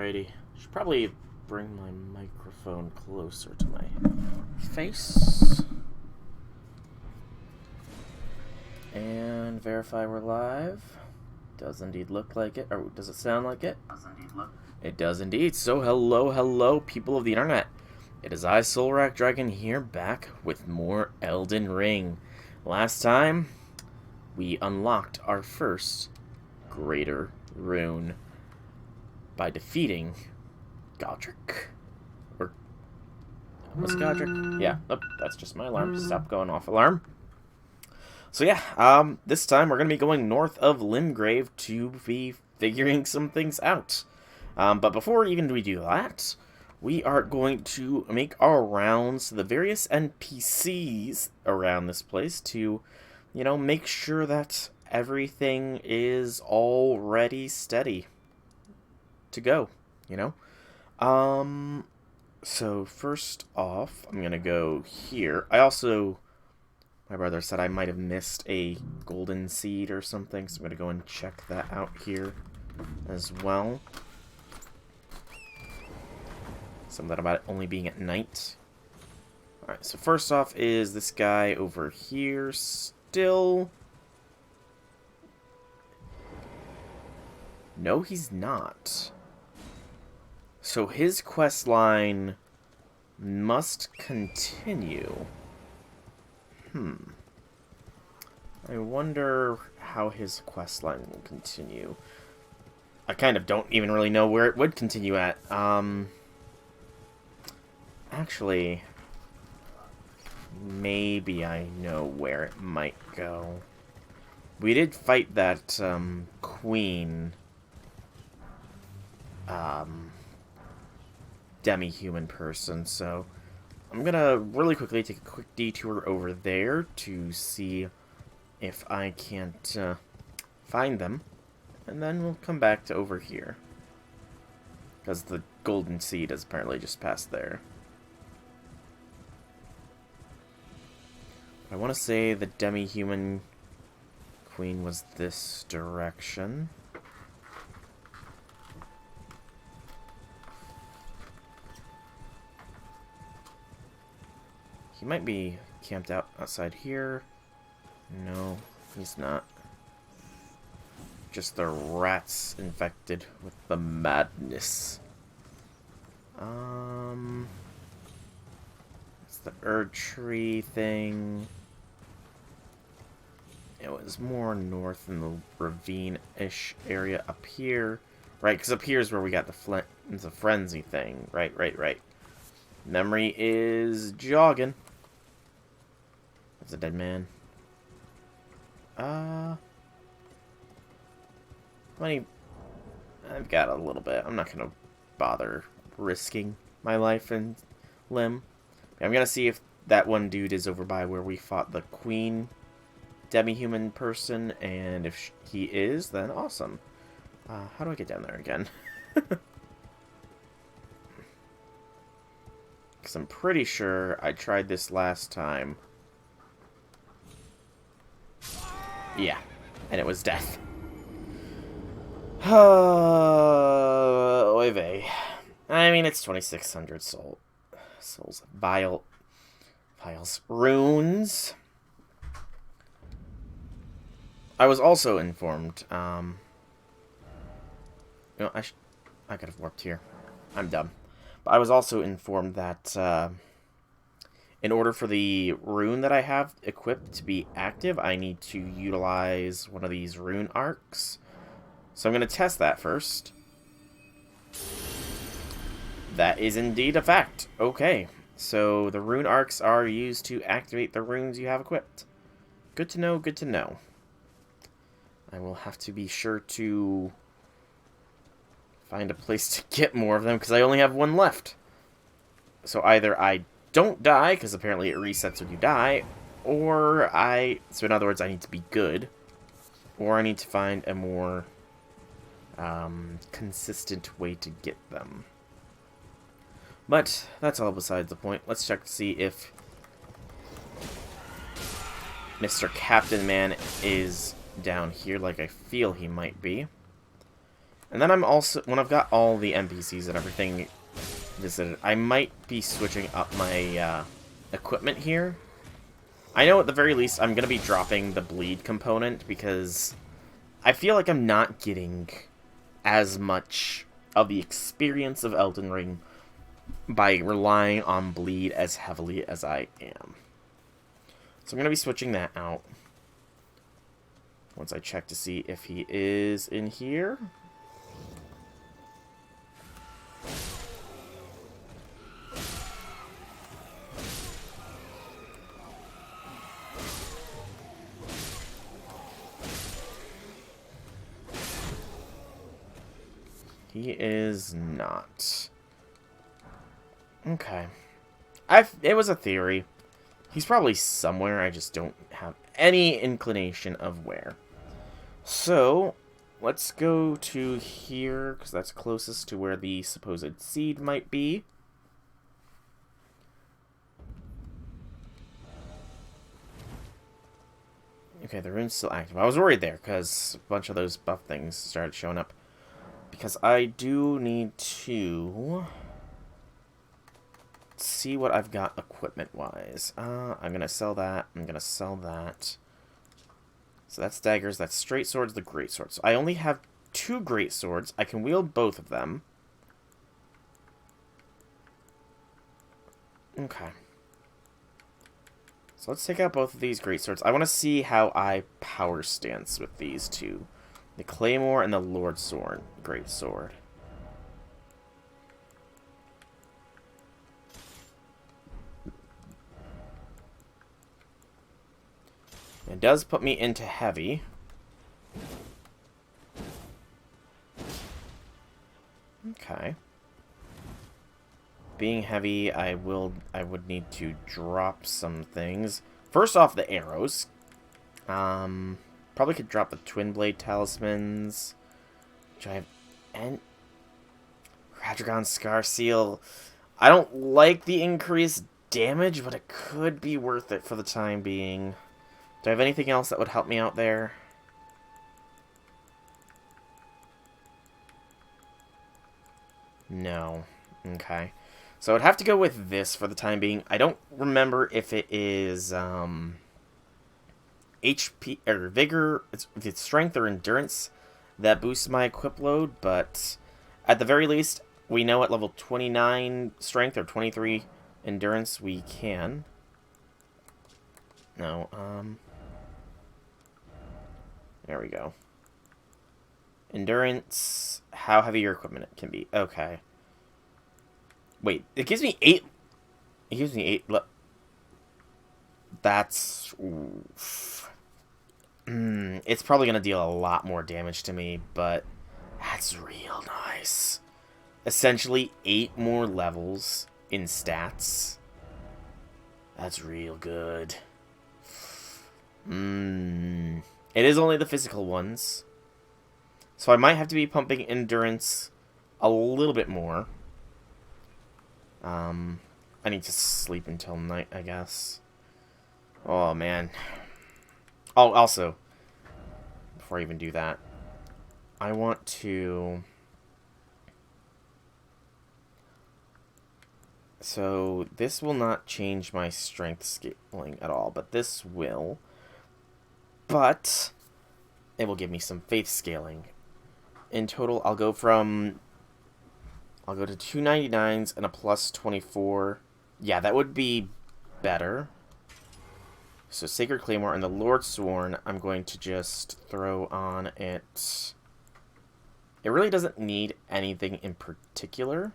Alrighty. Should probably bring my microphone closer to my face. And verify we're live. Does indeed look like it. Or does it sound like it? It does indeed. So hello, people of the internet. It is I, Soulrack Dragon, here back with more Elden Ring. Last time, we unlocked our first greater rune by defeating Godric. Or was it Godric? Yeah, oh, that's just my alarm. Stop going off alarm. So yeah, this time we're going to be going north of Limgrave to be figuring some things out. But before even we do that, we are going to make our rounds to the various NPCs around this place to, you know, make sure that everything is already steady to go, you know? So first off, I'm going to go here. My brother said I might have missed a golden seed or something, so I'm going to go and check that out here as well. Something about it only being at night. Alright, so first off is this guy over here still. No, he's not. So his quest line must continue. I wonder how his quest line will continue. I kind of don't even really know where it would continue at. Actually, maybe I know where it might go. We did fight that, queen, demi-human person, so I'm gonna really quickly take a quick detour over there to see if I can't, find them, and then we'll come back to over here. Because the golden seed is apparently just past there. I want to say the demi-human queen was this direction. He might be camped out outside here. No, he's not. Just the rats infected with the madness. It's the Erdtree thing. It was more north in the ravine-ish area up here. Right, because up here is where we got the frenzy thing. Right. Memory is jogging. That's a dead man. Money. I've got a little bit. I'm not gonna bother risking my life and limb. I'm gonna see if that one dude is over by where we fought the queen demi-human person, and if he is, then awesome. How do I get down there again? Because I'm pretty sure I tried this last time. Yeah, and it was death. Oy vey. I mean, it's 2,600 souls. Vials. Runes. I was also informed, you know, I could have warped here. I'm dumb. But I was also informed that, in order for the rune that I have equipped to be active, I need to utilize one of these rune arcs. So I'm going to test that first. That is indeed a fact. Okay, so the rune arcs are used to activate the runes you have equipped. Good to know, good to know. I will have to be sure to find a place to get more of them, because I only have one left. So either I don't die, because apparently it resets when you die, or so in other words, I need to be good, or I need to find a more consistent way to get them. But that's all besides the point. Let's check to see if Mr. Captain Man is down here like I feel he might be. And then I'm also, when I've got all the NPCs and everything visited, I might be switching up my equipment here. I know at the very least I'm going to be dropping the bleed component because I feel like I'm not getting as much of the experience of Elden Ring by relying on bleed as heavily as I am. So I'm going to be switching that out once I check to see if he is in here. He is not. Okay. It was a theory. He's probably somewhere, I just don't have any inclination of where. So, let's go to here, because that's closest to where the supposed seed might be. Okay, the rune's still active. I was worried there, because a bunch of those buff things started showing up. Because I do need to see what I've got equipment-wise. I'm going to sell that. I'm going to sell that. So that's daggers. That's straight swords, the great swords. So I only have 2 great swords. I can wield both of them. Okay. So let's take out both of these great swords. I want to see how I power stance with these 2. The Claymore and the Lord Sword. Great Sword. It does put me into heavy. Okay. Being heavy, I would need to drop some things. First off, the arrows. Probably could drop the Twin Blade Talismans. Which I have. And Radragon Scar Seal. I don't like the increased damage, but it could be worth it for the time being. Do I have anything else that would help me out there? No. Okay. So I'd have to go with this for the time being. I don't remember if it is HP or vigor, if it's strength or endurance that boosts my equip load, but at the very least, we know at level 29 strength or 23 endurance we can. No, there we go. Endurance, how heavy your equipment can be. Okay. Wait, it gives me 8. It gives me 8. Look. That's... it's probably going to deal a lot more damage to me, but that's real nice. Essentially, 8 more levels in stats. That's real good. It is only the physical ones. So I might have to be pumping endurance a little bit more. I need to sleep until night, I guess. Oh, man. Oh, also, before I even do that, I want to... So, this will not change my strength scaling at all, but this will. But it will give me some faith scaling. In total, I'll go to 299s and a plus 24. Yeah, that would be better. So Sacred Claymore and the Lord Sworn, I'm going to just throw on it. It really doesn't need anything in particular.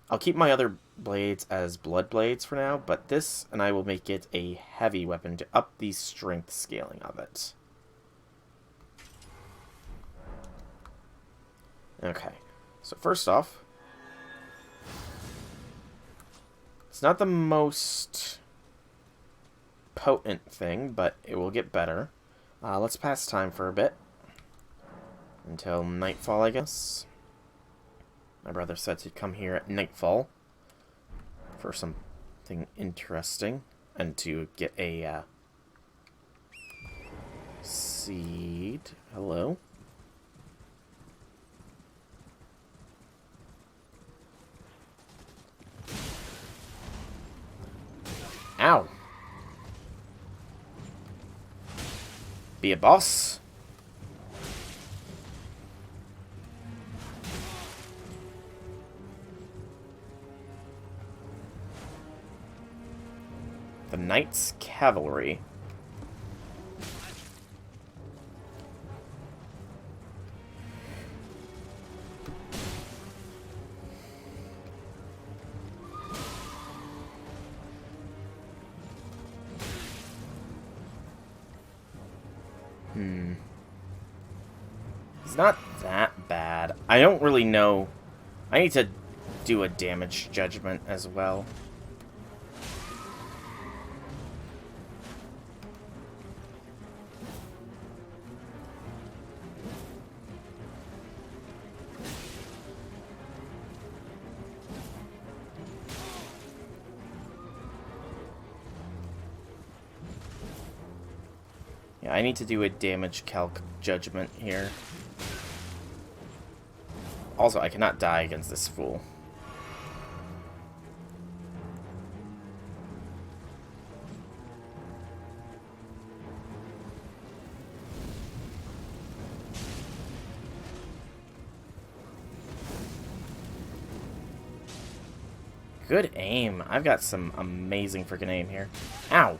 I'll keep my other blades as blood blades for now, but this, and I will make it a heavy weapon to up the strength scaling of it. Okay, so first off, it's not the most potent thing, but it will get better. Let's pass time for a bit. Until nightfall, I guess. My brother said to come here at nightfall for something interesting and to get a seed. Hello. Ow. Be a boss. The Knight's Cavalry. It's not that bad. I don't really know. I need to do a damage judgment as well. Yeah, I need to do a damage calc judgment here. Also, I cannot die against this fool. Good aim. I've got some amazing freaking aim here. Ow!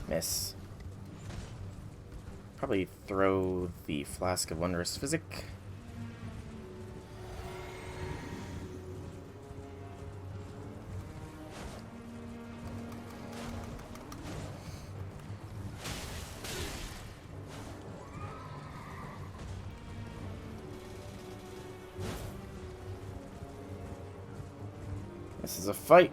Miss. Probably throw the Flask of Wondrous Physic. This is a fight.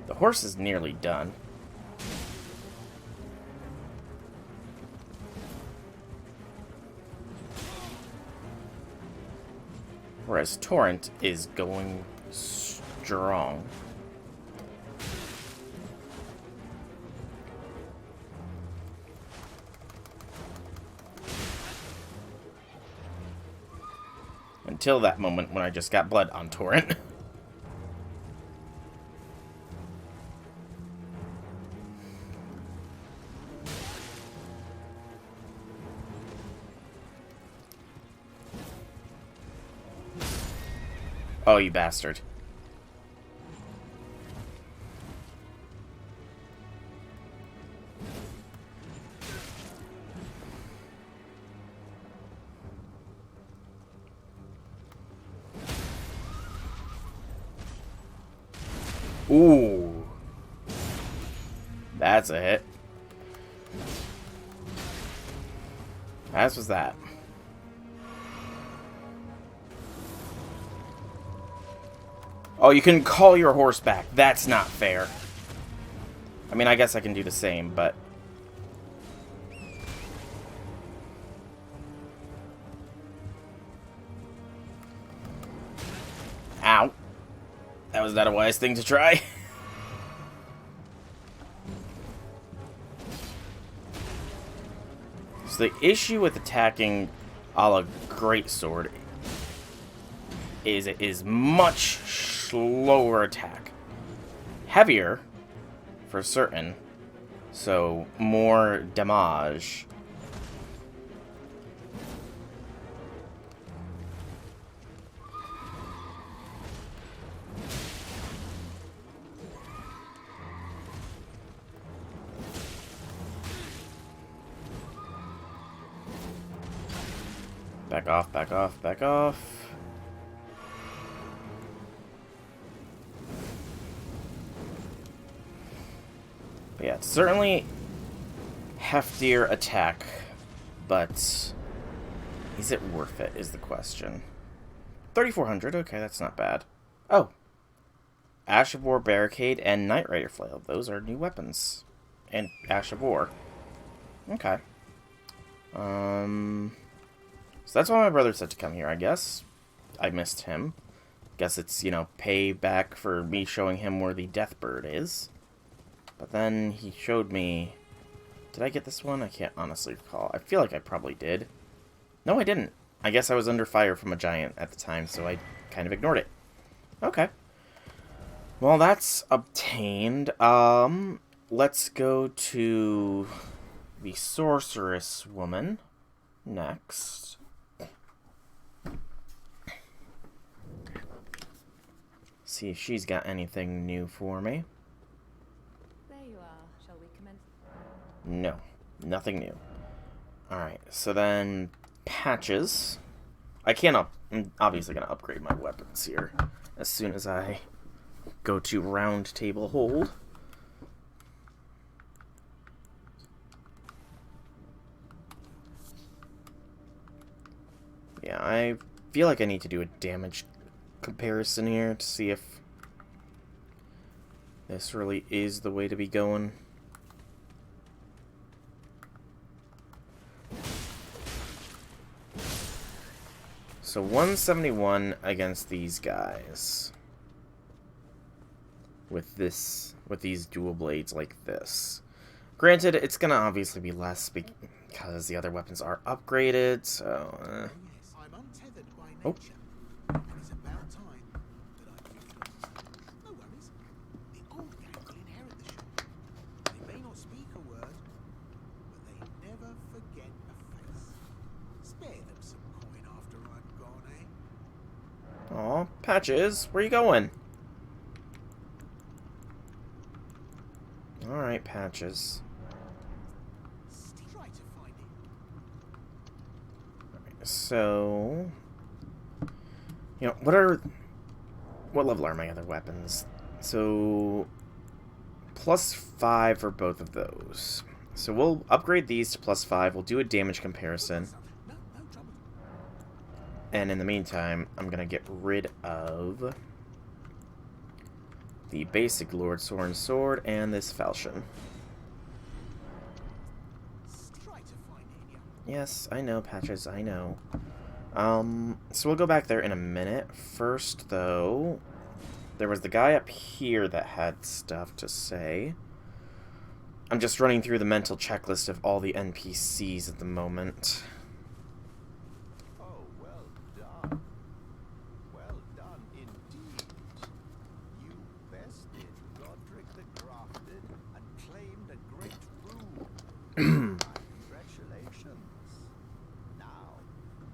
The horse is nearly done. Whereas Torrent is going strong. Until that moment when I just got blood on Torrent. Oh, you bastard. Ooh. That's a hit. As was that. Oh, you can call your horse back. That's not fair. I mean, I guess I can do the same, but... Ow. That was not a wise thing to try. So the issue with attacking a la Greatsword is it is much slower attack. Heavier, for certain, so more damage. Back off, back off, back off. But yeah, it's certainly heftier attack, but is it worth it is the question. 3,400, okay, that's not bad. Oh, Ash of War Barricade and Knight Rider Flail, those are new weapons. And Ash of War. Okay. So that's why my brother said to come here, I guess. I missed him. Guess it's, you know, payback for me showing him where the death bird is. But then he showed me... Did I get this one? I can't honestly recall. I feel like I probably did. No, I didn't. I guess I was under fire from a giant at the time, so I kind of ignored it. Okay. Well, that's obtained. Let's go to the sorceress woman next. See if she's got anything new for me. There you are. Shall we commence? No, nothing new. Alright, so then patches. I'm obviously going to upgrade my weapons here as soon as I go to round table hold. Yeah, I feel like I need to do a damage comparison here to see if this really is the way to be going. So 171 against these guys. With these dual blades like this. Granted, it's gonna obviously be less because the other weapons are upgraded, so... I'm untethered by Oh. nature, and it's about time that I reflect. No worries. The old gang will inherit the shop. They may not speak a word, but they never forget a face. Spare them some coin after I'm gone, eh? Aw, Patches, where you going? Alright, Patches. Try to find it. So... You know, what level are my other weapons? So... +5 for both of those. So we'll upgrade these to +5. We'll do a damage comparison. No trouble. And in the meantime, I'm going to get rid of the basic Lord Soren sword and this falchion. Try to find it, yeah. Yes, I know, Patches, I know. So we'll go back there in a minute. First, though, there was the guy up here that had stuff to say. I'm just running through the mental checklist of all the NPCs at the moment. Oh, well done. Well done indeed. You bested Godric the Grafted and claimed a great rune. Congratulations. Now,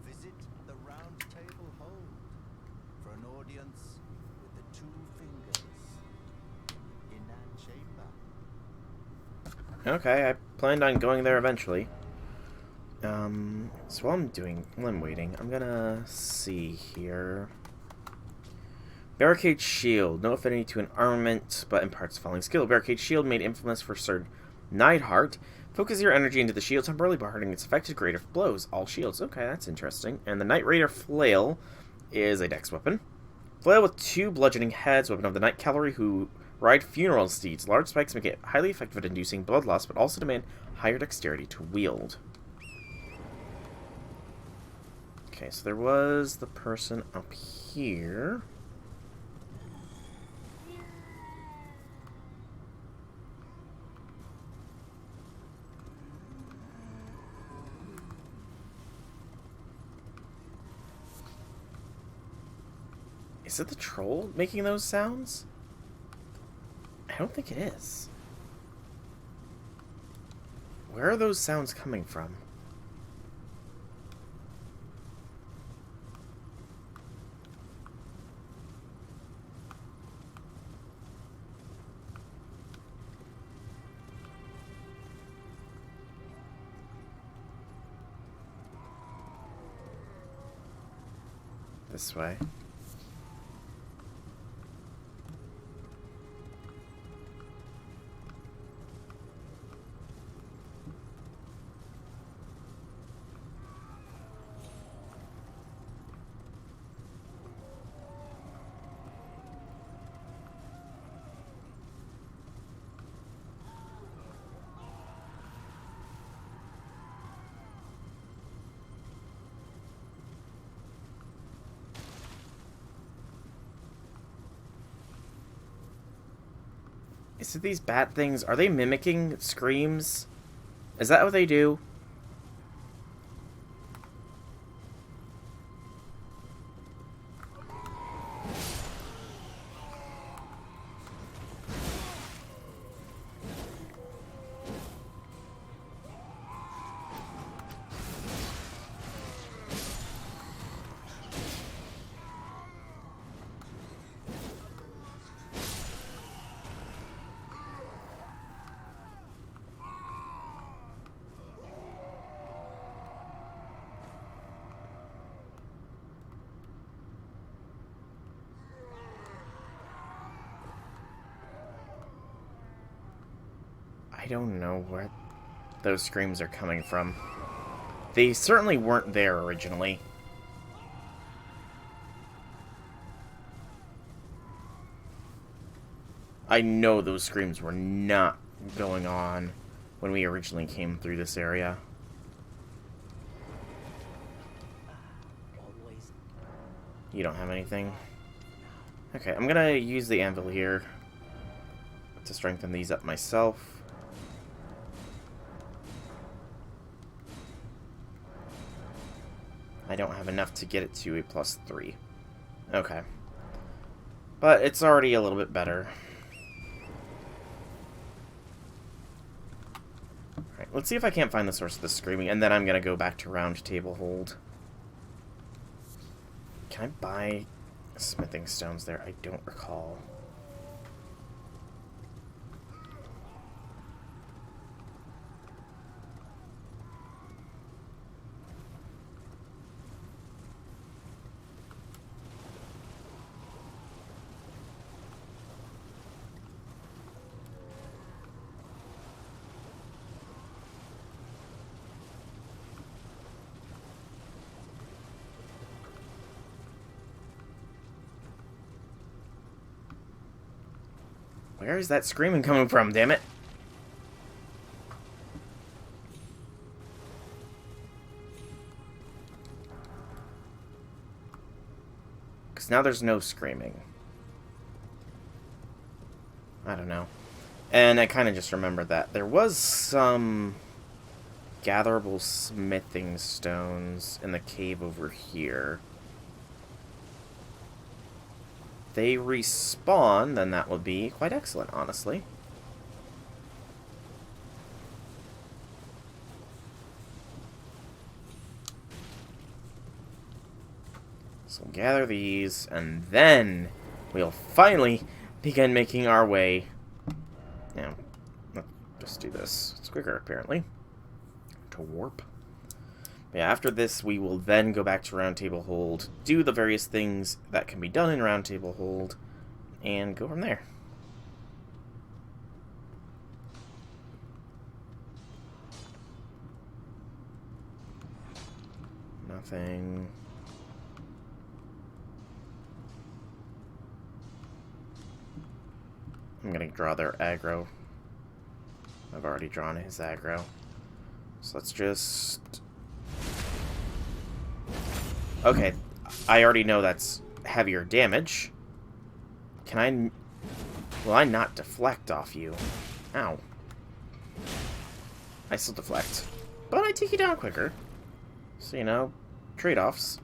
visit the round table hold for an audience with the two fingers in that chamber. Okay, I planned on going there eventually. So while I'm waiting, I'm gonna see here. Barricade Shield. No affinity to an armament, but imparts the following skill. Barricade Shield, made infamous for Sir Neidhart. Focus your energy into the shield, temporarily barring its affected greater blows. All shields. Okay, that's interesting. And the Night Raider Flail is a dex weapon. Flail with 2 bludgeoning heads, weapon of the Night Cavalry who ride funeral steeds. Large spikes make it highly effective at inducing blood loss, but also demand higher dexterity to wield. Okay, so there was the person up here. Is it the troll making those sounds? I don't think it is. Where are those sounds coming from? This way. Is it these bat things? Are they mimicking screams? Is that what they do? I don't know where those screams are coming from. They certainly weren't there originally. I know those screams were not going on when we originally came through this area. You don't have anything? Okay, I'm gonna use the anvil here to strengthen these up myself. I don't have enough to get it to a +3. Okay. But it's already a little bit better. Alright, let's see if I can't find the source of the screaming, and then I'm gonna go back to Round Table Hold. Can I buy smithing stones there? I don't recall. Where is that screaming coming from, damn it? Because now there's no screaming. I don't know. And I kind of just remembered that there was some gatherable smithing stones in the cave over here. They respawn, then that would be quite excellent, honestly. So we'll gather these, and then we'll finally begin making our way. Now, let's just do this. It's quicker, apparently. To warp. Yeah, after this, we will then go back to Round Table Hold, do the various things that can be done in Round Table Hold, and go from there. Nothing. I'm gonna draw their aggro. I've already drawn his aggro. So let's just... Okay, I already know that's heavier damage. Can I... Will I not deflect off you? Ow. I still deflect. But I take you down quicker. So, you know, trade-offs.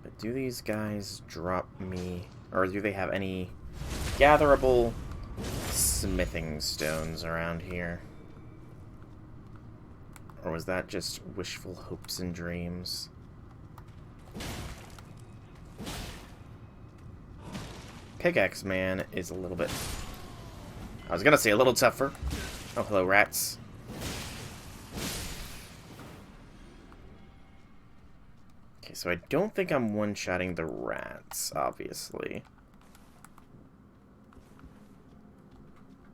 But do these guys drop me... Or do they have any... gatherable smithing stones around here? Or was that just wishful hopes and dreams? Pickaxe Man is a little bit... I was gonna say a little tougher. Oh, hello, rats. Okay, so I don't think I'm one-shotting the rats, obviously.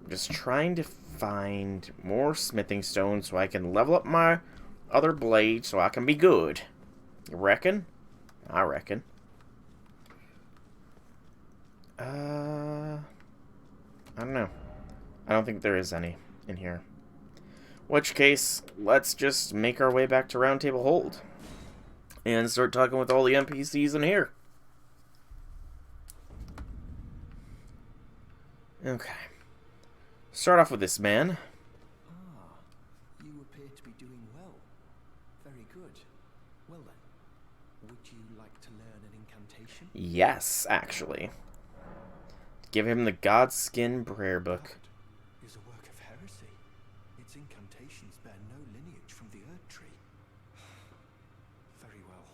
I'm just trying to find more smithing stones so I can level up my other blade so I can be good. You reckon? I reckon. I don't know. I don't think there is any in here. which case, let's just make our way back to Round Table Hold. And start talking with all the NPCs in here. Okay. Start off with this man. Ah, you appear to be doing well. Very good. Well then, would you like to learn an incantation? Yes, actually. Give him the Godskin Prayer Book. That is a work of heresy. Its incantations bear no lineage from the Erd Tree. Very well.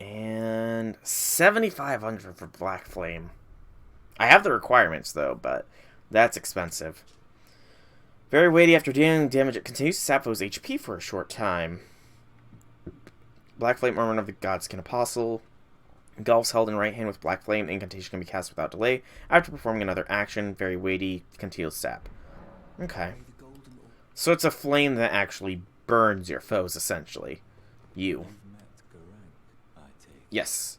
And 7,500 for Black Flame. I have the requirements, though, but that's expensive. Very weighty. After dealing damage, it continues to sap foes' HP for a short time. Black Flame Armor of the Godskin Apostle. Engulfs held in right hand with Black Flame. The incantation can be cast without delay. After performing another action, very weighty, continues sap. Okay. So it's a flame that actually burns your foes, essentially. You. Yes.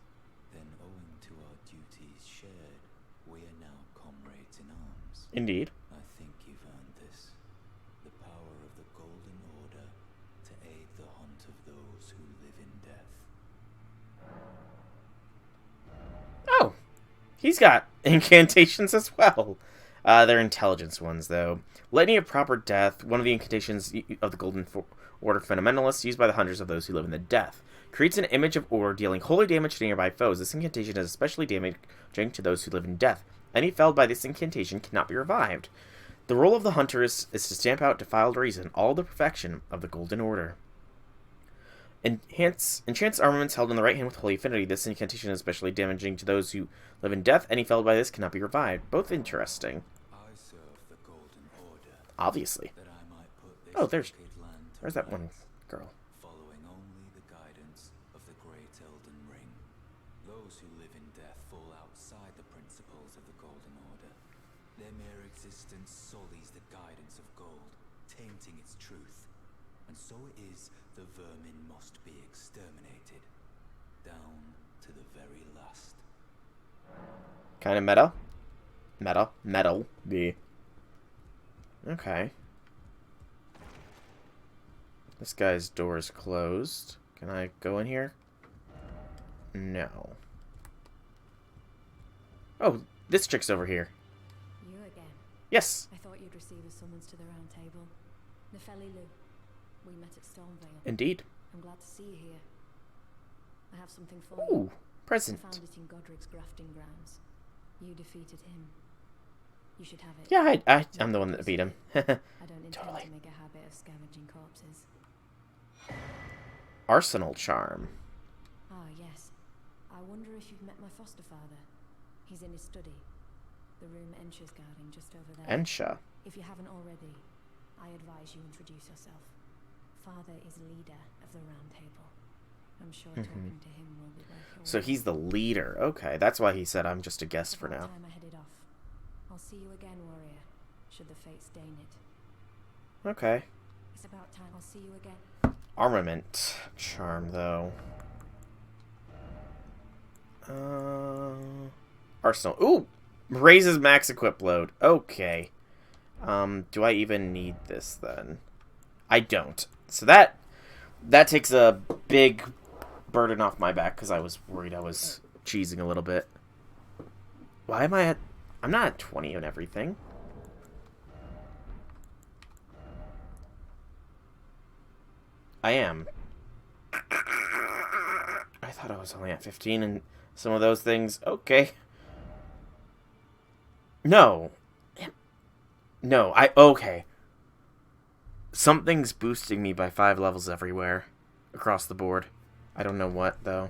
Then, owing to our duties shared, we are now comrades in arms. Indeed. I think you've earned this. The power of the Golden Order to aid the hunt of those who live in death. Oh, he's got incantations as well. They're intelligence ones, though. Litany of Proper Death, one of the incantations of the Golden Order Fundamentalists, used by the hunters of those who live in the death. Creates an image of order, dealing holy damage to nearby foes. This incantation is especially damaging to those who live in death. Any felled by this incantation cannot be revived. The role of the hunter is to stamp out defiled reason, all the perfection of the Golden Order. Enchants armaments held in the right hand with holy affinity. This incantation is especially damaging to those who live in death. Any felled by this cannot be revived. Both interesting. I serve the Golden Order. Obviously. That I might put this Oh, there's land to that one rest, girl. following only the guidance of the great Elden Ring. Those who live in death fall outside the principles of the Golden Order. Their mere existence sullies the guidance of gold, tainting its truth. And so it is the vermin must be exterminated, down to the very last. Kind of meta. Metal. B. Okay. This guy's door is closed. Can I go in here? No. Oh, this chick's over here. You again? Yes. I thought you'd receive a summons to the round table. Nefeli Lu. We met at Stormvale. Indeed. I'm glad to see you here. I have something for Ooh, you. present. I found it in Godric's grafting grounds. You defeated him. You should have it. Yeah, I'm the one that beat him. I don't intend Totally. to make a habit of scavenging corpses. Arsenal Charm. Ah, yes. I wonder if you've met my foster father. He's in his study. The room Ensha's guarding just over there. Ensha. If you haven't already, I advise you introduce yourself. Father is leader of the round table. I'm sure talking to him will be worth your So while. he's the leader. Okay, that's why he said I'm just a guest for About now. time I headed off. I'll see you again, warrior, should the fates deign it. Okay. It's about time. I'll see you again. Armament Charm, though. Arsenal. Ooh! Raises max equip load. Okay. Do I even need this, then? I don't. So that takes a big burden off my back, because I was worried I was cheesing a little bit. Why am I at... I'm not at 20 and everything. I am. I thought I was only at 15 and some of those things. Okay. No. No, okay. Something's boosting me by 5 levels everywhere. Across the board. I don't know what, though.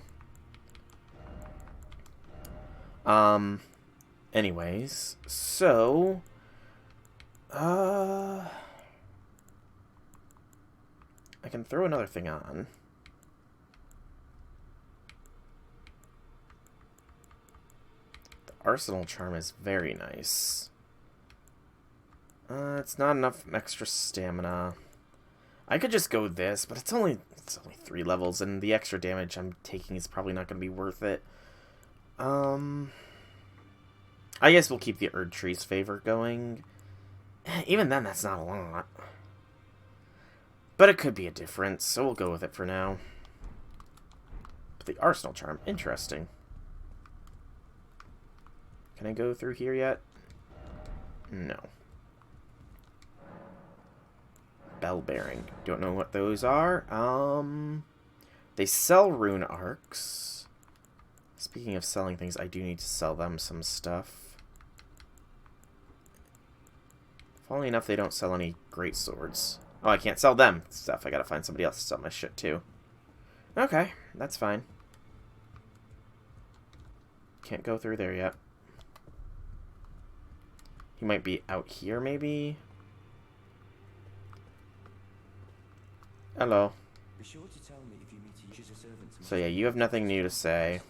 Anyways. So... I can throw another thing on. The Arsenal Charm is very nice. It's not enough extra stamina. I could just go this, but it's only 3 levels, and the extra damage I'm taking is probably not going to be worth it. I guess we'll keep the Erd Tree's favor going. Even then, that's not a lot. But it could be a difference, so we'll go with it for now. But the Arsenal Charm, interesting. Can I go through here yet? No. Bell bearing. Don't know what those are. They sell rune arcs. Speaking of selling things, I do need to sell them some stuff. Funnily enough, they don't sell any great swords. Oh, I can't sell them stuff. I gotta find somebody else to sell my shit to. Okay, that's fine. Can't go through there yet. He might be out here, maybe? Hello. Be sure to tell me if you meet each of the servants. So yeah, you have nothing new to say.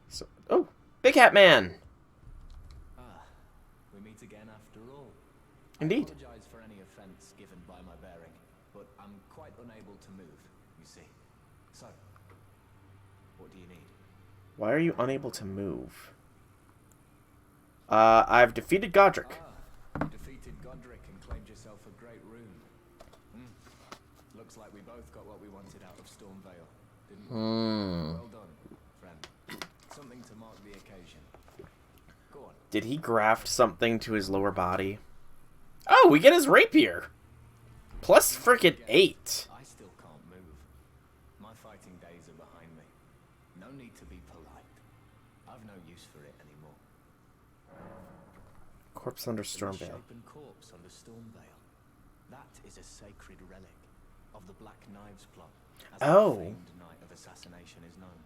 So, oh, Big Hat Man! Ah, we meet again after all. Indeed. I apologize for any offense given by my bearing, but I'm quite unable to move, you see. So, what do you need? Why are you unable to move? I've defeated Godric. Ah, you defeated Godric and claimed yourself a great rune. Looks like we both got what we wanted out of Stormvale, didn't we? Well done, friend. Something to mark the occasion. Go on. Did he graft something to his lower body? Oh, we get his rapier! Plus frickin' 8. I still can't move. My fighting days are behind me. No need to be polite. I've no use for it anymore. Corpse under The Stormvale. misshapen corpse under Stormvale. That is a sacred relic of the Black Knives plot, as Oh. the famed night of assassination is known.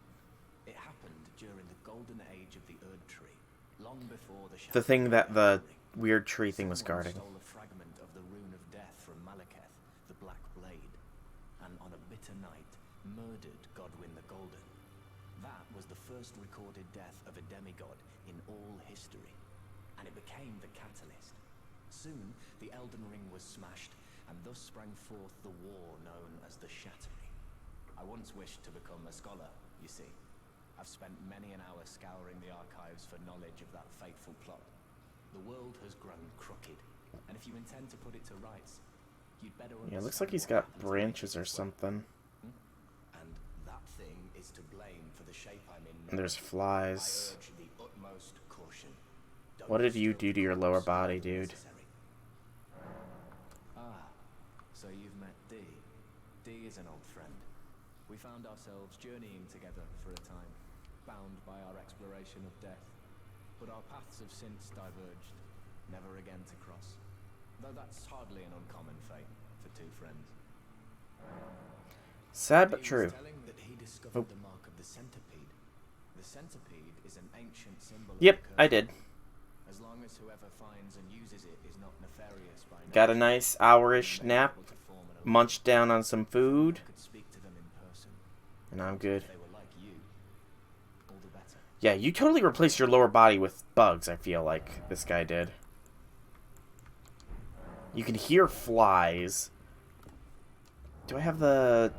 It happened during the golden age of the Erd Tree, long before the thing that the weird tree thing was Someone guarding. stole a fragment of the rune of death from Malekith, the Black Blade, and on a bitter night murdered Godwyn the Golden. That was the first recorded death of a demigod in all history, and it became the catalyst. Soon, the Elden Ring was smashed, and thus sprang forth the war known as the Shattering. I once wished to become a scholar, you see. I've spent many an hour scouring the archives for knowledge of that fateful plot. The world has grown crooked, and if you intend to put it to rights, you'd better Yeah, it looks understand like he's what got happened to make branches it or this way. something. And that thing is to blame for the shape I'm in now. And there's I flies. urge the utmost caution. Don't What did you disturb do to the your lower corpse body, more than dude? necessary. Ah, so you've met Dee. Dee is an old friend. We found ourselves journeying together for a time, bound by our exploration of death. But our paths have since diverged, never again to cross. Though that's hardly an uncommon fate for two friends. Sad but He was true. telling that he discovered the mark of the centipede. The centipede is an ancient symbol of Yep, the I curse. did. As long as whoever finds and uses it is not nefarious by Got a nature, nice hour-ish they may be nap, able to form an alliance. munched down on some food, I could speak to them in person. and I'm good. If they were like you, all the better. Yeah, you totally replaced your lower body with bugs, I feel like this guy did. You can hear flies. Do I have the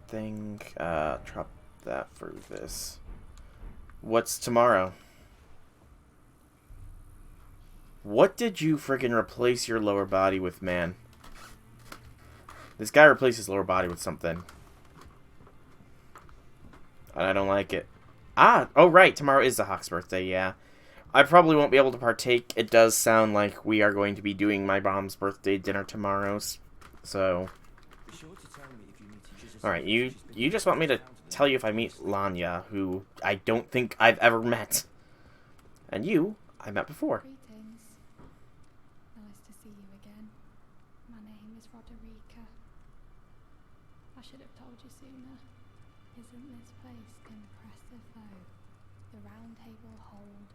thing? Drop that for this. What's tomorrow? What did you friggin' replace your lower body with, man? This guy replaced his lower body with something. And I don't like it. Ah! Oh, right. Tomorrow is the Hawk's birthday, yeah. I probably won't be able to partake. It does sound like we are going to be doing my mom's birthday dinner tomorrow. So, Be sure to tell me if you meet each of the alright. servants You just want me to tell you if I meet Liurnia, who I don't think I've ever met. And you, I met before. Greetings. Nice to see you again. My name is Roderica. I should have told you sooner. Isn't this place impressive though? The round table hold,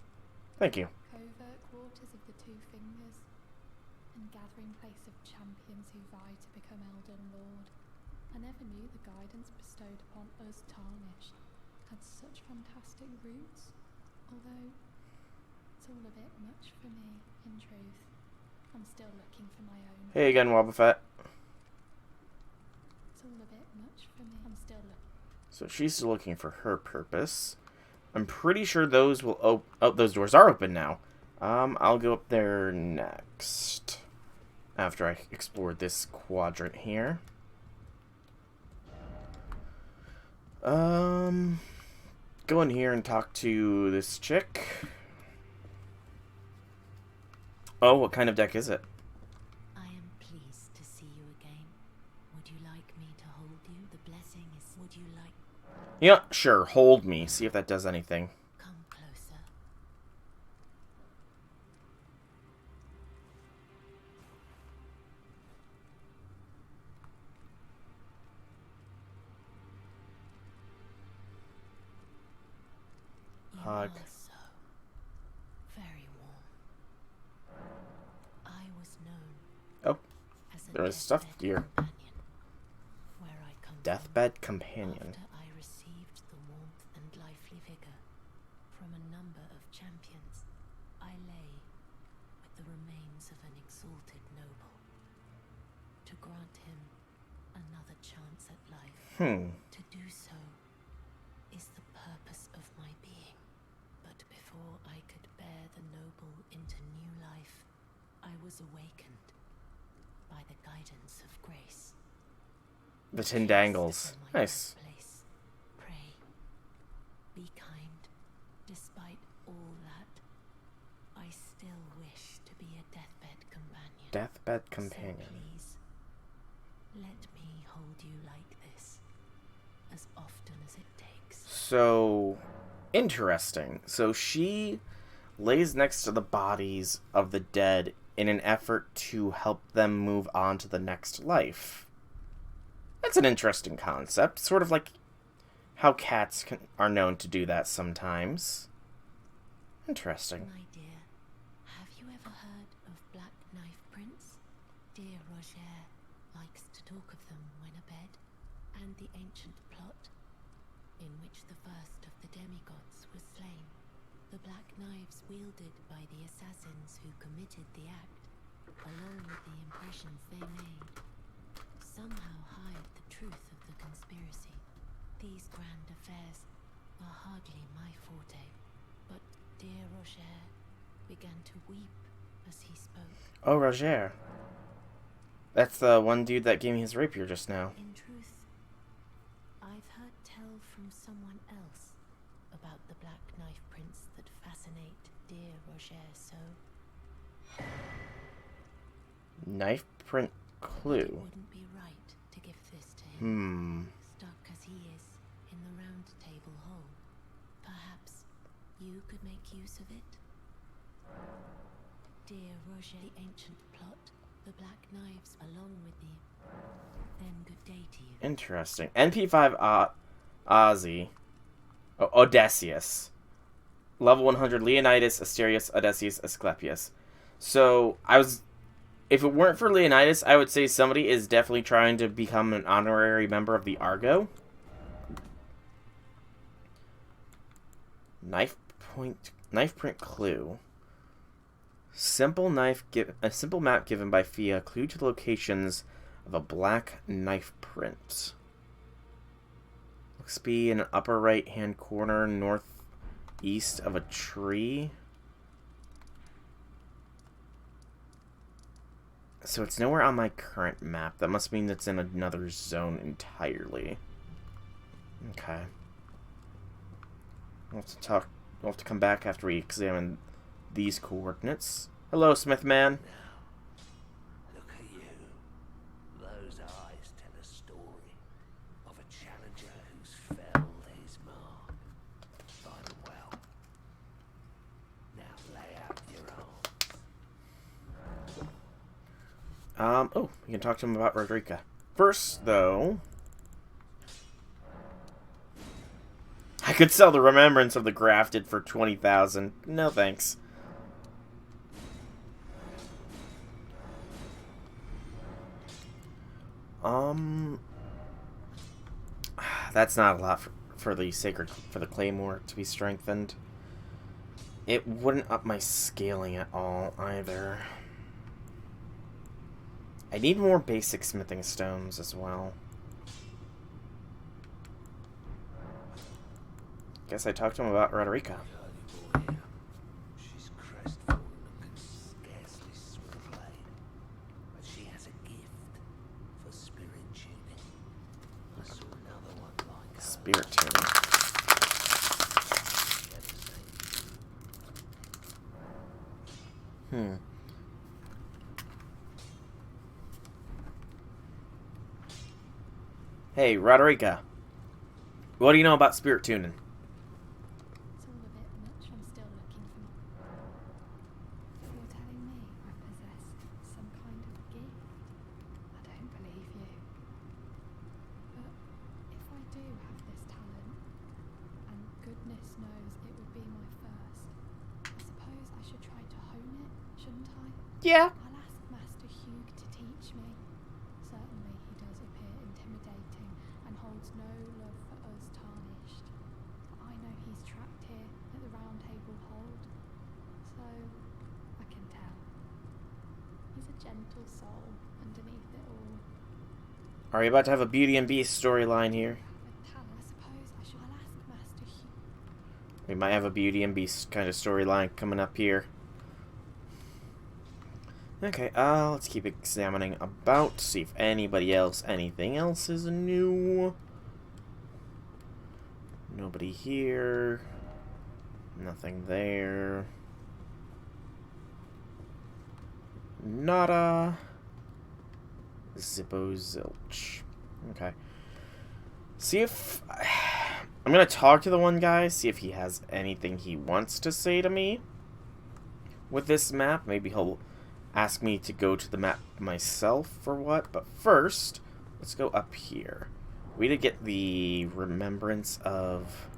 Thank you. covert quarters of the Two Fingers, and gathering place of champions who vie to become Elden Lord. I never knew the guidance bestowed upon us tarnished had such fantastic roots, although it's all a bit much for me, in truth. I'm still looking for my own. Hey again, Wobbuffet. It's all a bit much for me. I'm still looking. So she's looking for her purpose. I'm pretty sure those will those doors are open now. I'll go up there next. After I explored this quadrant here. Go in here and talk to this chick. Oh, what kind of deck is it? I am pleased to see you again. Would you like me to hold you? The blessing is... Would you like... Yeah, sure. Hold me. See if that does anything. Come closer. Hug. You are so very warm. I was known Oh, as a there is stuff deathbed here. companion. Where I come Deathbed from, companion. after I received the warmth and lively vigor from a number of champions, I lay with the remains of an exalted noble to grant him another chance at life. To do so is the purpose of my being. But before I could bear the noble into new life, I was awakened by the guidance of grace. The tin dangles. Place upon my Nice. place. Pray, be kind. Despite all that, I still wish to be a deathbed companion. Deathbed So companion. please, let me hold you like this, as often as it takes. So, interesting. So she lays next to the bodies of the dead in an effort to help them move on to the next life. That's an interesting concept. Sort of like how cats are known to do that sometimes. Interesting. My dear, have you ever heard of Black Knife Prince? Dear Roger likes to talk of them when abed, and the ancient plot in which the first of the demigods was slain. The black knives wielded by the assassins who committed the act, along with the impressions they made, somehow hide the truth of the conspiracy. These grand affairs are hardly my forte, but dear Roger began to weep as he spoke. Oh, Roger. That's the one dude that gave me his rapier just now. In truth, I've heard tell from someone else about the Black Knife Prince that fascinate dear Roger so. Knife print It clue. wouldn't be right to give this to him. Hmm. Stuck as he is in the round table hole. Perhaps you could make use of it? Dear Roger, the ancient plot, the black knives along with the... Then good day to you. Interesting. NP5 Ozzy. Oh, Odysseus. Level 100 Leonidas, Asterius, Odysseus, Asclepius. So, if it weren't for Leonidas, I would say somebody is definitely trying to become an honorary member of the Argo. Knife print clue. A simple map given by Fia. Clue to the locations of a black knife print. Looks to be in an upper right hand corner northeast of a tree. So it's nowhere on my current map. That must mean it's in another zone entirely. Okay. We'll have to come back after we examine these coordinates. Hello, Smith man. Look at you. Those eyes tell a story of a challenger who's felled his mark. Done well. Now lay out your arms. Oh, you can talk to him about Roderica. First, though, I could sell the Remembrance of the Grafted for 20,000. No thanks. That's not a lot for the Claymore to be strengthened. It wouldn't up my scaling at all either. I need more basic smithing stones as well. Guess I talked to him about Roderica. Curly boy here. She's crestfallen and can scarcely swing a blade. But she has a gift for spirit tuning. I saw another one like her. Spirit tuning. Hmm. Hey, Roderica. What do you know about spirit tuning? It's all a bit much. I'm still looking for more. You're telling me I possess some kind of gift? I don't believe you. But if I do have this talent, and goodness knows it would be my first, I suppose I should try to hone it, shouldn't I? Yeah. I'll ask Master Hugh to teach me. Certainly he does appear intimidating and holds no love for us tarnished. I know he's trapped here at the Round Table Hold, so I can tell. He's a gentle soul underneath it all. Are you about to have a Beauty and Beast storyline here? But Tal, I suppose I'll ask Master Hugh. We might have a Beauty and Beast kind of storyline coming up here. Okay, let's keep examining about, see if anything else is new. Nobody here. Nothing there. Nada. Zippo zilch. Okay. See if... I'm gonna talk to the one guy, see if he has anything he wants to say to me with this map. Maybe he'll ask me to go to the map myself or what. But first, let's go up here. We did get the Remembrance of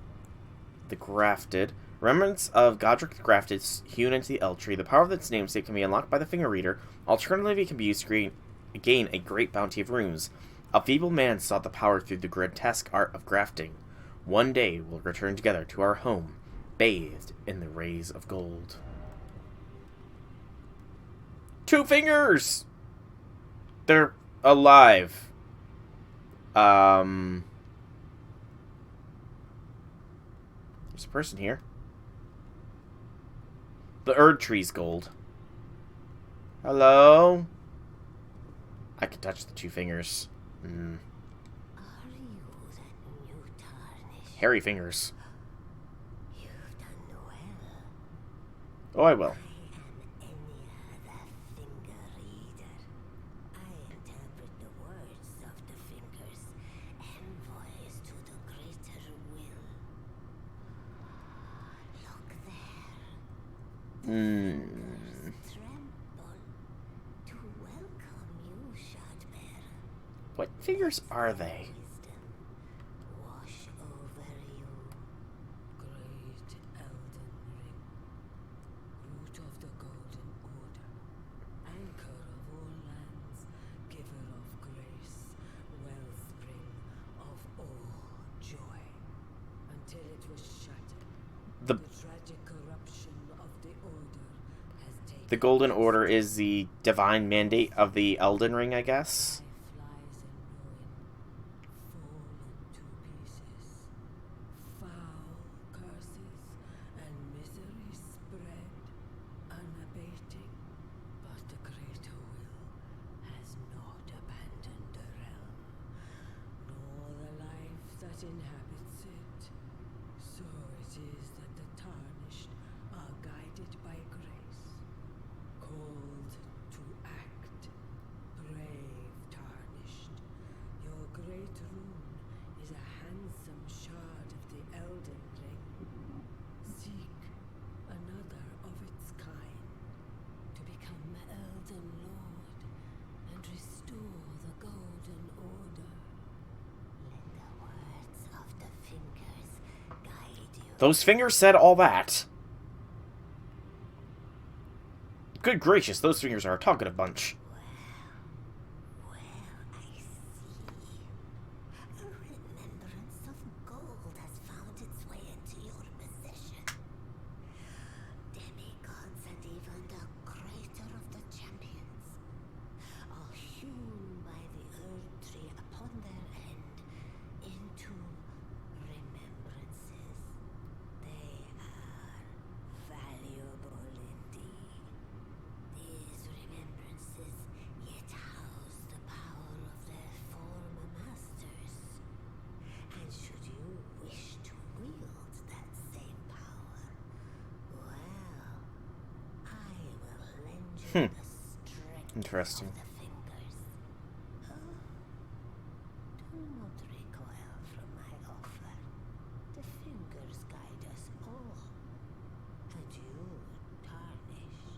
the Grafted. Remembrance of Godric the Grafted, hewn into the Elf Tree. The power of its namesake can be unlocked by the Finger Reader. Alternatively, it can be used to gain a great bounty of runes. A feeble man sought the power through the grotesque art of grafting. One day, we'll return together to our home, bathed in the rays of gold. 2 fingers! They're alive. There's a person here. The Erd Tree's gold. Hello? I can touch the 2 fingers. Are you the new tarnished? Hairy fingers. You've done well. Oh, I will. I am Enya, the Finger Reader. I interpret the words of the fingers, envoys to the greater will. Look there. Tremble to welcome you, Shardbearer. What fingers are they? Wisdom wash over you. Great Elden Ring, root of the Golden Order, anchor of all lands, giver of grace, wellspring of all joy. Until it was shattered, The tragic corruption of the Order has taken The Golden Order is the divine mandate of the Elden Ring, I guess. lies in ruin, fallen to pieces. Foul curses and misery spread, unabating. But the greater will has not abandoned the realm, nor the life that inhabits it. So it is that the tarnished are guided by grace, called to act. Brave tarnished, your great rune is a handsome shard of the Elden Ring. Seek another of its kind to become Elden Lord and restore the Golden Order. Let the words of the fingers guide you. Those fingers said all that. Good gracious, those fingers are a talkative bunch. Well, I see. A remembrance of gold has found its way into your possession. Demigods and even the greater of the champions are hewn by the Erd Tree upon their end into remembrances. Hmm. The strength Interesting. of the fingers. Do not recoil from my offer. The fingers guide us all. And you, tarnished,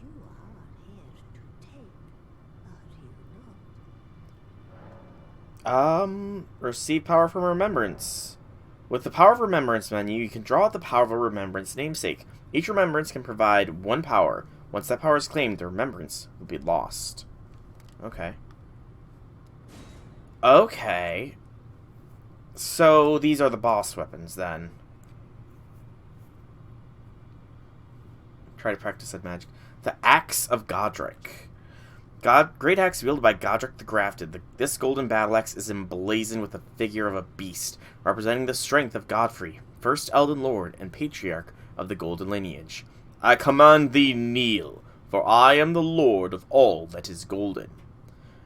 you are here to take, are you not? Receive power from remembrance. With the Power of Remembrance menu, you can draw out the power of a remembrance namesake. Each remembrance can provide one power. Once that power is claimed, the remembrance will be lost. Okay. Okay. So, these are the boss weapons, then. Try to practice that magic. The Axe of Godric. Great axe wielded by Godric the Grafted. This golden battle axe is emblazoned with the figure of a beast, representing the strength of Godfrey, first Elden Lord and Patriarch of the Golden Lineage. I command thee kneel, for I am the Lord of all that is golden.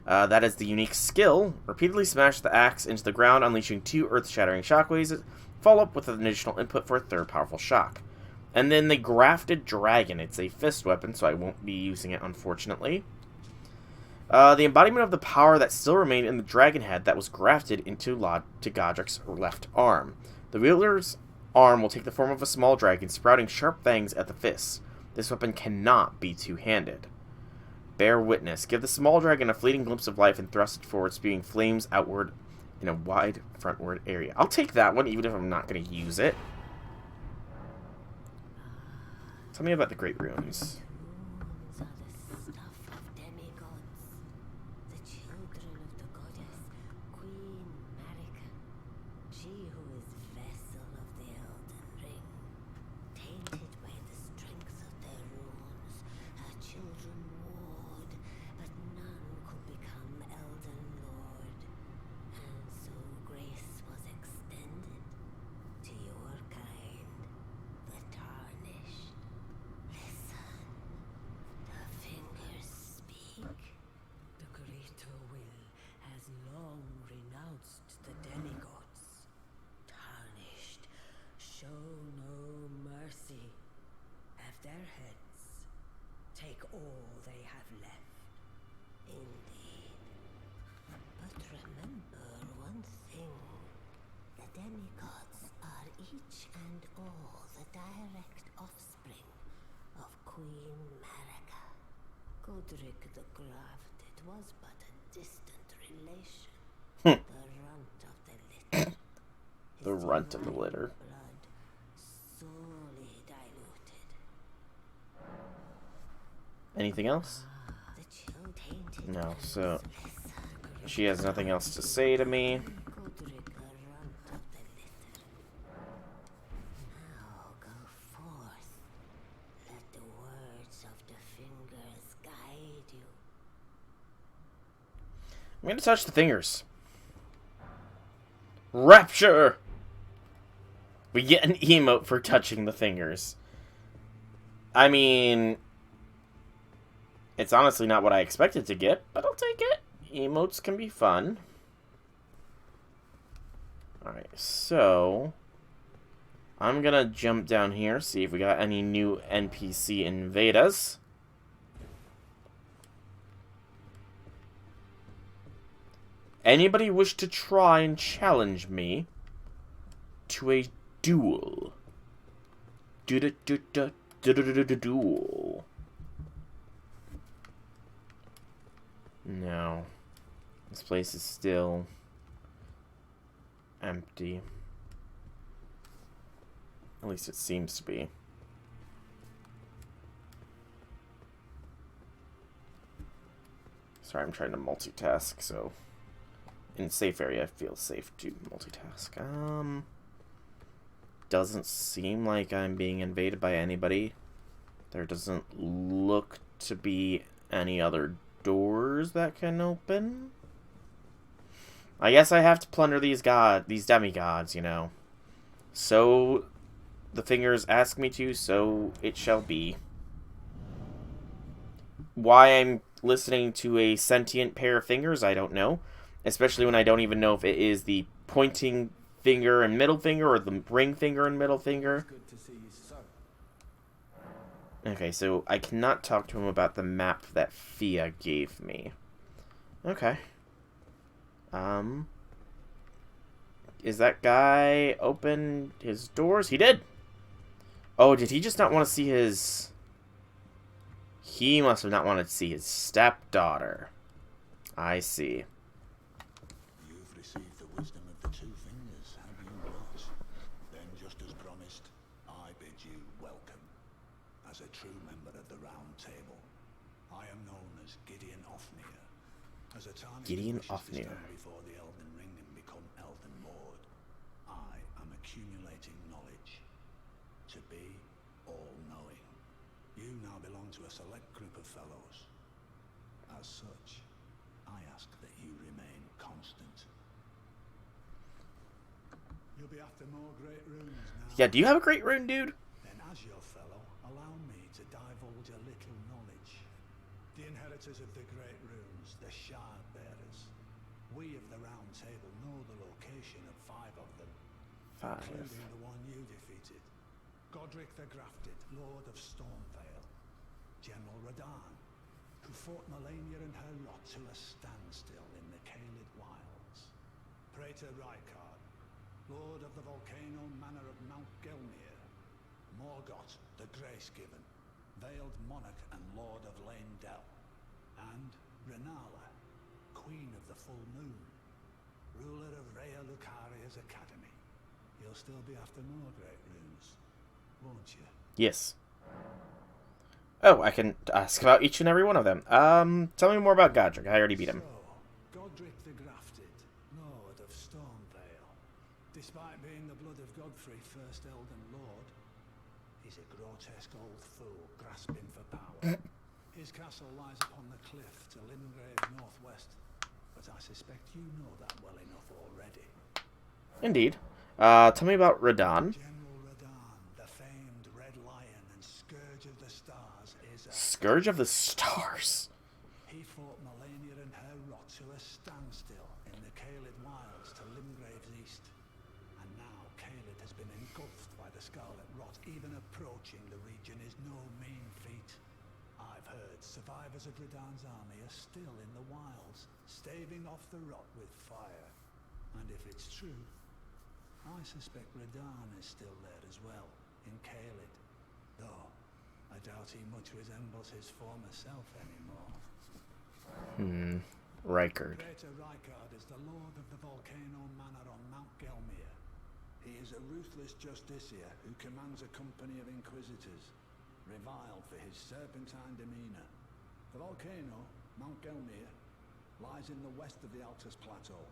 That is the unique skill. Repeatedly smash the axe into the ground, unleashing 2 earth-shattering shockwaves, follow up with an additional input for a 3rd powerful shock. And then the Grafted Dragon. It's a fist weapon, so I won't be using it, unfortunately. The embodiment of the power that still remained in the dragon head that was grafted into Godric's left arm. The wielder's arm will take the form of a small dragon, sprouting sharp fangs at the fists. This weapon cannot be two-handed. Bear witness. Give the small dragon a fleeting glimpse of life and thrust it forward, spewing flames outward in a wide frontward area. I'll take that one, even if I'm not going to use it. Tell me about the Great Ruins. All they have left. Indeed. But remember one thing. The demigods are each and all the direct offspring of Queen Marika. Godric the Grafted was but a distant relation. The runt of the litter. The runt of the litter. Blood sorely diluted. Anything else? No, so she has nothing else to say to me. I'm gonna touch the fingers. Rapture! We get an emote for touching the fingers. I mean, it's honestly not what I expected to get, but I'll take it. Emotes can be fun. Alright, so I'm gonna jump down here, see if we got any new NPC invaders. Anybody wish to try and challenge me to a duel? Duel. No. This place is still empty. At least it seems to be. Sorry, I'm trying to multitask, so in a safe area I feel safe to multitask. Doesn't seem like I'm being invaded by anybody. There doesn't look to be any other doors that can open. I guess I have to plunder these demigods, you know. So the fingers ask me to, so it shall be. Why I'm listening to a sentient pair of fingers, I don't know. Especially when I don't even know if it is the pointing finger and middle finger or the ring finger and middle finger. Good to see you, so. Okay, so I cannot talk to him about the map that Fia gave me. Okay. Is that guy open his doors? He did! Oh, did he just not want to see his... He must have not wanted to see his stepdaughter. I see. You've received the wisdom of the two fingers, have you not? Then, just as promised, I bid you welcome. As a true member of the Round Table, I am known as Gideon Ofnir. As a Tarnished Gideon wishes to Ofnir. stand before the Elden Ring and become Elden Lord, I am accumulating knowledge. To be all-knowing. You now belong to a select group of fellows. As such, I ask that you remain constant. You'll be after more great runes now. Yeah, do you have a great rune, dude? Then as your fellow, allow me to divulge a little knowledge. The inheritors of the great runes, the Shard Bearers. We of the Round Table know the location of 5 of them. 5. Including the one you defeated. Godric the Grafted, Lord of Stormvale. General Radahn, who fought Malenia and her lot to a standstill in the Caelid Wilds. Praetor Rykard, Lord of the volcano manor of Mount Gelmir. Morgoth, the Grace-Given, Veiled Monarch and Lord of Leyndell. And Renala, Queen of the Full Moon, ruler of Rhea Lucaria's Academy. You'll still be after more great runes, won't you? Yes. Oh, I can ask about each and every one of them. Tell me more about Godric. I already beat him. So, Godric the Grafted, Lord of Stormvale. Despite being the blood of Godfrey, first Elden Lord, he's a grotesque old fool grasping for power. His castle lies upon the cliff to Limgrave's northwest, but I suspect you know that well enough already. Indeed. Tell me about Radahn. General Radahn, the famed Red Lion and Scourge of the Stars, is a... Scourge of the Stars. He fought Malenia and her rot to a standstill in the Caelid Wilds to Limgrave's east. And now Caelid has been engulfed by the Scarlet Rot. Even approaching the region is no mean feat. I've heard survivors of Radahn's army are still in the wilds, staving off the rot with fire. And if it's true, I suspect Radahn is still there as well, in Caelid. Though, I doubt he much resembles his former self anymore. Rykard. Praetor Rykard is the Lord of the Volcano Manor on Mount Gelmir. He is a ruthless justiciar who commands a company of inquisitors, reviled for his serpentine demeanor. The volcano, Mount Gelmir, lies in the west of the Altus Plateau,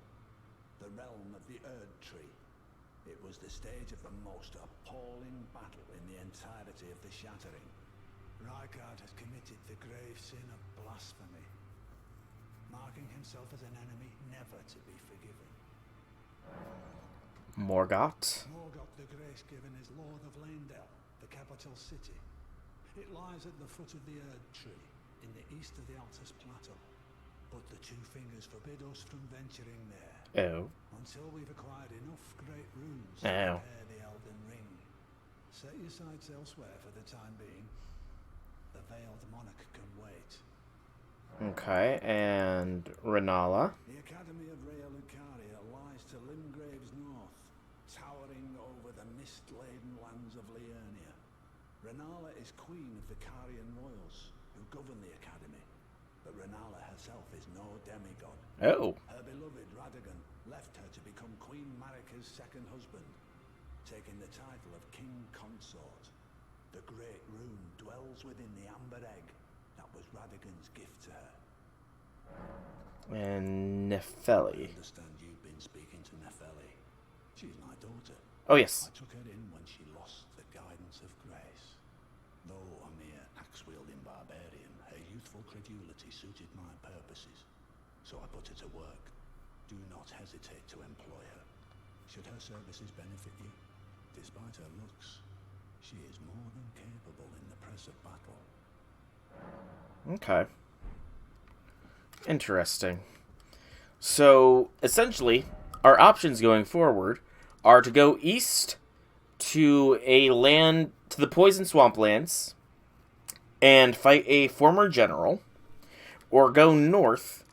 the realm of the Erd Tree. It was the stage of the most appalling battle in the entirety of the Shattering. Rykard has committed the grave sin of blasphemy, marking himself as an enemy never to be forgiven. Morgoth. Morgoth the Grace-Given is Lord of Leyndell, the capital city. It lies at the foot of the Erd Tree, in the east of the Altus Plateau. But the two fingers forbid us from venturing there. Oh. Until we've acquired enough great runes to Oh. prepare the Elden Ring. Set your sights elsewhere for the time being. The Veiled Monarch can wait. Okay, and Renala. The Academy of Rhea Lucaria lies to Limgrave's north, towering over the mist-laden lands of Liurnia. Renala is queen of the Carian royals, who govern the Academy. But Renala herself is no demigod. Oh. Her beloved Radagon left her to become Queen Marika's second husband, taking the title of King Consort. The great rune dwells within the amber egg that was Radagon's gift to her. And I Nefeli. understand you've been speaking to Nefeli. She's my daughter. Oh, yes. I took her in when she lost the guidance of grace. Though a mere axe-wielding barbarian, her youthful credulity suited my purposes. So I put her to work. Do not hesitate to employ her. Should her services benefit you, despite her looks, she is more than capable in the press of battle. Okay. Interesting. So, essentially, our options going forward are to go east to the Poison Swamplands, and fight a former general, or go north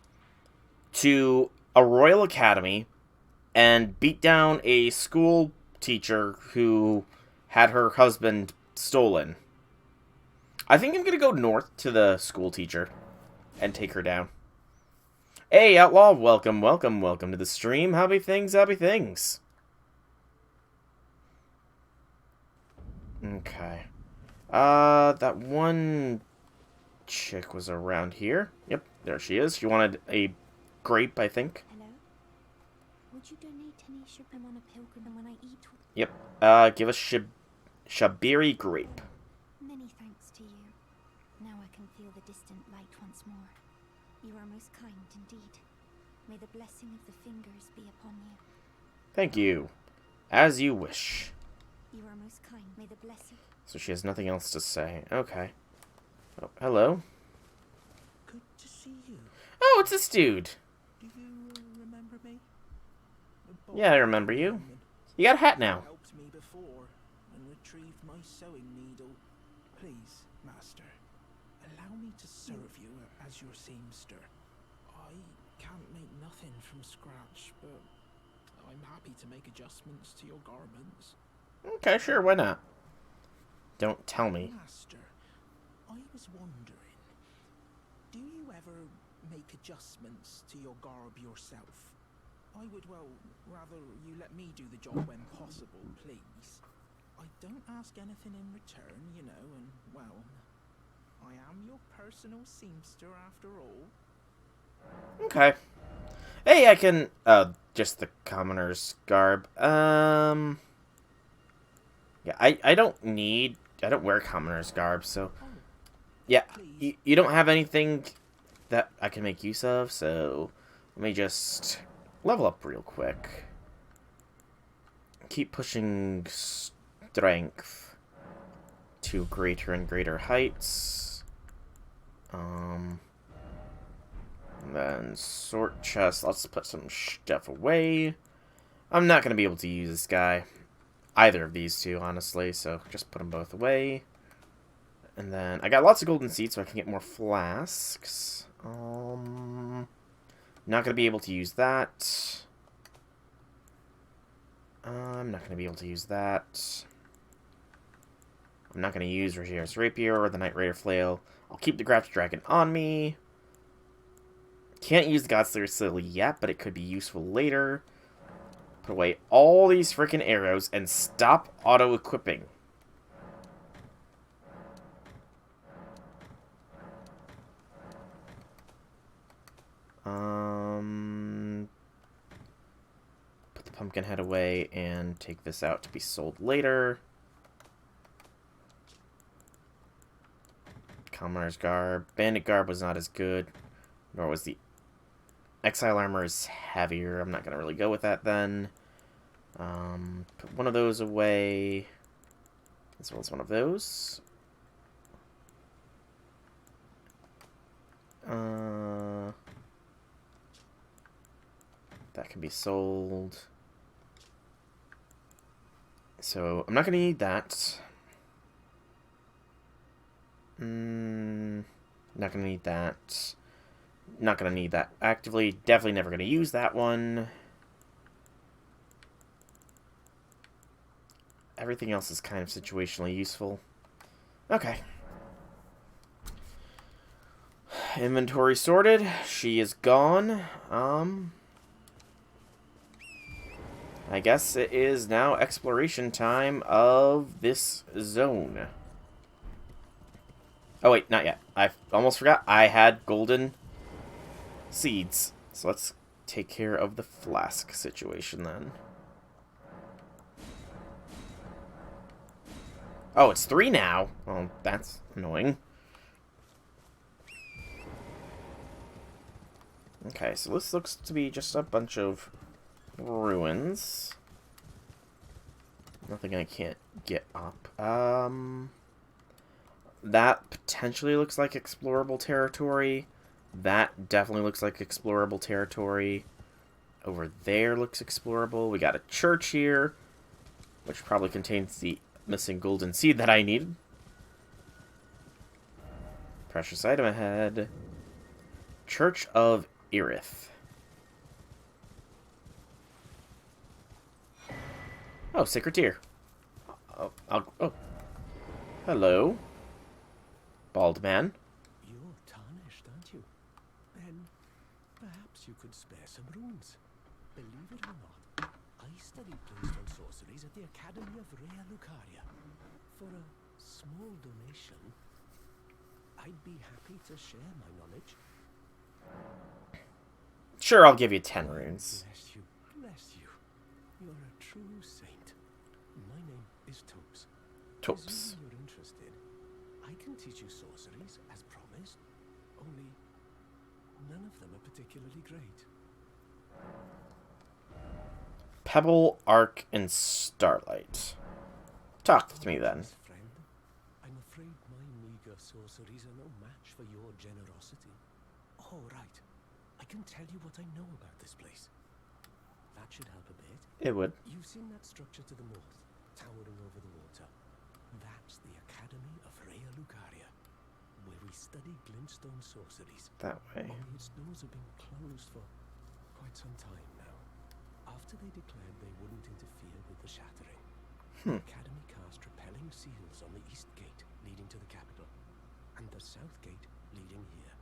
to a royal academy and beat down a school teacher who had her husband stolen. I think I'm going to go north to the school teacher and take her down. Hey, Outlaw, welcome to the stream. Happy things. Okay. That one chick was around here. Yep, there she is. She wanted a grape, I think. Hello? Would you donate any ship I'm on a pilgrim when I eat? Yep. Give us Shabiri grape. Many thanks to you. Now I can feel the distant light once more. You are most kind indeed. May the blessing of the fingers be upon you. Thank you. As you wish. You are most kind. May the blessing... So she has nothing else to say. Okay. Oh, hello. Good to see you. Oh, it's this dude. Do you remember me? Yeah, I remember you. You got a hat now. Helped me before and retrieved my sewing needle. Please, master, allow me to serve you as your seamster. I can't make nothing from scratch, but I'm happy to make adjustments to your garments. Okay, sure, why not? Don't tell me. Master, I was wondering, do you ever make adjustments to your garb yourself? I would, well, rather you let me do the job when possible, please. I don't ask anything in return, you know, and, well, I am your personal seamster after all. Okay. Hey, I can, just the commoner's garb. Yeah, I don't wear commoner's garb, so... Yeah, you don't have anything that I can make use of, so... Let me just level up real quick. Keep pushing strength to greater and greater heights. And then sort chest. Let's put some stuff away. I'm not going to be able to use this guy. Either of these two, honestly, so just put them both away. And then I got lots of golden seeds, so I can get more flasks. Not going to be able to use that. I'm not going to be able to use that. I'm not going to use Rogier's Rapier or the Night Raider Flail. I'll keep the Grafted Dragon on me. Can't use the Godslayer Sill yet, but it could be useful later. Put away all these freaking arrows and stop auto-equipping. Put the pumpkin head away and take this out to be sold later. Commoner's garb. Bandit garb was not as good, nor was the exile armor is heavier. I'm not going to really go with that then. Put one of those away, as well as one of those. That can be sold. So, I'm not going to need that. Not going to need that. Not going to need that actively. Definitely never going to use that one. Everything else is kind of situationally useful. Okay. Inventory sorted. She is gone. I guess it is now exploration time of this zone. Oh wait, not yet. I almost forgot. I had golden seeds. So let's take care of the flask situation then. Oh, it's 3 now. Well, that's annoying. Okay, so this looks to be just a bunch of ruins. Nothing I can't get up. That potentially looks like explorable territory. That definitely looks like explorable territory. Over there looks explorable. We got a church here, which probably contains the missing golden seed that I needed. precious item ahead. Church of Irith. Oh, Sacred Tear. Oh. Hello. Bald man. You're tarnished, aren't you? Then perhaps you could spare some runes. Believe it or not, I studied glintstone sorceries at the Academy of Rea Lucaria. For a small donation, I'd be happy to share my knowledge. Sure, I'll give you 10 runes. Bless you, bless you. You're a true saint. My name is Topes. Topes. Presuming you're interested, I can teach you sorceries, as promised. Only, none of them are particularly great. Pebble, Arc, and Starlight. Talk to me then. Friend, I'm afraid my meager sorceries are no match for your generosity. Oh, right. I can tell you what I know about this place. That should help a bit. It would. You've seen that structure to the north, towering over the water. That's the Academy of Rea Lucaria, where we study glintstone sorceries. That way. Only its doors have been closed for quite some time now. After they declared they wouldn't interfere with the shattering, the Academy cast repelling seals on the east gate leading to the capital, and the south gate leading here.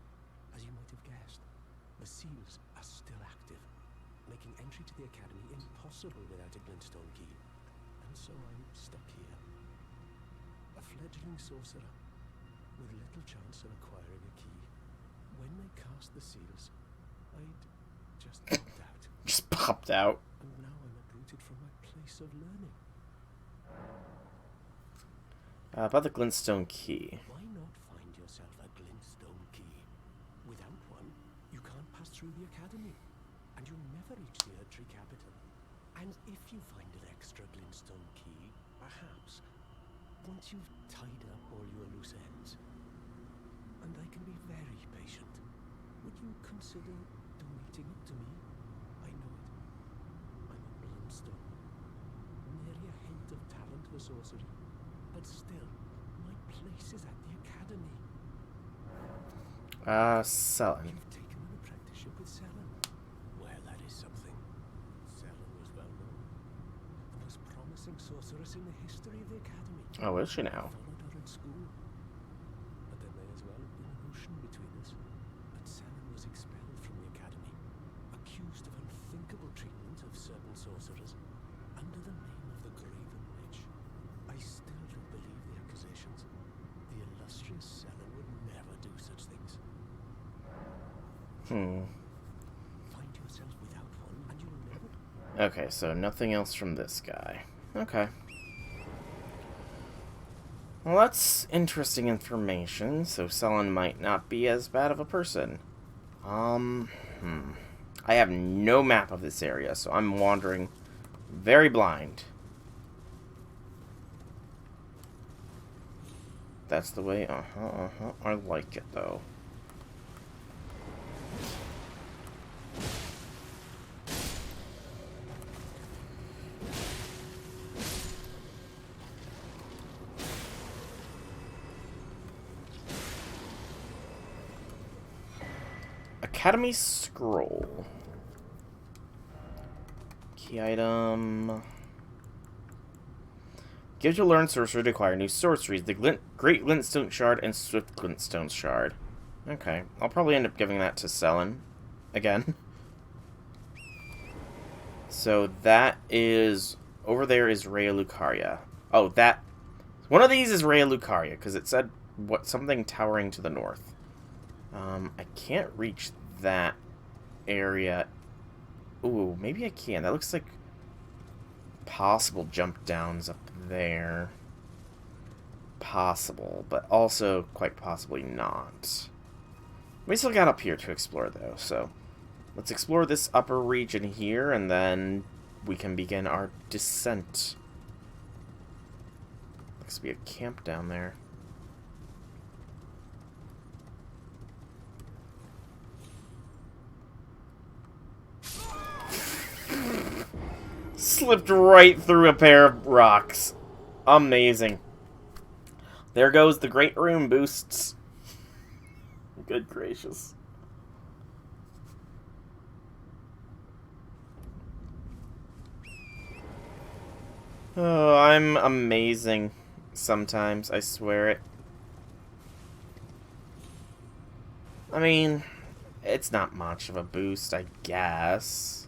As you might have guessed, the seals are still active, making entry to the Academy impossible without a glintstone key. And so I'm stuck here, a fledgling sorcerer with little chance of acquiring a key. When they cast the seals, I'd just popped out. Just popped out. And now I'm uprooted from my place of learning. About the glintstone key. Why not find yourself a glintstone key? Without one, you can't pass through the academy, and you'll never reach the Erdtree capital. And if you find an extra glintstone key, perhaps, once you've tied up all your loose ends, and I can be very patient, would you consider donating it to me? I know it. I'm a bluntstone. Nary a hint of talent for sorcery. But still, my place is at the academy. Selling. You've taken an apprenticeship with Selin. Well, that is something. Selin was well known. The most promising sorceress in the history of the academy. Oh, is she now? Followed her in school. But there may as well have been an ocean between us. But Selin was expelled from the academy, accused of unthinkable treatment of certain sorcerers, under the name of the Graven Witch. I still don't believe the accusations. The illustrious Selin would never do such things. Find yourself without one, and you will never... Okay, so nothing else from this guy. Okay. Well, that's interesting information, so Selin might not be as bad of a person. I have no map of this area, so I'm wandering very blind. That's the way, I like it, though. Academy Scroll. Key item. Gives you learn sorcery to acquire new sorceries. The Great Glintstone Shard and Swift Glintstone Shard. Okay. I'll probably end up giving that to Selin. Again. So that is... Over there is Rea Lucaria. Oh, that... One of these is Rea Lucaria, because it said something towering to the north. I can't reach that area. Ooh, maybe I can. That looks like possible jump downs up there. Possible, but also quite possibly not. We still got up here to explore, though, so let's explore this upper region here, and then we can begin our descent. Looks to be a camp down there. Slipped right through a pair of rocks. Amazing. There goes the great room boosts. Good gracious. Oh, I'm amazing sometimes, I swear it. I mean, it's not much of a boost, I guess.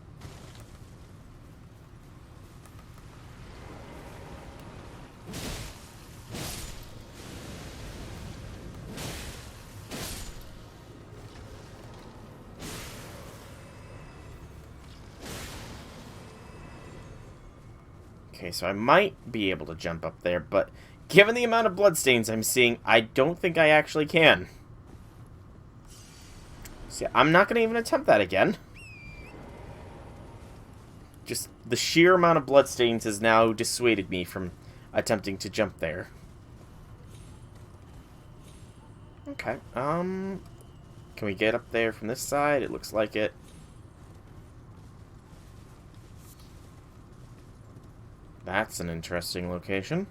Okay, so I might be able to jump up there, but given the amount of bloodstains I'm seeing, I don't think I actually can. See, I'm not going to even attempt that again. Just the sheer amount of bloodstains has now dissuaded me from attempting to jump there. Okay, can we get up there from this side? It looks like it. That's an interesting location.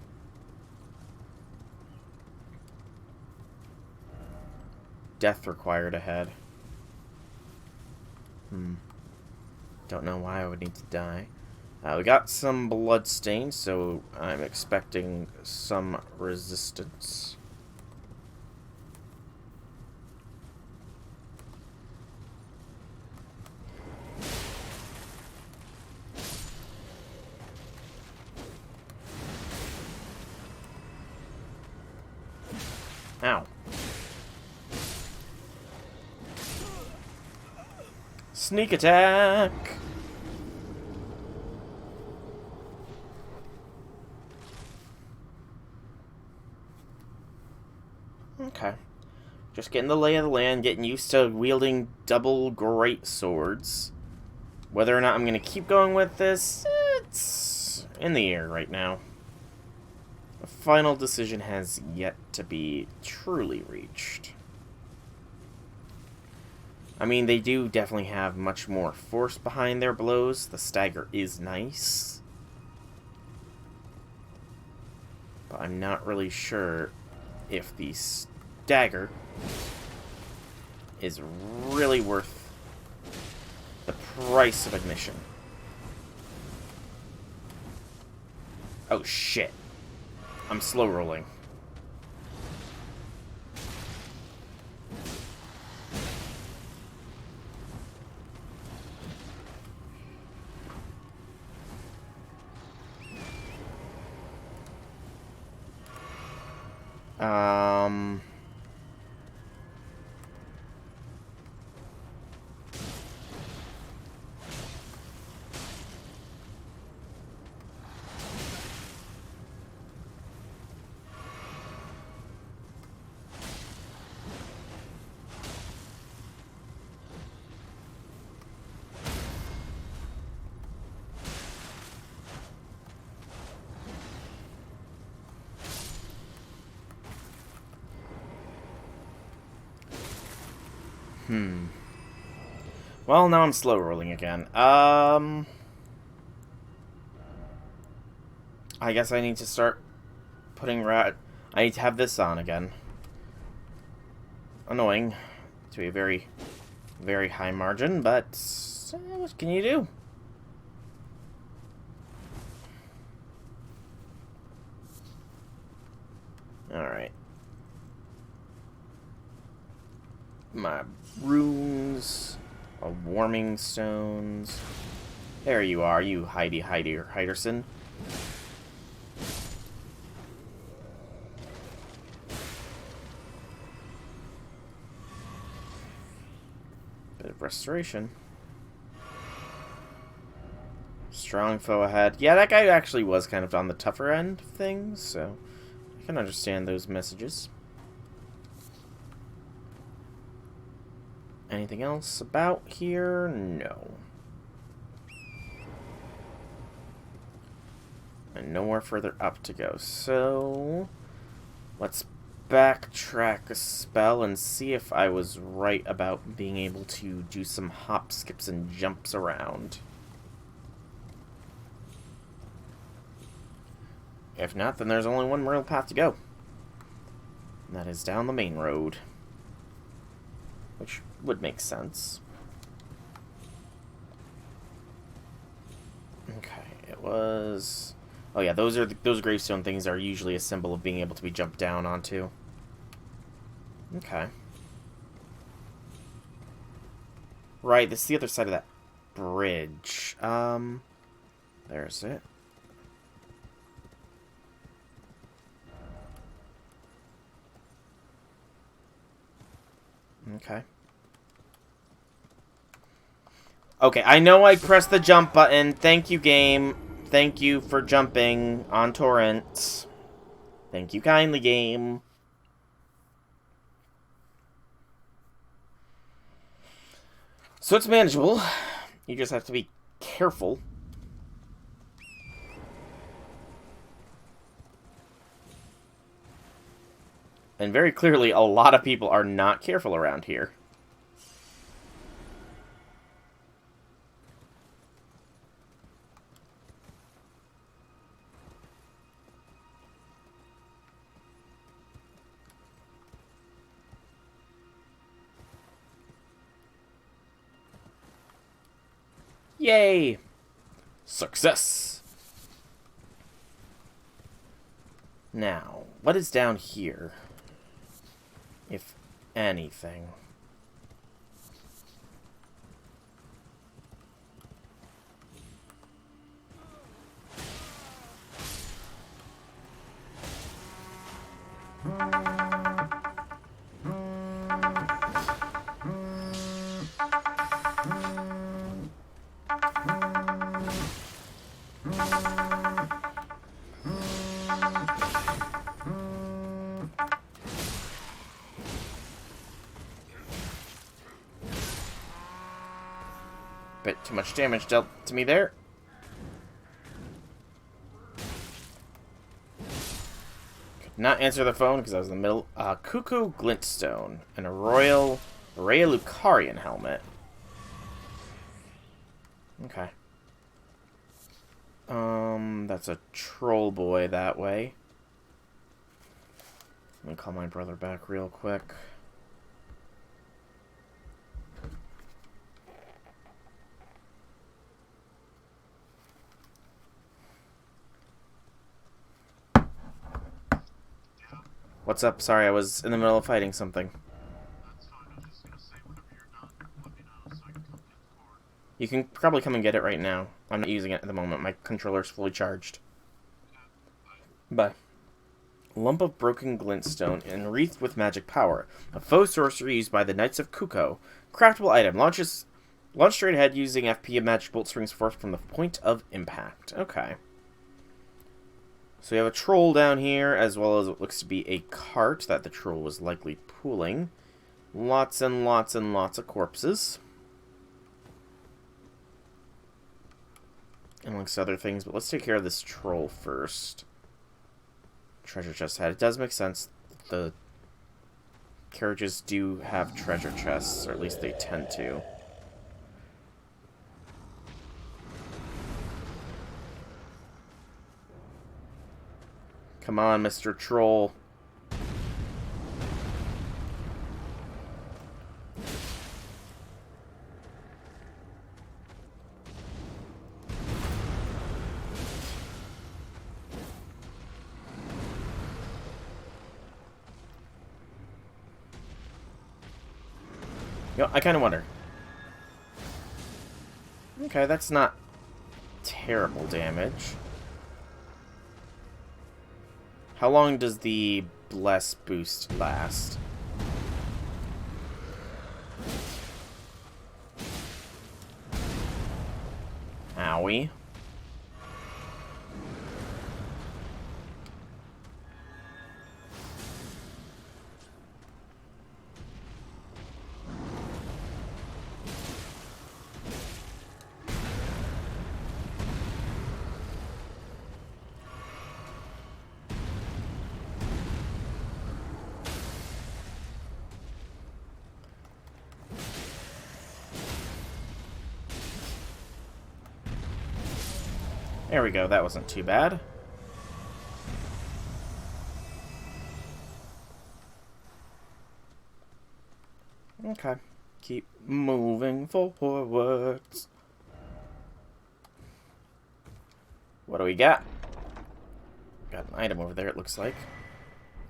Death required ahead. Don't know why I would need to die. We got some bloodstains, so I'm expecting some resistance. Ow. Sneak attack! Okay. Just getting the lay of the land, getting used to wielding double great swords. Whether or not I'm going to keep going with this, it's in the air right now. A final decision has yet to be truly reached. I mean, they do definitely have much more force behind their blows. The stagger is nice. But I'm not really sure if the stagger is really worth the price of admission. Oh, shit. I'm slow rolling. Well, now I'm slow rolling again. I guess I need to start putting I need to have this on again. Annoying. To a very, very high margin, but what can you do? Alright. My runes, warming stones. There you are, you Heidi or Heiderson. Bit of restoration. Strong foe ahead. Yeah, that guy actually was kind of on the tougher end of things, so I can understand those messages. Anything else about here? No. And nowhere further up to go. So let's backtrack a spell and see if I was right about being able to do some hop, skips, and jumps around. If not, then there's only one real path to go. And that is down the main road. which would make sense. Okay, it was... Oh yeah, those gravestone things are usually a symbol of being able to be jumped down onto. Okay. Right, this is the other side of that bridge. There's it. Okay. Okay, I know I pressed the jump button. Thank you, game. Thank you for jumping on torrents. Thank you kindly, game. So it's manageable. You just have to be careful. And very clearly, a lot of people are not careful around here. Yay! Success! Now, what is down here? If anything. Bit too much damage dealt to me there. Could not answer the phone because I was in the middle. Cuckoo Glintstone and a Royal Lucarian helmet. Okay. That's a troll boy that way. Let me call my brother back real quick. What's up? Sorry, I was in the middle of fighting something. You can probably come and get it right now. I'm not using it at the moment. My controller's fully charged. Bye. Lump of broken glintstone enwreathed with magic power. A faux sorcery used by the Knights of Kuko. Craftable item. Launch straight ahead using FP. A magic bolt springs forth from the point of impact. Okay. So we have a troll down here, as well as what looks to be a cart that the troll was likely pulling. Lots and lots and lots of corpses. Amongst other things, but let's take care of this troll first. Treasure chest head. It does make sense. The carriages do have treasure chests, or at least they tend to. Come on, Mr. Troll. You know, I kind of wonder. Okay, that's not terrible damage. How long does the Bless boost last? Owie. There we go, that wasn't too bad. Okay. Keep moving forwards. What do we got? Got an item over there, it looks like.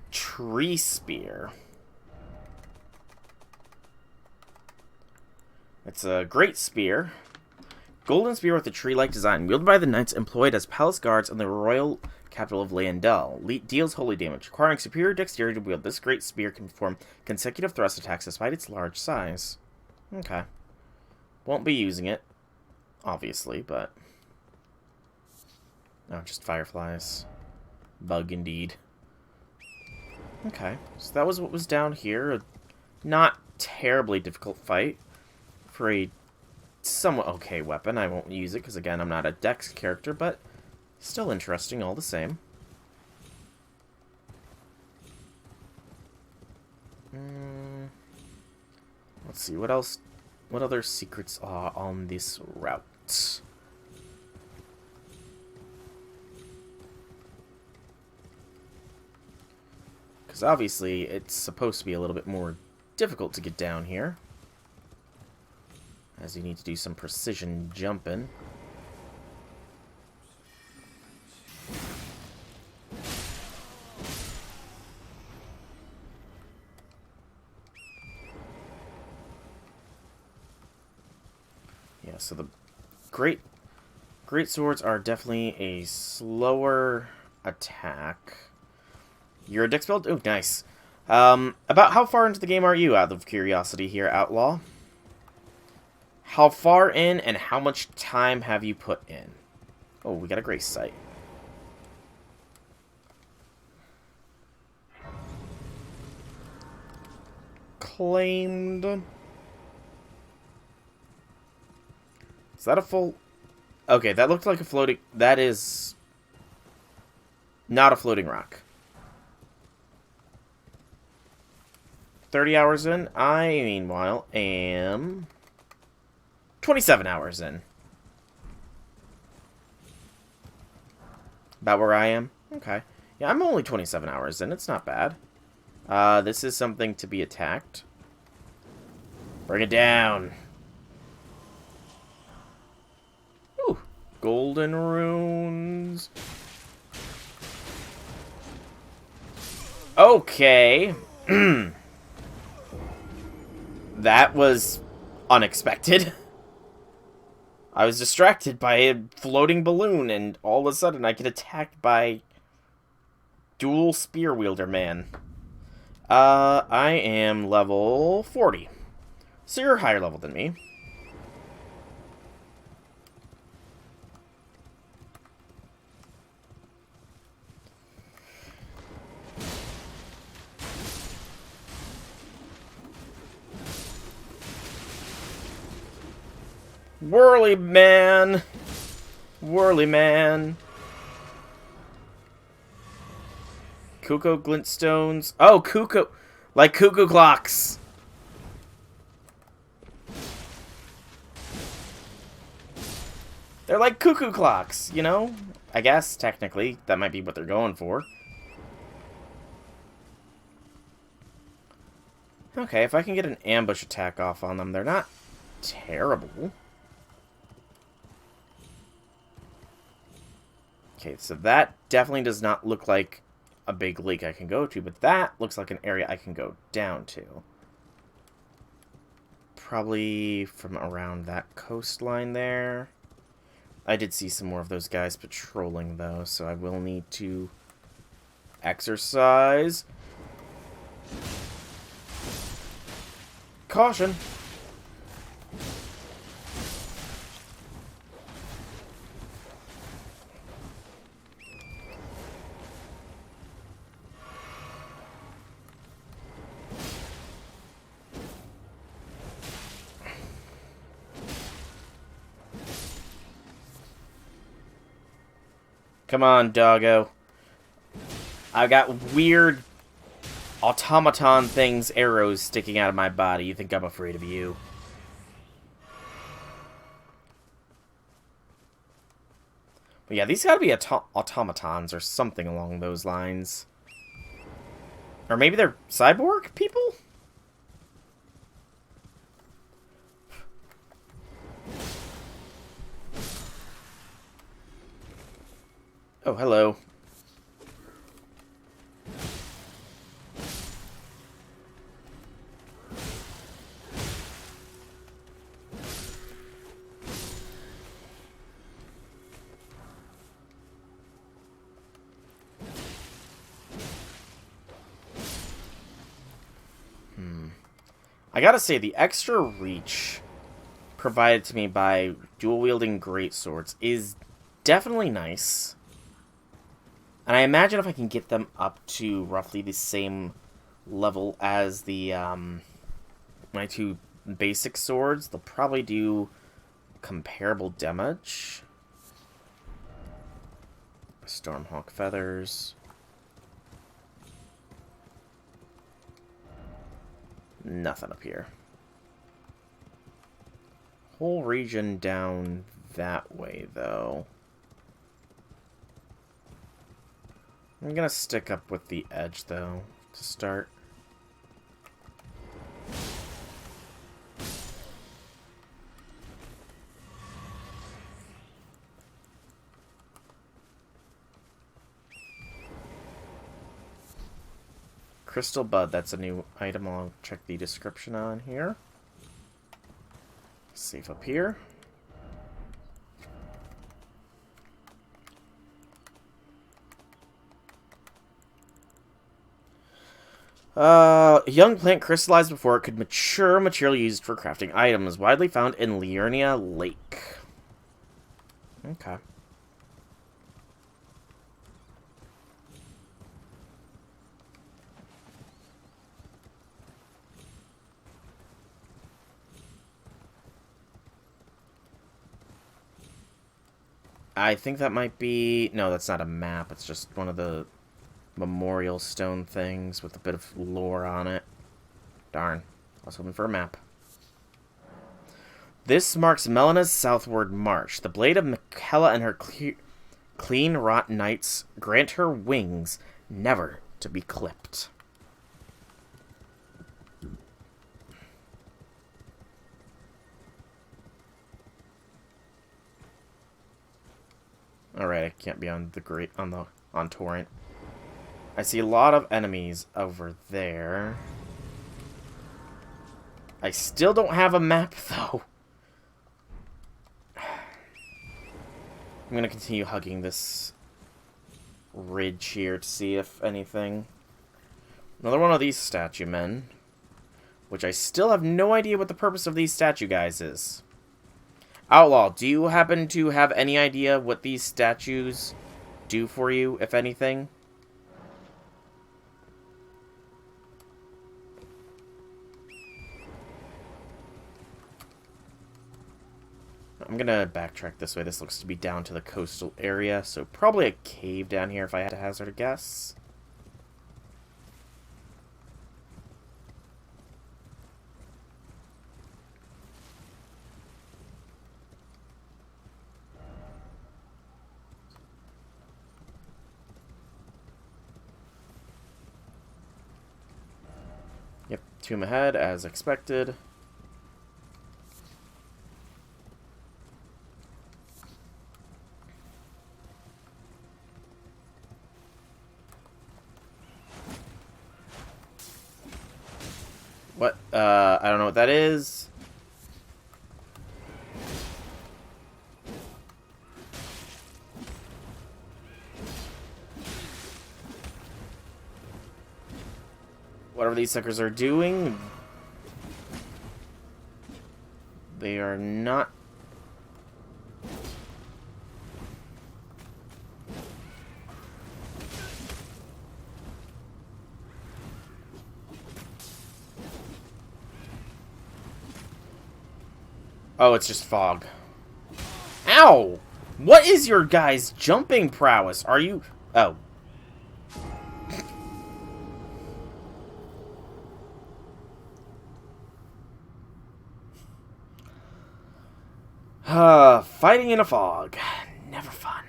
Tree Spear. It's a great spear. Golden spear with a tree-like design, wielded by the knights employed as palace guards in the royal capital of Leyndell. Deals holy damage. Requiring superior dexterity to wield, this great spear can perform consecutive thrust attacks despite its large size. Okay. Won't be using it, obviously, but... No, just fireflies. Bug indeed. Okay, so that was what was down here. A not terribly difficult fight for a somewhat okay weapon. I won't use it because, again, I'm not a dex character, but still interesting all the same. Let's see, what else? What other secrets are on this route? Because obviously it's supposed to be a little bit more difficult to get down here, as you need to do some precision jumping. Yeah, so the great swords are definitely a slower attack. You're a dex build? Oh, nice. About how far into the game are you, out of curiosity here, Outlaw? How far in and how much time have you put in? Oh, we got a grace site. Claimed. Is that a full... Okay, that looked like a floating... That is... not a floating rock. 30 hours in. I, meanwhile, am... 27 hours in. About where I am? Okay. Yeah, I'm only 27 hours in. It's not bad. This is something to be attacked. Bring it down. Ooh. Golden runes. Okay. That was unexpected. I was distracted by a floating balloon, and all of a sudden I get attacked by dual spear wielder man. I am level 40. So you're higher level than me. Whirly man. Whirly man. Cuckoo glintstones. Oh, cuckoo. Like cuckoo clocks. They're like cuckoo clocks, you know? I guess, technically, that might be what they're going for. Okay, if I can get an ambush attack off on them, they're not terrible. Okay, so that definitely does not look like a big lake I can go to, but that looks like an area I can go down to. Probably from around that coastline there. I did see some more of those guys patrolling, though, so I will need to exercise caution. Come on, doggo. I've got weird automaton things, arrows sticking out of my body. You think I'm afraid of you? But yeah, these gotta be automatons or something along those lines. Or maybe they're cyborg people? Oh, hello. I gotta say, the extra reach provided to me by dual-wielding greatswords is definitely nice. And I imagine if I can get them up to roughly the same level as the my two basic swords, they'll probably do comparable damage. Stormhawk feathers. Nothing up here. Whole region down that way, though. I'm gonna stick up with the edge, though, to start. Crystal Bud, that's a new item. I'll check the description on here. Safe up here. A young plant crystallized before it could mature, material used for crafting items, widely found in Liurnia Lake. Okay. I think that might be... No, that's not a map. It's just one of the memorial stone things with a bit of lore on it. Darn. I was hoping for a map. This marks Melena's southward march. The blade of Michaela and her clean-wrought knights grant her wings, never to be clipped. Alright, I can't be on the on torrent. I see a lot of enemies over there. I still don't have a map, though. I'm gonna continue hugging this ridge here to see if anything. Another one of these statue men. Which I still have no idea what the purpose of these statue guys is. Outlaw, do you happen to have any idea what these statues do for you, if anything? I'm gonna backtrack this way. This looks to be down to the coastal area, so probably a cave down here if I had to hazard a guess. Yep, tomb ahead, as expected. What? I don't know what that is. Whatever these suckers are doing, they are not... Oh, it's just fog. Ow! What is your guys' jumping prowess? Are you... Oh. Fighting in a fog. Never fun.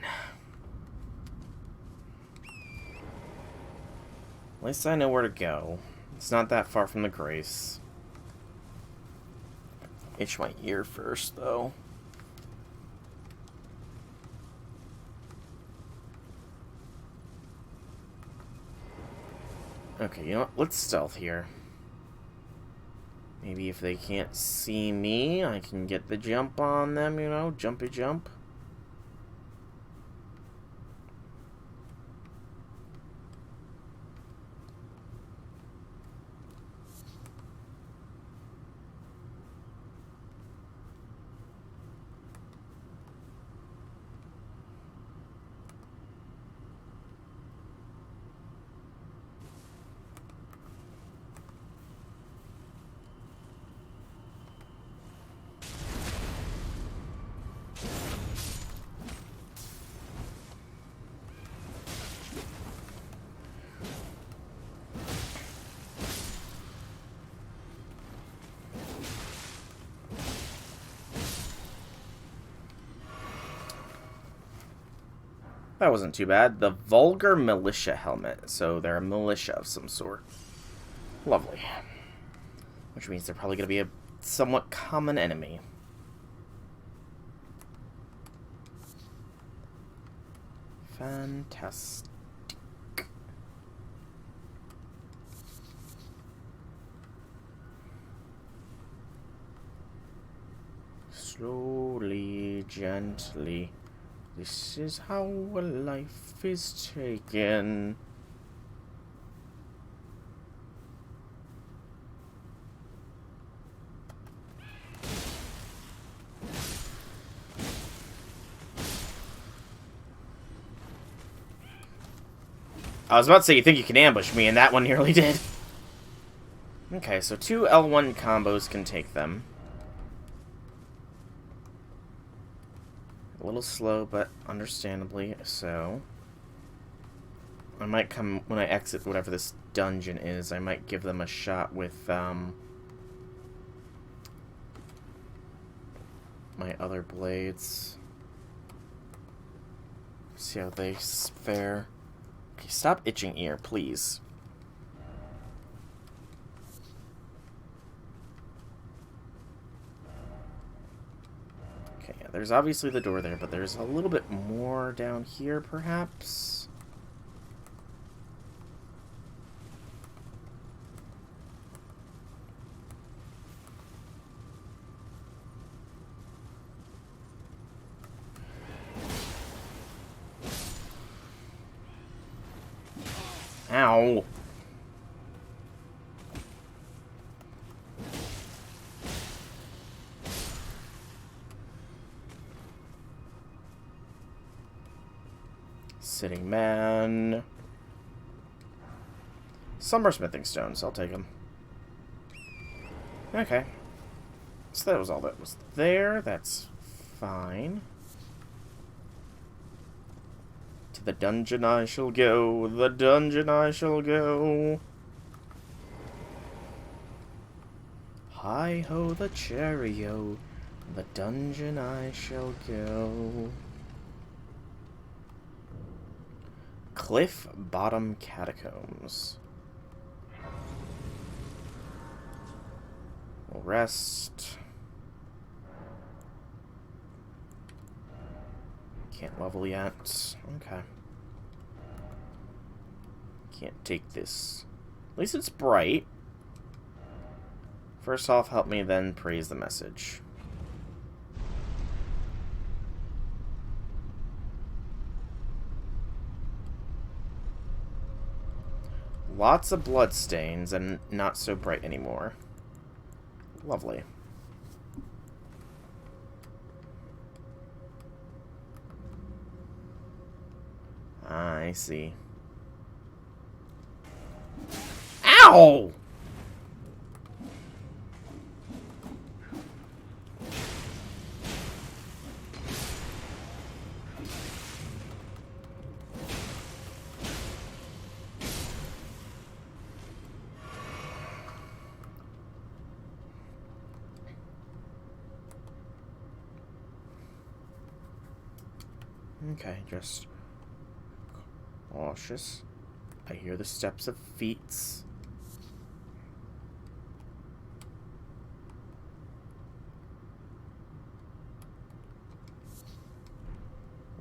At least I know where to go. It's not that far from the Grace. Itch my ear first, though. Okay, you know what? Let's stealth here. Maybe if they can't see me, I can get the jump on them, you know? Jumpy jump. That wasn't too bad. The Vulgar Militia Helmet. So they're a militia of some sort. Lovely. Which means they're probably going to be a somewhat common enemy. Fantastic. Slowly, gently. This is how a life is taken. I was about to say, you think you can ambush me, and that one nearly did. Okay, so 2 L1 combos can take them. A little slow, but understandably so. I might come, when I exit whatever this dungeon is, I might give them a shot with, my other blades. See how they fare. Okay, stop itching ear, please. Okay, yeah, there's obviously the door there, but there's a little bit more down here, perhaps? Ow. Sitting man. Summer smithing stones. I'll take them. Okay. So that was all that was there. That's fine. To the dungeon I shall go. The dungeon I shall go. Hi-ho the chariot. The dungeon I shall go. Cliff Bottom Catacombs. We'll rest. Can't level yet. Okay. Can't take this. At least it's bright. First off, help me, then praise the message. Lots of bloodstains and not so bright anymore. Lovely. I see. Ow! Okay, just cautious. I hear the steps of feet.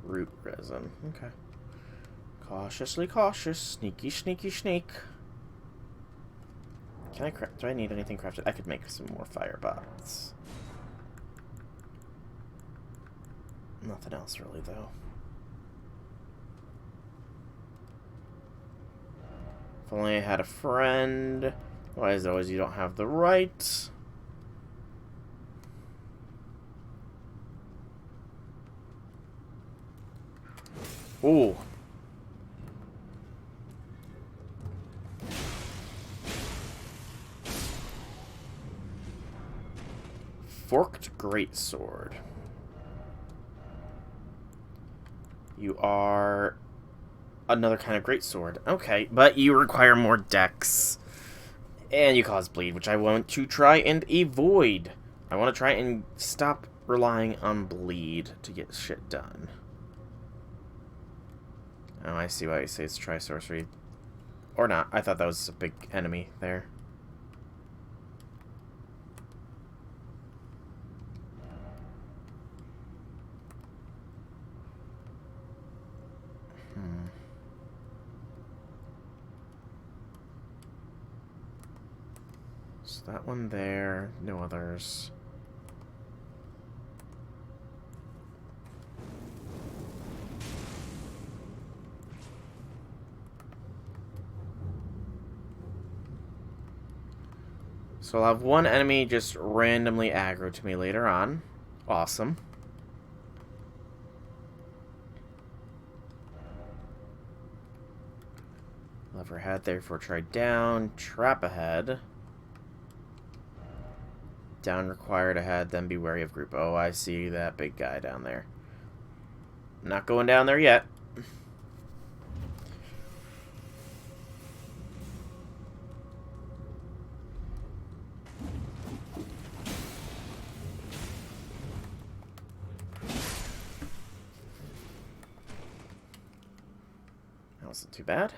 Root resin. Okay. Cautiously cautious. Sneaky, sneaky, sneak. Can I craft? Do I need anything crafted? I could make some more firebots. Nothing else really, though. If only I had a friend. Why is it always you don't have the right? Ooh. Forked greatsword. You are another kind of greatsword. Okay, but you require more dex. And you cause bleed, which I want to try and avoid. I want to try and stop relying on bleed to get shit done. Oh, I see why you say it's tri-sorcery. Or not. I thought that was a big enemy there. So that one there, no others. So I'll have one enemy just randomly aggro to me later on. Awesome. Lever ahead, therefore try down. Trap ahead. Down required ahead, then be wary of group. Oh, I see that big guy down there. Not going down there yet. That wasn't too bad.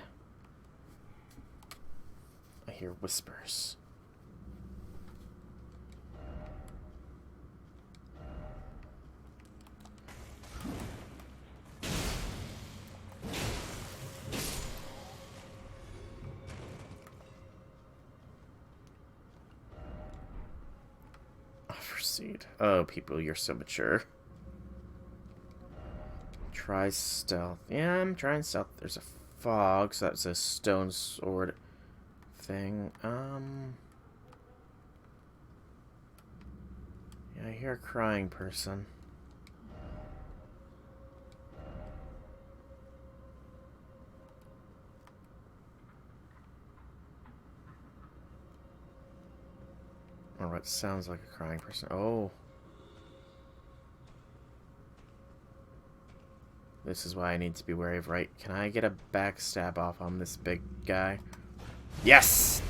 I hear whispers. Proceed. Oh, people, you're so mature. Try stealth. Yeah, I'm trying stealth. There's a fog, so that's a stone sword thing. Yeah, I hear a crying person. Or what sounds like a crying person. Oh. This is why I need to be wary of right. Can I get a backstab off on this big guy? Yes!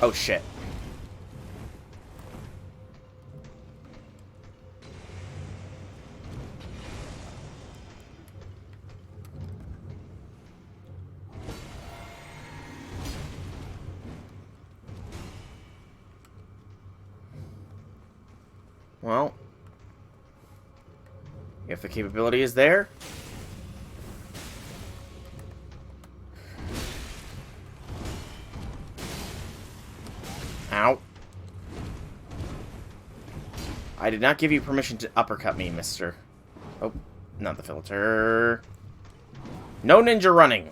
Oh, shit. Well, if the capability is there. Ow. I did not give you permission to uppercut me, mister. Oh, not the filter. No ninja running.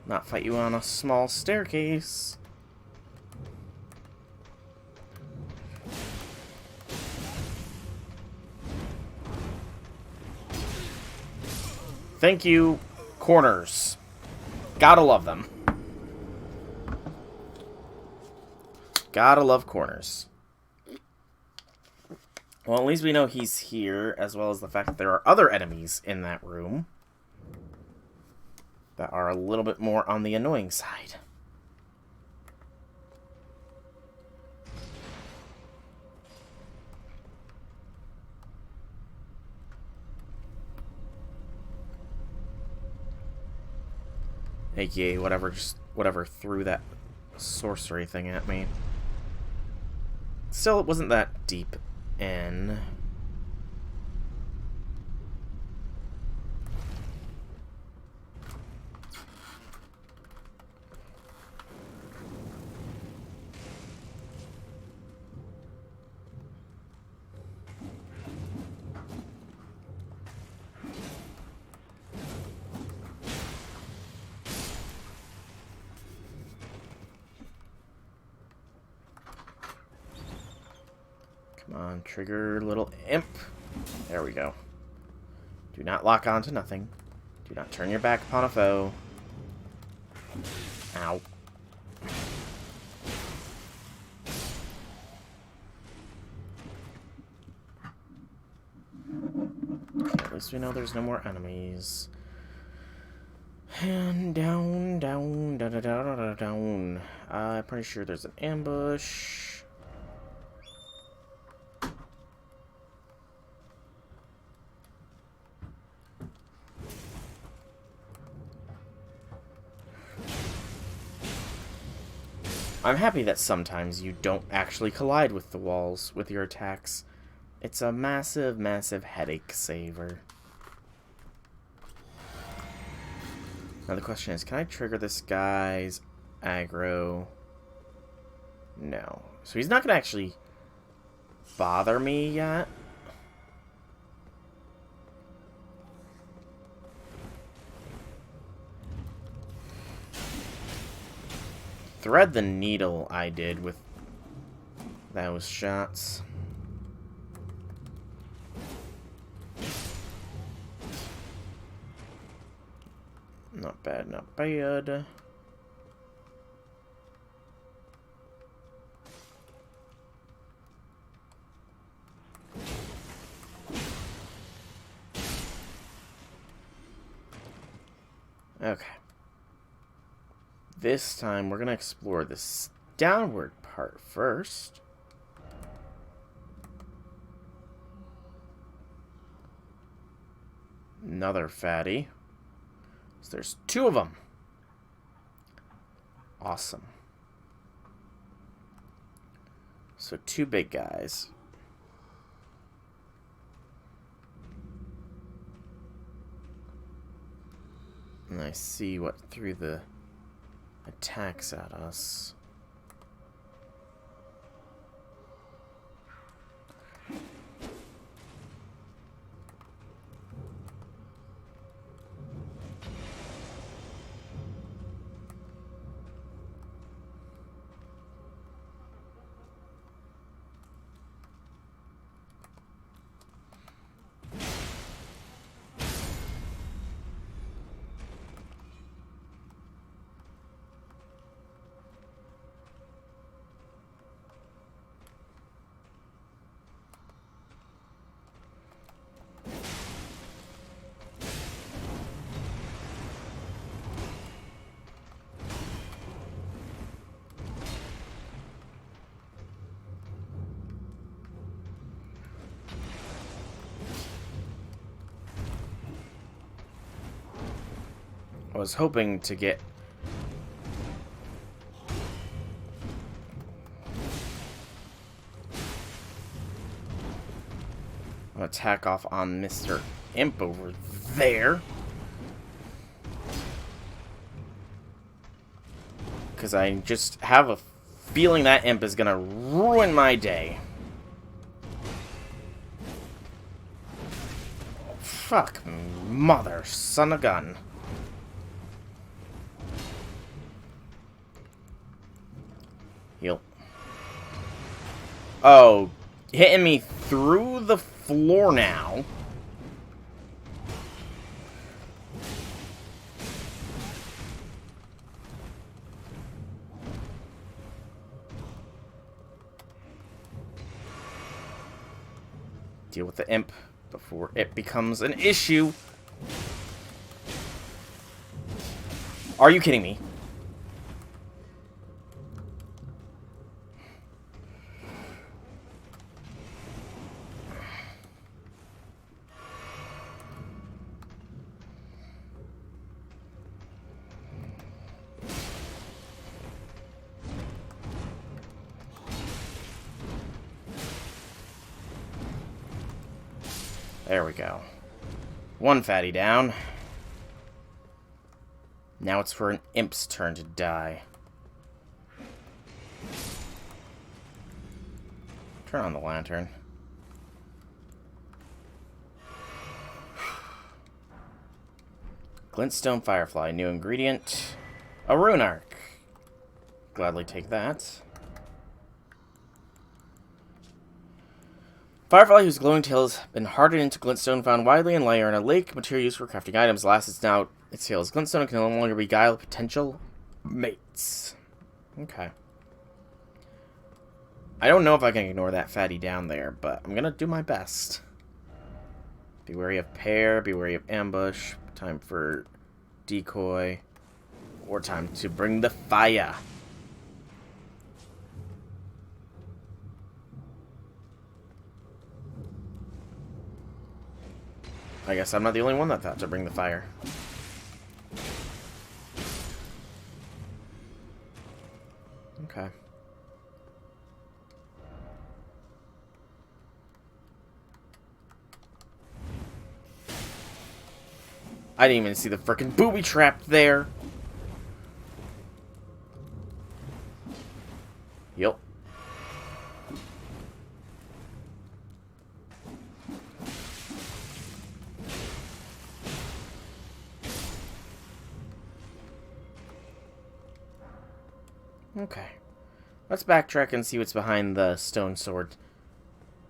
Not fight you on a small staircase. Thank you, corners. Gotta love them. Gotta love corners. Well, at least we know he's here, as well as the fact that there are other enemies in that room that are a little bit more on the annoying side. AKA whatever threw that sorcery thing at me. Still, it wasn't that deep in. Come on, trigger little imp. There we go. Do not lock on to nothing. Do not turn your back upon a foe. Ow. Okay, at least we know there's no more enemies. And down, down, down, down, down, down, down. I'm pretty sure there's an ambush. I'm happy that sometimes you don't actually collide with the walls with your attacks. It's a massive, massive headache saver. Now the question is, can I trigger this guy's aggro? No. So he's not going to actually bother me yet. Thread the needle I did with those shots. Not bad, not bad. Okay. This time, we're going to explore this downward part first. Another fatty. So there's 2 of them. Awesome. So 2 big guys. And I see what threw the attacks at us. I was hoping to get an attack off on Mr. Imp over there. Because I just have a feeling that Imp is gonna ruin my day. Fuck, mother, son of a gun. Heal. Oh, hitting me through the floor now. Deal with the imp before it becomes an issue. Are you kidding me? There we go. One fatty down. Now it's for an imp's turn to die. Turn on the lantern. Glintstone Firefly, new ingredient. A rune arc. Gladly take that. Firefly, whose glowing tail has been hardened into glintstone, found widely in Liurnia lake, material used for crafting items. Last, its tail is glintstone and can no longer beguile potential mates. Okay. I don't know if I can ignore that fatty down there, but I'm gonna do my best. Be wary of pair, be wary of ambush. Time for decoy. Or time to bring the fire. I guess I'm not the only one that thought to bring the fire. Okay. I didn't even see the frickin' booby trap there. Yup. Okay. Let's backtrack and see what's behind the stone sword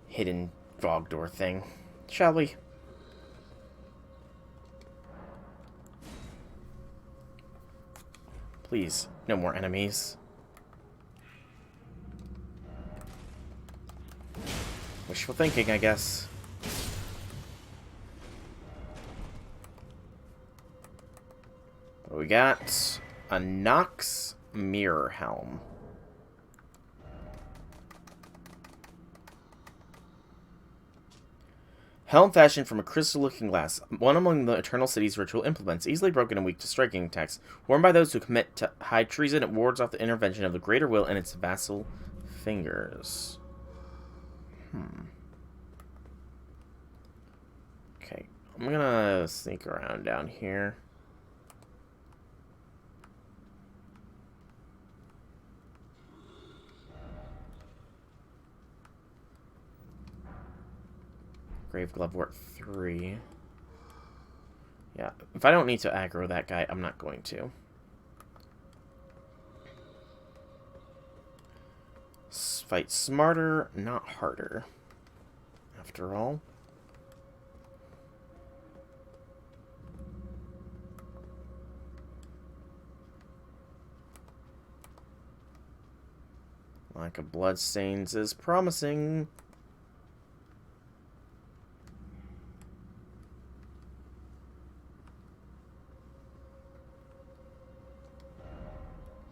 hidden fog door thing. Shall we? Please, no more enemies. Wishful thinking, I guess. What do we got? A Nox mirror helm. Helm fashioned from a crystal-looking glass, one among the Eternal City's ritual implements, easily broken and weak to striking attacks. Worn by those who commit to high treason, it wards off the intervention of the Greater Will and its vassal fingers. Okay, I'm gonna sneak around down here. Grave Glovewort 3. Yeah, if I don't need to aggro that guy, I'm not going to. Fight smarter, not harder. After all. Lack of bloodstains is promising.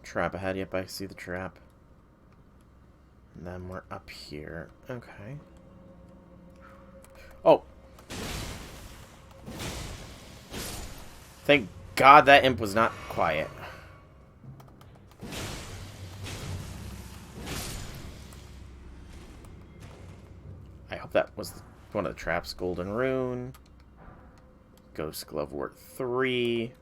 Trap ahead. Yep, I see the trap. And then we're up here. Okay. Oh! Thank God that imp was not quiet. I hope that was one of the traps. Golden Rune. Ghost Glovewort 3.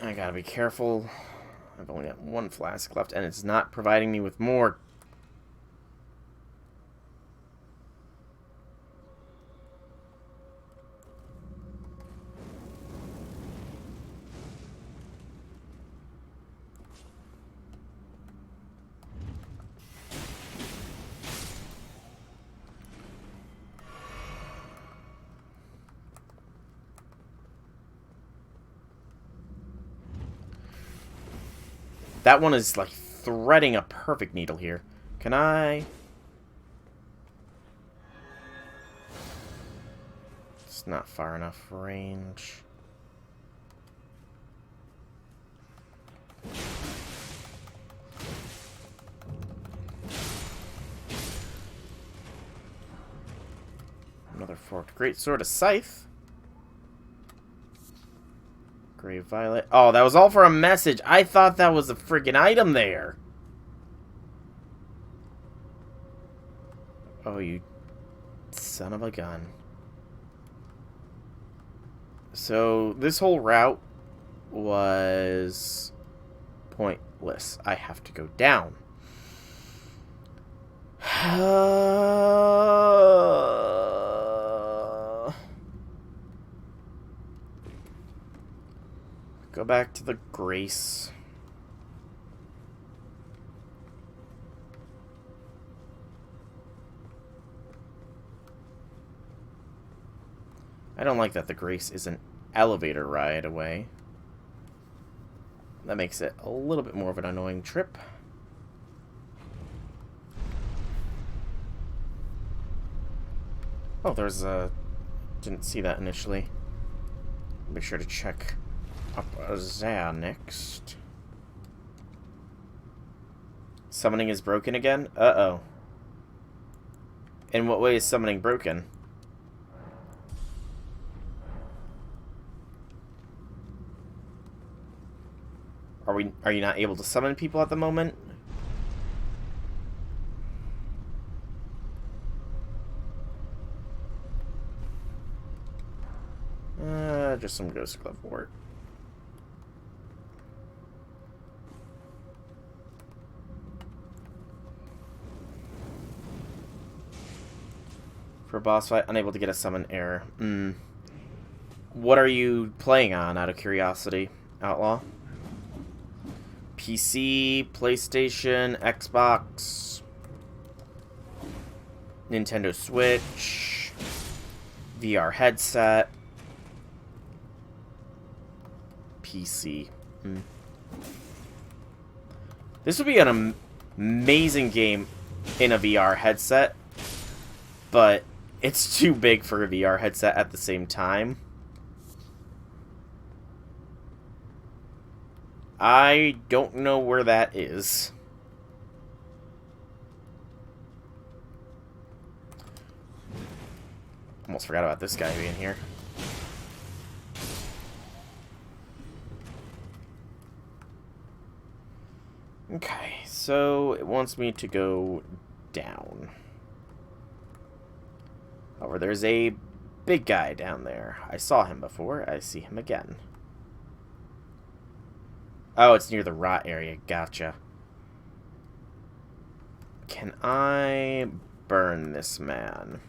I gotta be careful. I've only got one flask left, and it's not providing me with more. That one is like threading a perfect needle here. Can I? It's not far enough range. Another forked greatsword, a scythe. Grave Violet. Oh, that was all for a message. I thought that was a freaking item there. Oh, you son of a gun. So, this whole route was pointless. I have to go down. Go back to the Grace. I don't like that the Grace is an elevator ride away. That makes it a little bit more of an annoying trip. Oh, there's a... Didn't see that initially. Be sure to check up there next. Summoning is broken again? Uh-oh. In what way is summoning broken? Are you not able to summon people at the moment? Just some Ghost Glove Wart. For a boss fight, unable to get a summon error. What are you playing on, out of curiosity, Outlaw? PC, PlayStation, Xbox, Nintendo Switch, VR headset, PC. This would be an amazing game in a VR headset, but it's too big for a VR headset at the same time. I don't know where that is. Almost forgot about this guy being here. Okay, so it wants me to go down. However, there's a big guy down there. I saw him before. I see him again. Oh, it's near the rot area. Gotcha. Can I burn this man?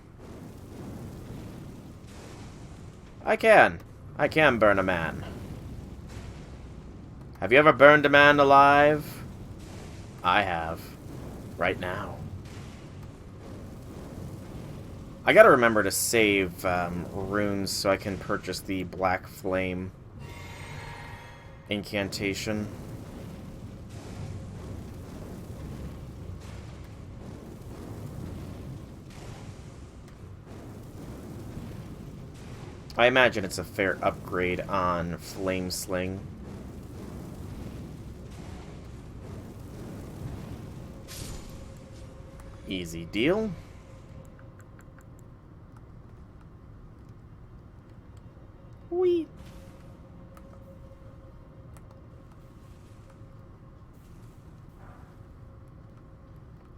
I can. I can burn a man. Have you ever burned a man alive? I have. Right now. I gotta remember to save runes so I can purchase the Black Flame incantation. I imagine it's a fair upgrade on Flame Sling. Easy deal. Whee!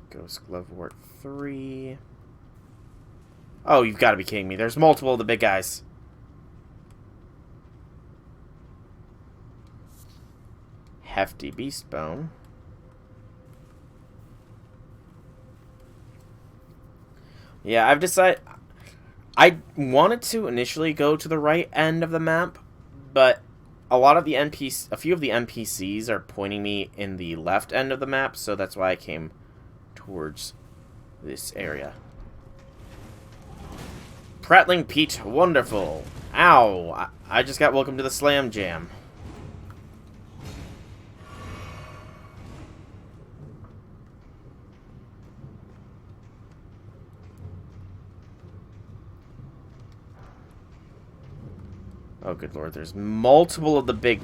Ghost Glove Wart 3. Oh, you've got to be kidding me. There's multiple of the big guys. Hefty Beast Bone. Yeah, I've decided... I wanted to initially go to the right end of the map, but a lot of the a few of the NPCs are pointing me in the left end of the map, so that's why I came towards this area. Prattling Pete, wonderful. Ow! I just got welcome to the Slam Jam. Oh, good lord, there's multiple of the big...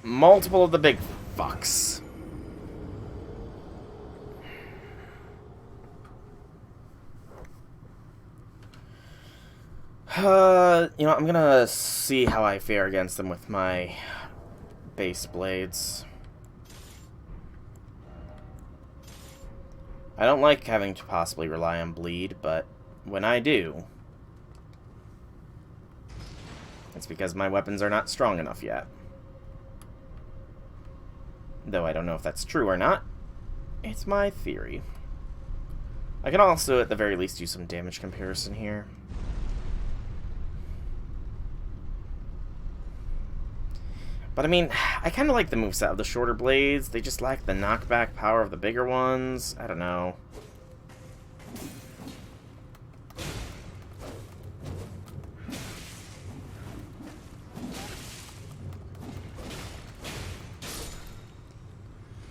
multiple of the big fucks. You know, I'm gonna see how I fare against them with my base blades. I don't like having to possibly rely on bleed, but when I do, it's because my weapons are not strong enough yet. Though I don't know if that's true or not. It's my theory. I can also, at the very least, do some damage comparison here. But I mean, I kind of like the moveset of the shorter blades. They just lack the knockback power of the bigger ones. I don't know.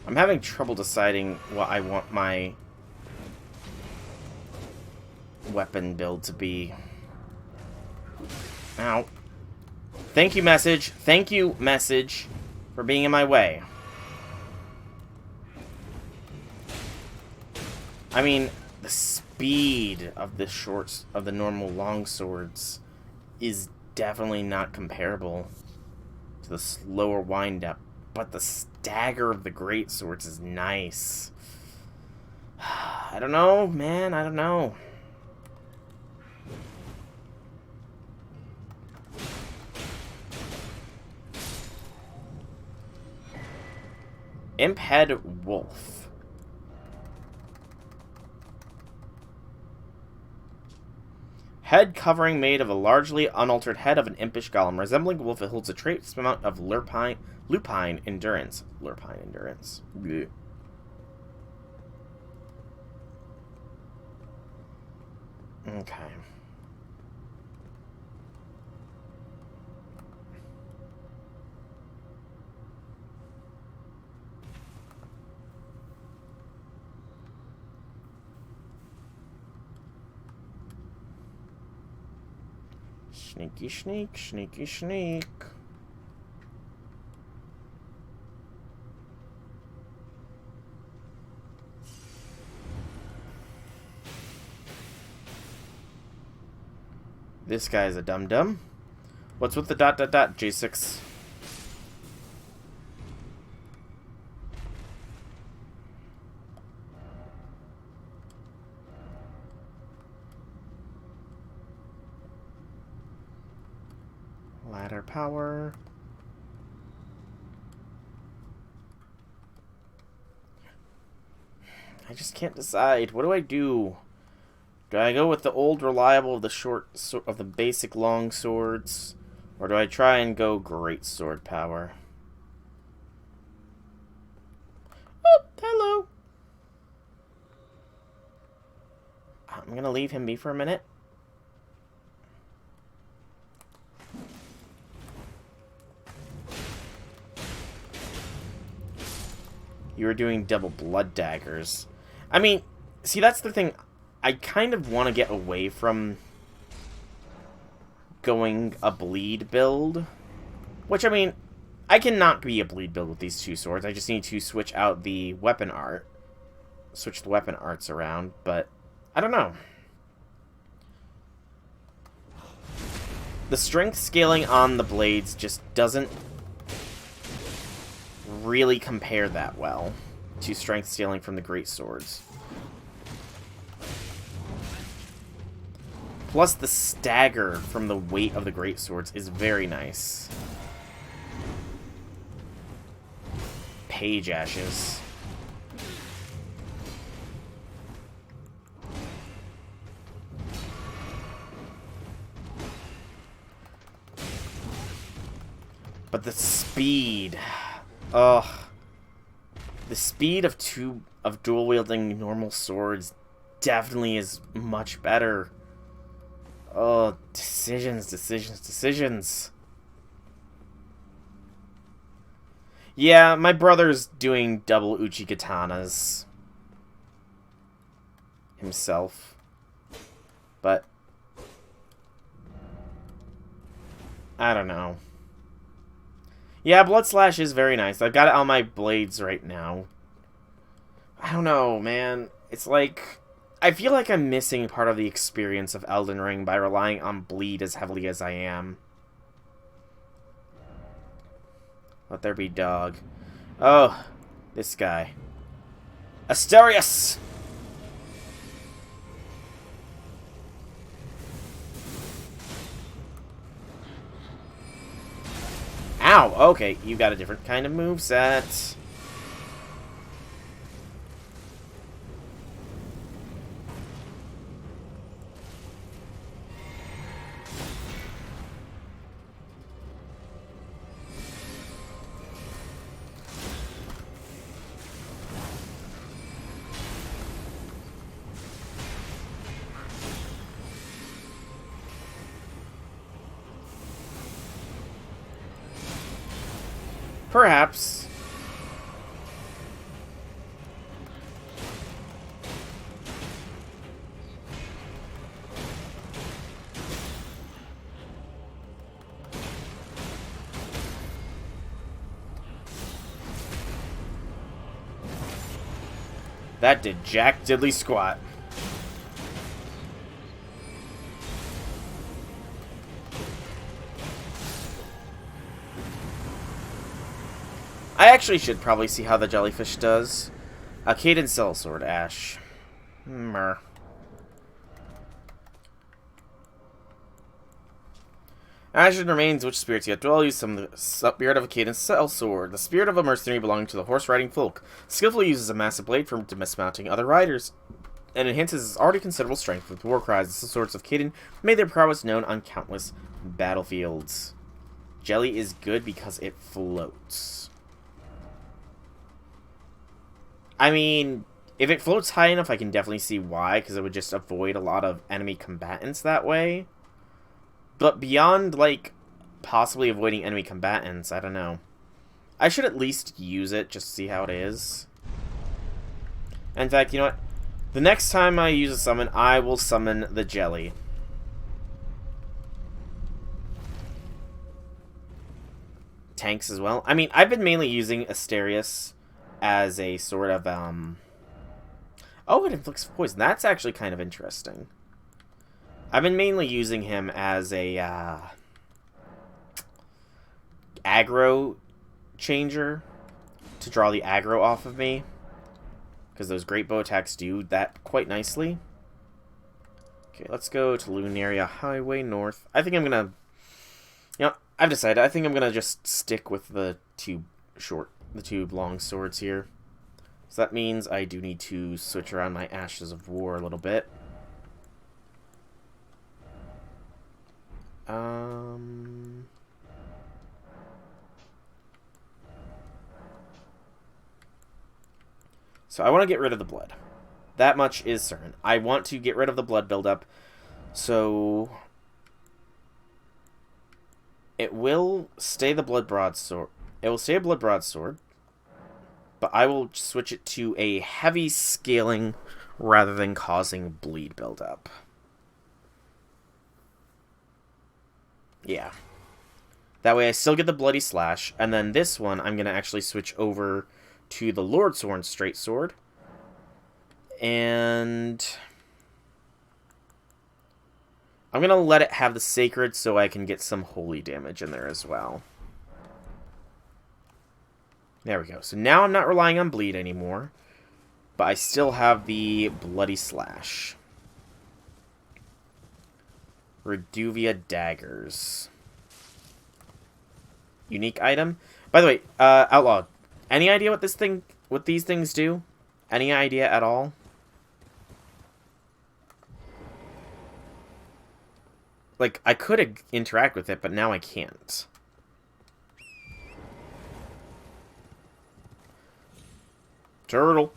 I'm having trouble deciding what I want my weapon build to be. Ow. Thank you, message. Thank you, message, for being in my way. I mean, the speed of the normal long swords is definitely not comparable to the slower wind-up, but the stagger of the great swords is nice. I don't know, man. I don't know. Imp Head Wolf. Head covering made of a largely unaltered head of an impish golem. Resembling a wolf, it holds a trace amount of lupine endurance. Lupine endurance. Blech. Okay. Sneaky sneak, sneaky sneak. This guy's a dum-dum. What's with the ... J6? Ladder power. I just can't decide. What do I do? Do I go with the old reliable of the basic long swords, or do I try and go great sword power? Oh, hello. I'm gonna leave him be for a minute. You were doing double blood daggers. I mean, see, that's the thing. I kind of want to get away from going a bleed build. Which, I mean, I cannot be a bleed build with these two swords. I just need to switch out the weapon art. Switch the weapon arts around, but I don't know. The strength scaling on the blades just doesn't really compare that well to strength scaling from the great swords. Plus, the stagger from the weight of the great swords is very nice. Page ashes. But the speed. Ugh. The speed of dual wielding normal swords definitely is much better. Oh, decisions. Yeah, my brother's doing double Uchi katanas himself. But I don't know. Yeah, Blood Slash is very nice. I've got it on my blades right now. I don't know, man. It's like... I feel like I'm missing part of the experience of Elden Ring by relying on bleed as heavily as I am. Let there be dog. Oh, this guy. Asterius! Ow! Okay, you got a different kind of moveset. Perhaps. That did jack diddly squat. I actually should probably see how the jellyfish does. Caden Sellsword Ash. Mer. Ashen remains which spirits yet dwell. Use some of the spirit of a Caden Sellsword. The spirit of a mercenary belonging to the horse-riding folk. Skillfully uses a massive blade for dismounting other riders, and enhances his already considerable strength with war cries. The swords of Caden made their prowess known on countless battlefields. Jelly is good because it floats. I mean, if it floats high enough, I can definitely see why, because it would just avoid a lot of enemy combatants that way. But beyond, like, possibly avoiding enemy combatants, I don't know. I should at least use it, just to see how it is. In fact, you know what? The next time I use a summon, I will summon the jelly. Tanks as well. I mean, I've been mainly using Asterius as a sort of, Oh, it inflicts poison. That's actually kind of interesting. I've been mainly using him as a, aggro changer to draw the aggro off of me. Because those great bow attacks do that quite nicely. Okay, let's go to Liurnia Highway North. I think I'm gonna... You know, I've decided. I think I'm gonna just stick with the two long swords here. So that means I do need to switch around my Ashes of War a little bit. So I want to get rid of the blood. That much is certain. I want to get rid of the blood buildup. So it will stay the blood broadsword. It will stay a blood broadsword, but I will switch it to a heavy scaling rather than causing bleed buildup. Yeah. That way I still get the bloody slash, and then this one I'm going to actually switch over to the Lordsworn straight sword. And I'm going to let it have the sacred so I can get some holy damage in there as well. There we go. So now I'm not relying on bleed anymore, but I still have the bloody slash. Reduvia daggers. Unique item. By the way, Outlaw, any idea what these things do? Any idea at all? Like, I could interact with it, but now I can't. Turtle.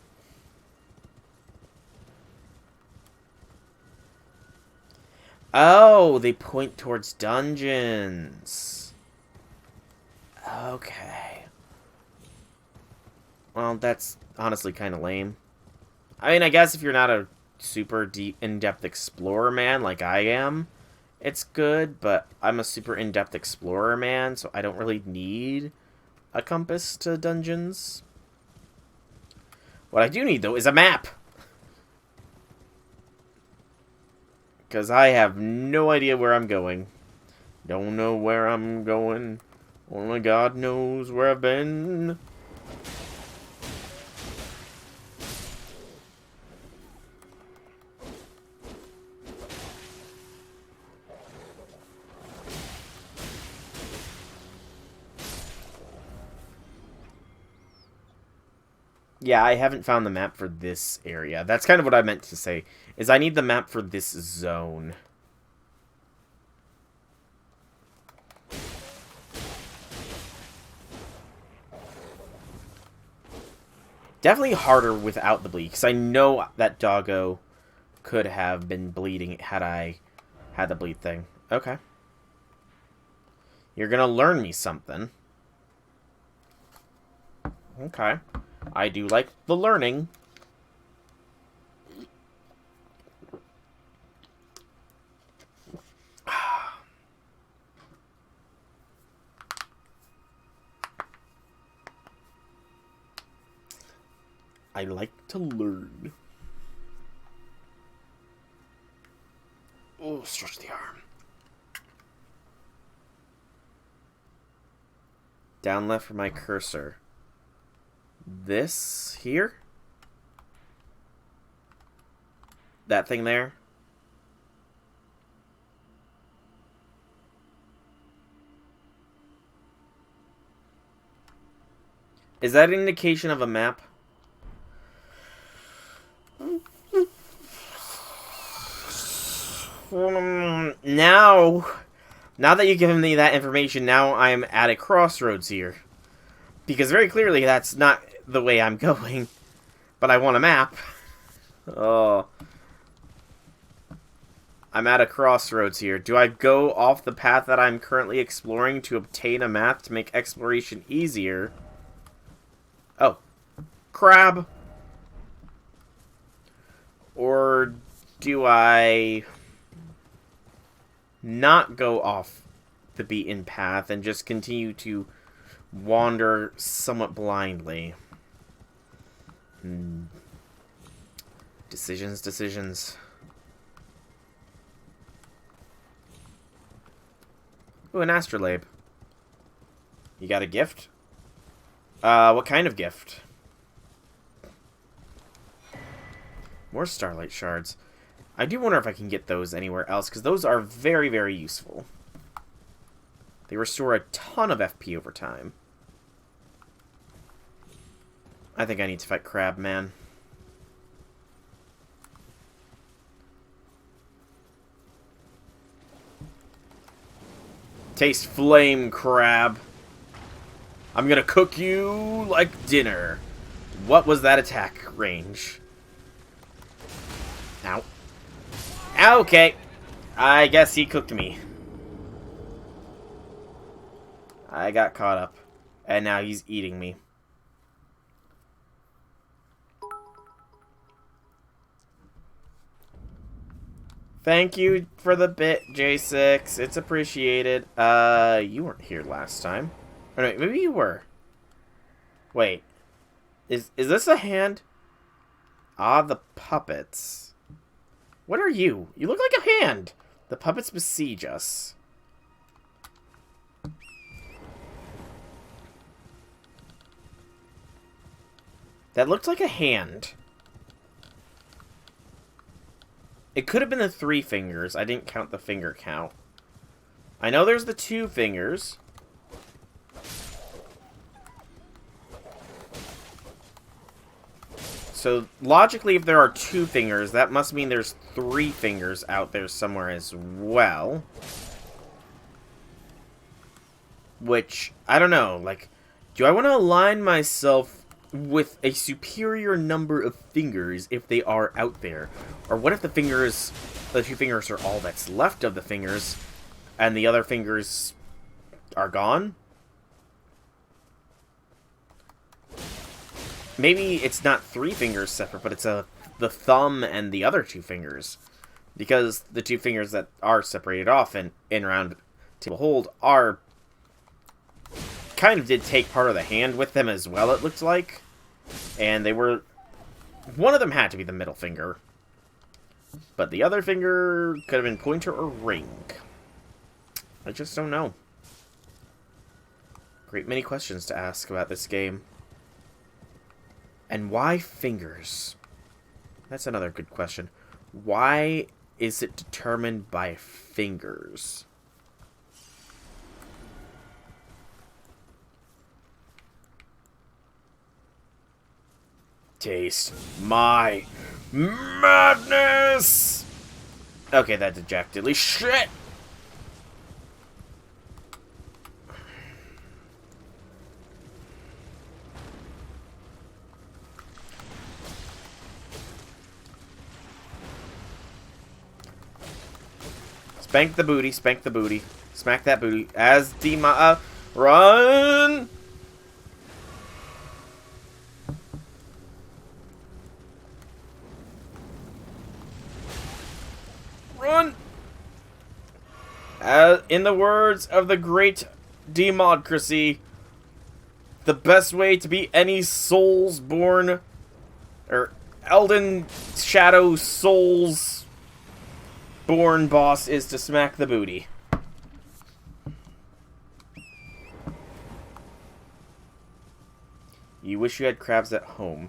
Oh, they point towards dungeons. Okay. Well, that's honestly kind of lame. I mean, I guess if you're not a super deep, in-depth explorer man like I am, it's good, but I'm a super in-depth explorer man, so I don't really need a compass to dungeons. What I do need, though, is a map. Because I have no idea where I'm going. Don't know where I'm going. Only God knows where I've been. Yeah, I haven't found the map for this area. That's kind of what I meant to say, is I need the map for this zone. Definitely harder without the bleed, because I know that doggo could have been bleeding had I had the bleed thing. Okay. You're gonna learn me something. Okay. I do like the learning. I like to learn. Oh, stretch the arm. Down left for my cursor. This here? That thing there? Is that an indication of a map? Now that you've given me that information, now I'm at a crossroads here. Because very clearly that's not the way I'm going. But I want a map. Oh. I'm at a crossroads here. Do I go off the path that I'm currently exploring to obtain a map to make exploration easier? Oh. Crab. Or do I not go off the beaten path and just continue to wander somewhat blindly? Decisions. Ooh, an Astrolabe. You got a gift? What kind of gift? More Starlight Shards. I do wonder if I can get those anywhere else, because those are very, very useful. They restore a ton of FP over time. I think I need to fight Crabman. Taste flame, Crab. I'm gonna cook you like dinner. What was that attack range? Ow. Okay. I guess he cooked me. I got caught up. And now he's eating me. Thank you for the bit, J6. It's appreciated. You weren't here last time. Or no, maybe you were. Wait. Is this a hand? Ah, the puppets. What are you? You look like a hand. The puppets besiege us. That looked like a hand. It could have been the 3 fingers. I didn't count the finger count. I know there's the 2 fingers. So, logically, if there are 2 fingers, that must mean there's 3 fingers out there somewhere as well. Which, I don't know, like, do I want to align myself with a superior number of fingers if they are out there? Or what if the 2 fingers are all that's left of the fingers, and the other fingers are gone? Maybe it's not 3 fingers separate, but it's the thumb and the other 2 fingers. Because the 2 fingers that are separated off and in round table hold are kind of did take part of the hand with them as well, it looked like. And they were... One of them had to be the middle finger. But the other finger could have been pointer or ring. I just don't know. Great many questions to ask about this game. And why fingers? That's another good question. Why is it determined by fingers? Taste my madness! Okay, that dejectedly. Shit! Spank the booty, spank the booty. Smack that booty. As Dima, run! Run! In the words of the great democracy, the best way to beat any Soulsborne, or Elden Shadow Souls born boss is to smack the booty. You wish you had crabs at home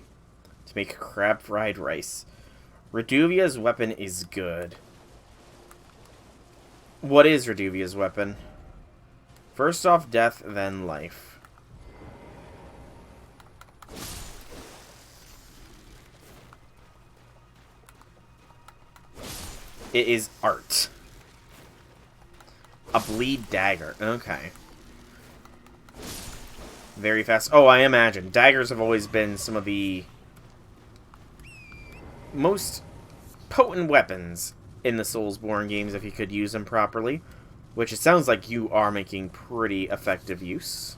to make crab fried rice. Reduvia's weapon is good. What is Reduvia's weapon? First off, death, then life. It is art. A bleed dagger. Okay. Very fast. Oh, I imagine. Daggers have always been some of the most potent weapons in the Soulsborne games if you could use them properly. Which it sounds like you are making pretty effective use.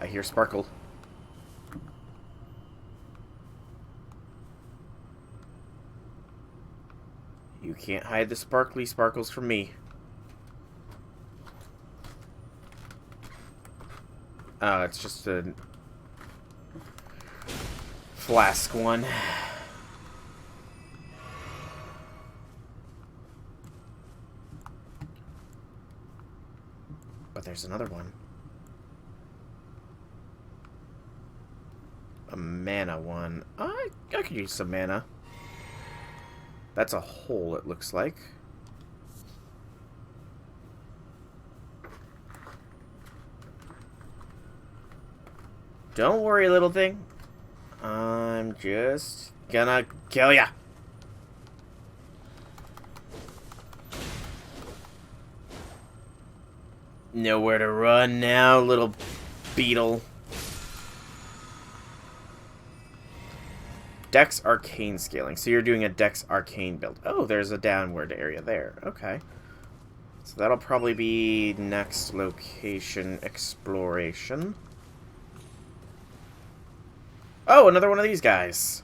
I hear Sparkle. You can't hide the sparkly sparkles from me. Oh, it's just a flask one. But there's another one. A mana one. I could use some mana. That's a hole, it looks like. Don't worry, little thing. I'm just gonna kill ya. Nowhere to run now, little beetle. Dex Arcane Scaling. So you're doing a Dex Arcane build. Oh, there's a downward area there. Okay. So that'll probably be next location exploration. Oh, another one of these guys.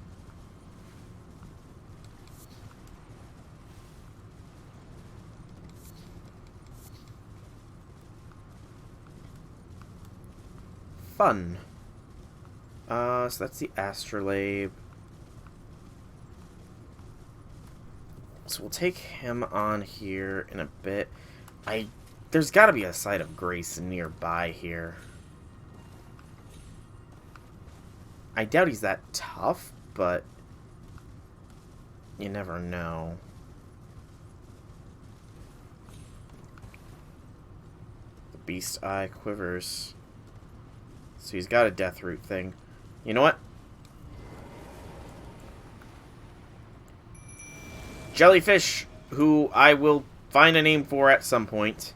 Fun. So that's the Astrolabe. So we'll take him on here in a bit. There's got to be a site of grace nearby here. I doubt he's that tough, but you never know. The Beast Eye quivers. So he's got a death root thing. You know what? Jellyfish, who I will find a name for at some point.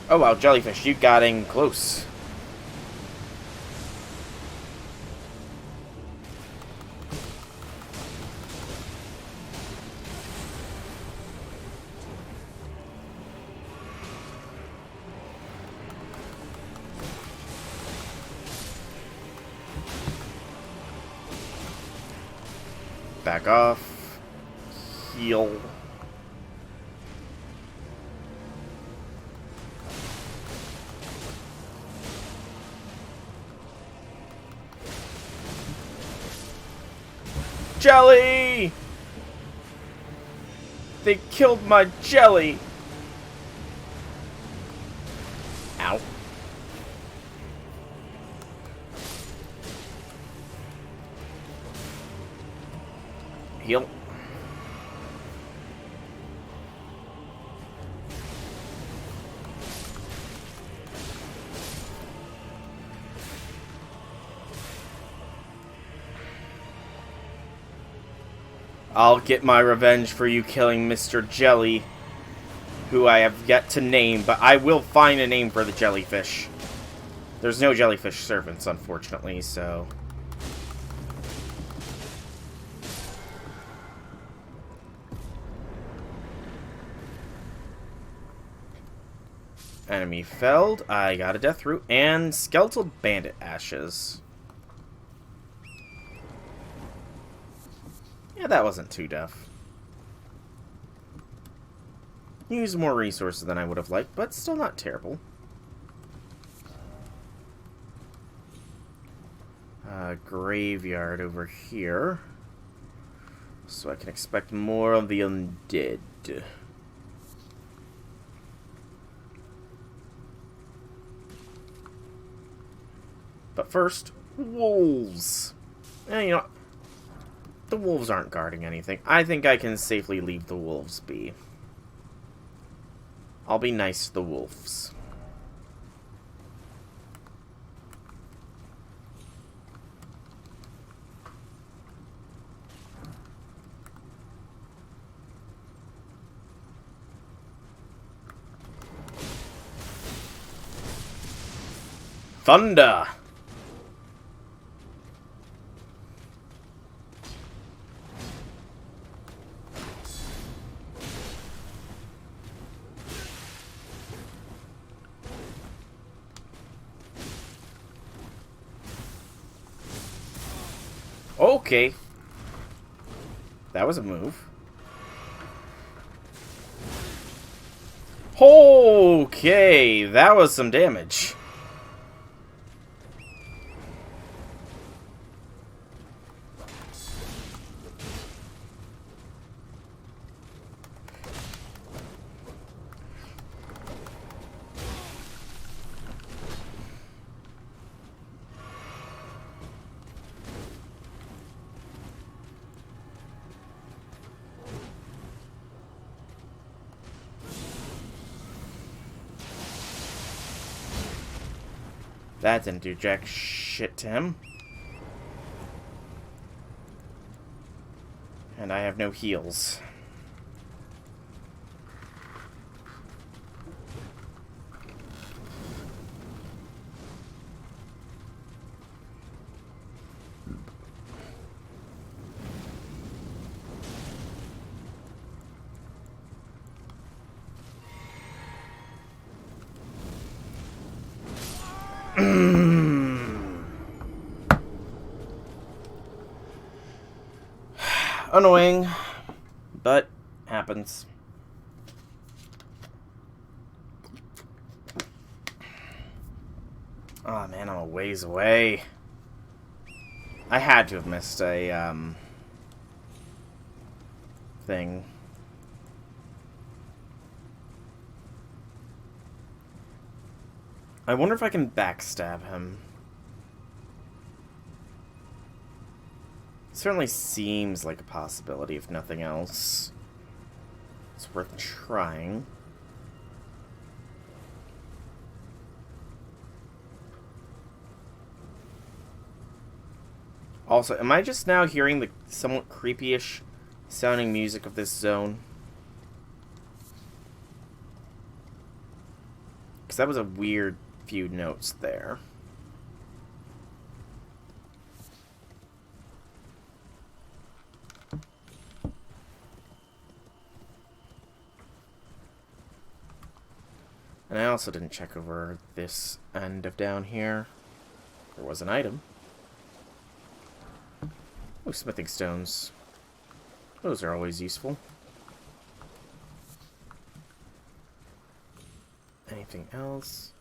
Oh wow, jellyfish, you got in close. Back off. Heal. Jelly! They killed my jelly! Ow. Heal. I'll get my revenge for you killing Mr. Jelly, who I have yet to name, but I will find a name for the jellyfish. There's no jellyfish servants, unfortunately, so... Enemy felled. I got a death root and skeletal bandit ashes. Yeah, that wasn't too tough. Used more resources than I would have liked, but still not terrible. Graveyard over here. So I can expect more of the undead. But first, wolves. You know, the wolves aren't guarding anything. I think I can safely leave the wolves be. I'll be nice to the wolves. Thunder! Okay. That was a move. Okay, that was some damage. That didn't do jack shit to him. And I have no heals. Annoying, but happens. Oh man, I'm a ways away. I had to have missed a thing. I wonder if I can backstab him. Certainly seems like a possibility, if nothing else. It's worth trying. Also, am I just now hearing the somewhat creepy-ish sounding music of this zone? because that was a weird few notes there. And I also didn't check over this end of down here. There was an item. Oh, smithing stones. Those are always useful. Anything else?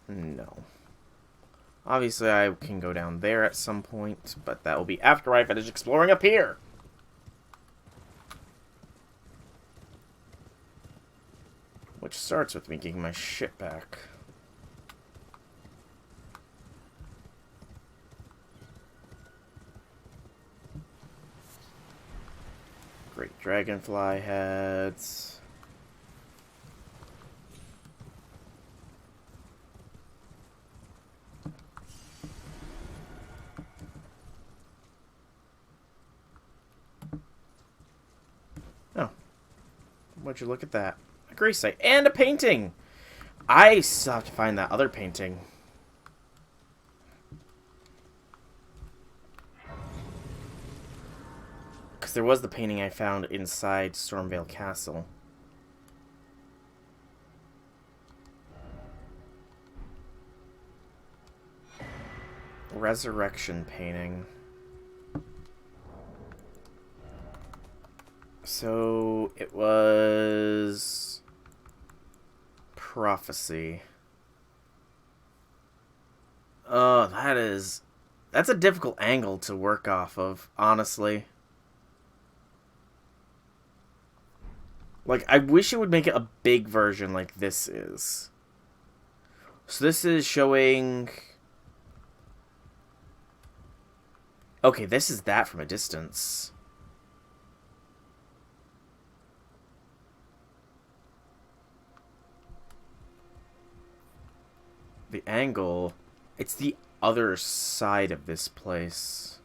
No. Obviously, I can go down there at some point, but that will be after I finish exploring up here. Which starts with me getting my shit back. Great dragonfly heads. Oh. Would you look at that? A grace site and a painting! I still have to find that other painting. Because there was the painting I found inside Stormvale Castle. Resurrection painting. So it was prophecy. Oh, that's a difficult angle to work off of, honestly. Like, I wish it would make it a big version like this is. So this is showing... Okay, this is that from a distance. The angle... It's the other side of this place.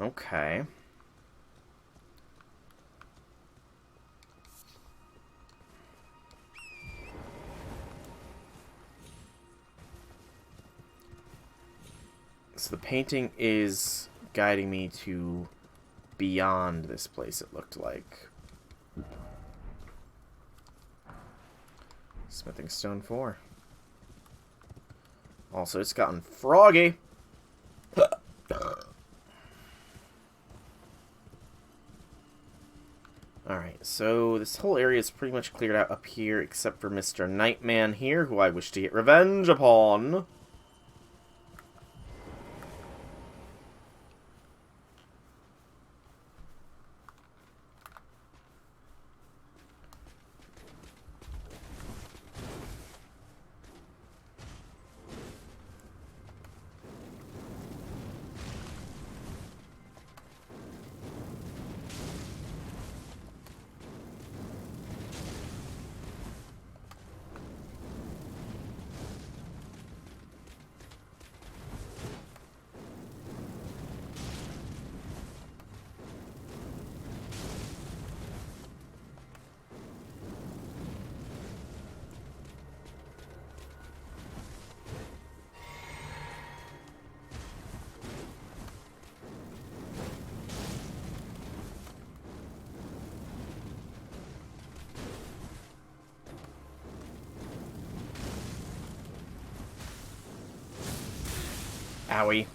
Okay. So the painting is guiding me to beyond this place, it looked like. Smithing stone 4. Also, it's gotten froggy. Alright, so this whole area is pretty much cleared out up here, except for Mr. Nightman here, who I wish to get revenge upon. Owie.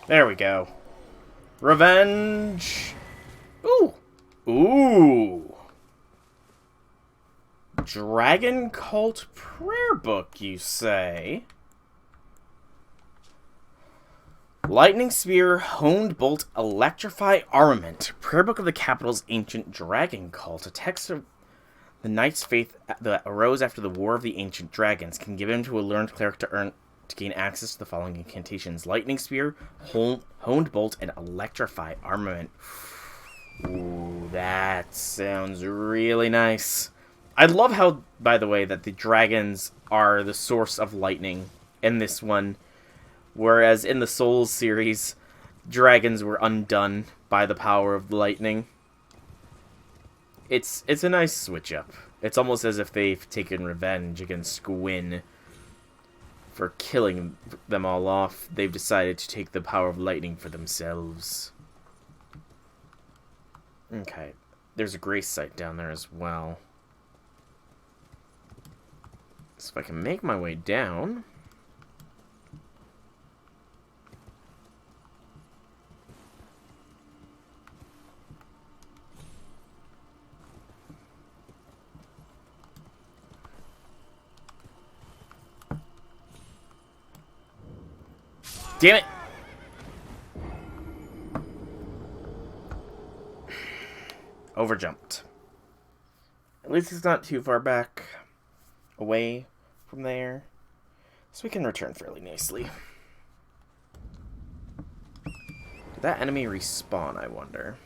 There we go. Revenge. Ooh. Ooh. Dragon Cult Prayer Book, you say? Lightning Spear, Honed Bolt, Electrify Armament. Prayer Book of the Capital's Ancient Dragon Cult. A text of The knight's faith that arose after the War of the Ancient Dragons can give him to a learned cleric to gain access to the following incantations: Lightning Spear, Honed Bolt, and Electrify Armament. Ooh, that sounds really nice. I love how, by the way, that the dragons are the source of lightning in this one, whereas in the Souls series, dragons were undone by the power of lightning. It's a nice switch up. It's almost as if they've taken revenge against Gwyn for killing them all off. They've decided to take the power of lightning for themselves. Okay, there's a grace site down there as well. So if I can make my way down... Damn it! Overjumped. At least it's not too far back away from there, so we can return fairly nicely. Did that enemy respawn, I wonder?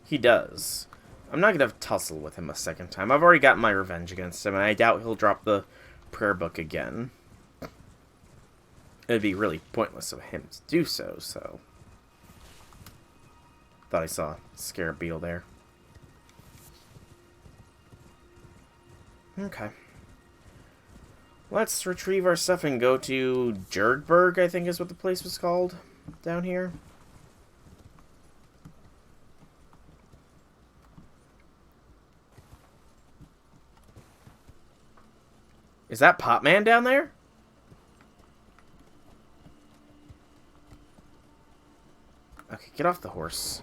He does. I'm not going to tussle with him a second time. I've already gotten my revenge against him, and I doubt he'll drop the prayer book again. It'd be really pointless of him to do so, so... Thought I saw a scarab beetle there. Okay. Let's retrieve our stuff and go to Jerdburg, I think is what the place was called, down here. Is that Popman down there? Okay, get off the horse.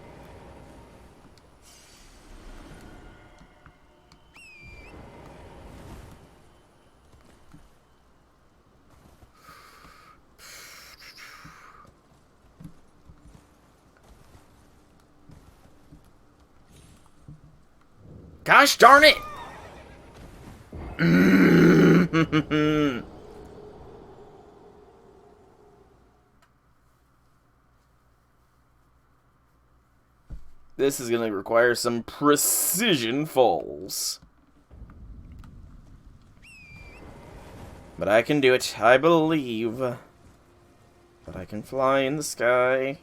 Gosh darn it! This is going to require some precision falls. But I can do it. I believe that I can fly in the sky.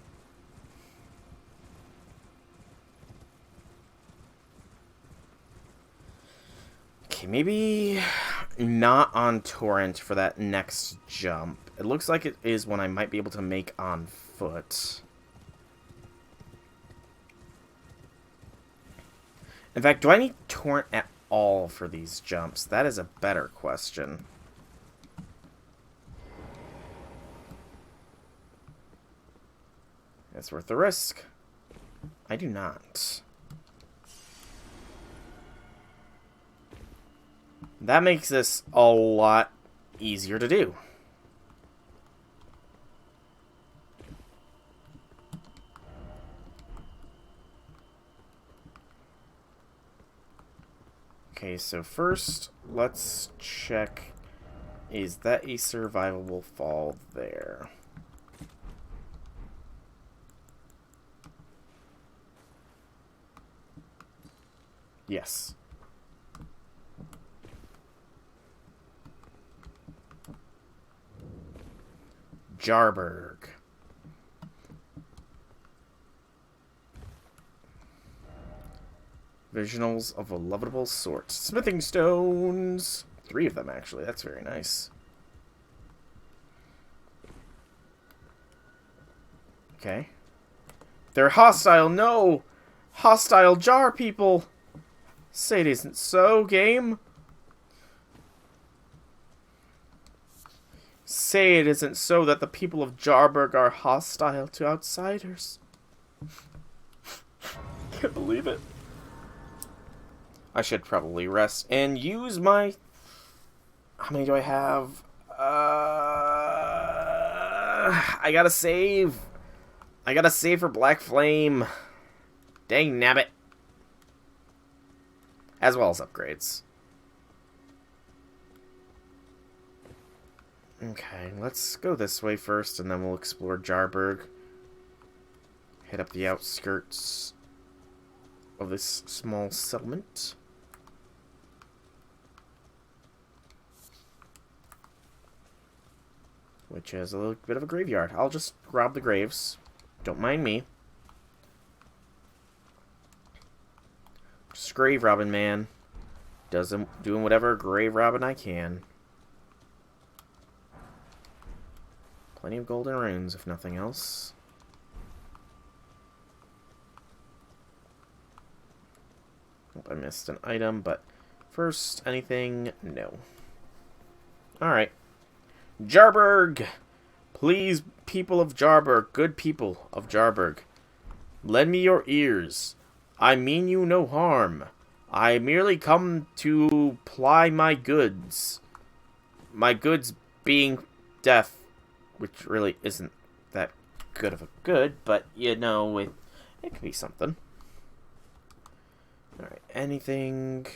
Okay, maybe not on torrent for that next jump. It looks like it is one I might be able to make on foot. In fact, do I need torrent at all for these jumps? That is a better question. It's worth the risk. I do not. That makes this a lot easier to do. Okay, so first, let's check, is that a survivable fall there? Yes. Jarburg. Visionals of a lovable sort. Smithing stones! 3 of them, actually. That's very nice. Okay. They're hostile! No! Hostile jar people! Say it isn't so, game! Say it isn't so that the people of Jarburg are hostile to outsiders. Can't believe it. I should probably rest and use my... How many do I have? I gotta save. I gotta save for Black Flame. Dang nabbit. as well as upgrades. Okay, let's go this way first, and then we'll explore Jarburg. Hit up the outskirts of this small settlement. Which is a little bit of a graveyard. I'll just rob the graves. Don't mind me. Just grave robbing, man. Doing whatever grave robbing I can. Plenty of golden runes, if nothing else. Hope I missed an item, but first, anything? No. Alright. Jarburg! Please, people of Jarburg, good people of Jarburg, lend me your ears. I mean you no harm. I merely come to ply my goods. My goods being death, which really isn't that good of a good, but, you know, it could be something. Alright, anything?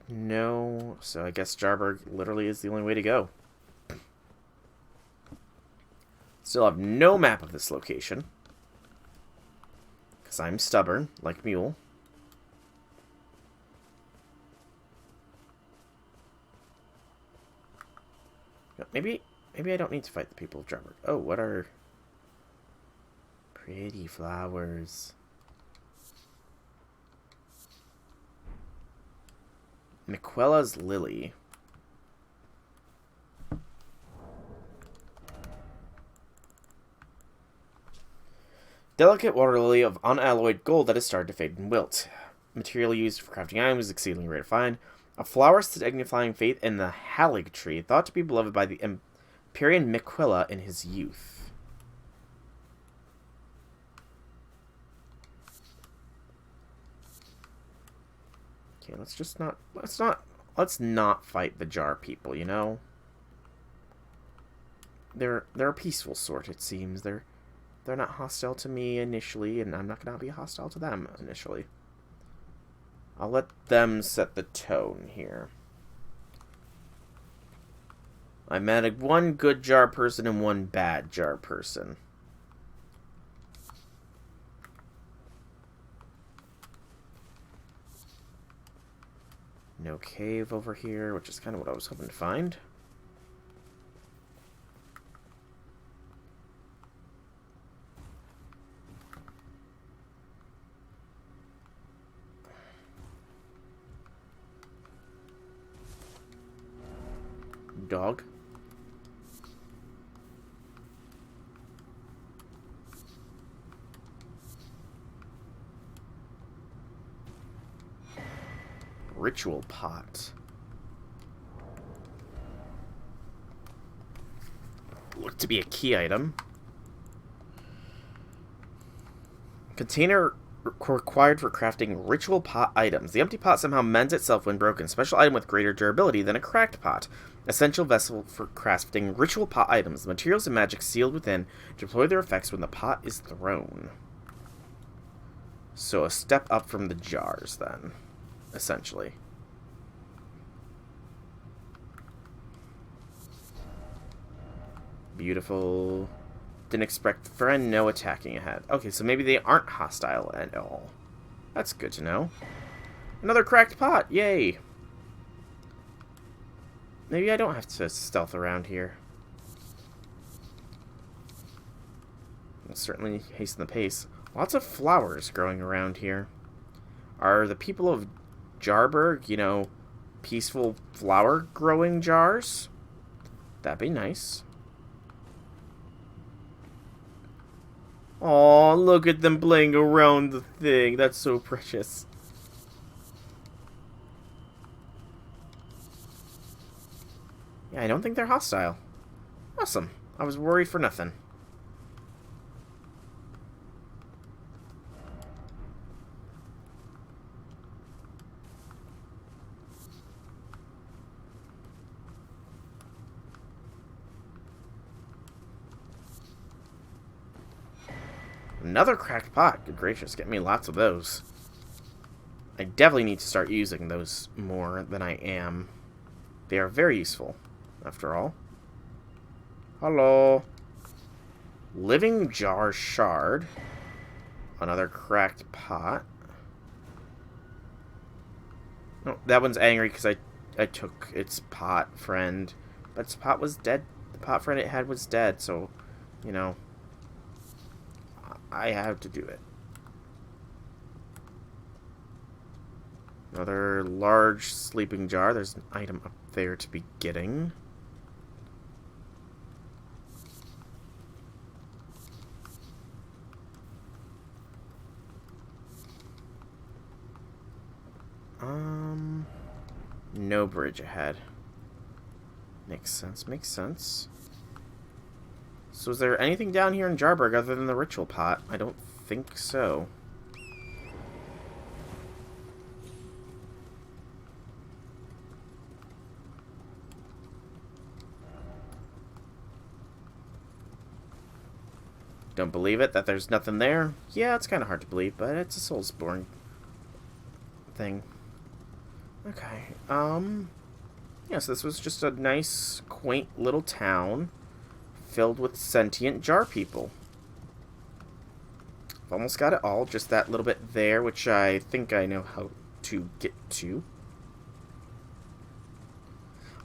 No. So I guess Jarburg literally is the only way to go. Still have no map of this location. Because I'm stubborn, like Mule. Maybe I don't need to fight the people of Jarburg. Oh, what are... pretty flowers. Miquella's Lily. Delicate water lily of unalloyed gold that has started to fade and wilt. Material used for crafting items is exceedingly rare to find. A flower signifying faith in the Halig tree, thought to be beloved by the Empyrean Miquella in his youth. Okay, let's not fight the jar people, you know? They're a peaceful sort, it seems. They're not hostile to me initially, and I'm not going to be hostile to them initially. I'll let them set the tone here. I met one good jar person and one bad jar person. No cave over here, which is kind of what I was hoping to find. Dog. Ritual pot. Look to be a key item. Container required for crafting ritual pot items. The empty pot somehow mends itself when broken. Special item with greater durability than a cracked pot. Essential vessel for crafting ritual pot items. The materials and magic sealed within deploy their effects when the pot is thrown. So a step up from the jars, then. Essentially. Beautiful. Didn't expect friend, no attacking ahead. Okay, so maybe they aren't hostile at all. That's good to know. Another cracked pot, yay! Maybe I don't have to stealth around here. I'll certainly hasten the pace. Lots of flowers growing around here. Are the people of Jarburg, you know, peaceful flower growing jars? That'd be nice. Aw, look at them playing around the thing. That's so precious. Yeah, I don't think they're hostile. Awesome. I was worried for nothing. Another cracked pot. Good gracious, get me lots of those. I definitely need to start using those more than I am. They are very useful, after all. Hello. Living jar shard. Another cracked pot. No, that one's angry because I took its pot friend. But its pot was dead. The pot friend it had was dead, so, you know, I have to do it. Another large sleeping jar. There's an item up there to be getting. No bridge ahead. Makes sense, makes sense. So is there anything down here in Jarburg other than the ritual pot? I don't think so. Don't believe it, that there's nothing there? Yeah, it's kind of hard to believe, but it's a Soulsborne thing. Okay, yes, this was just a nice, quaint little town filled with sentient jar people. I've almost got it all, just that little bit there, which I think I know how to get to.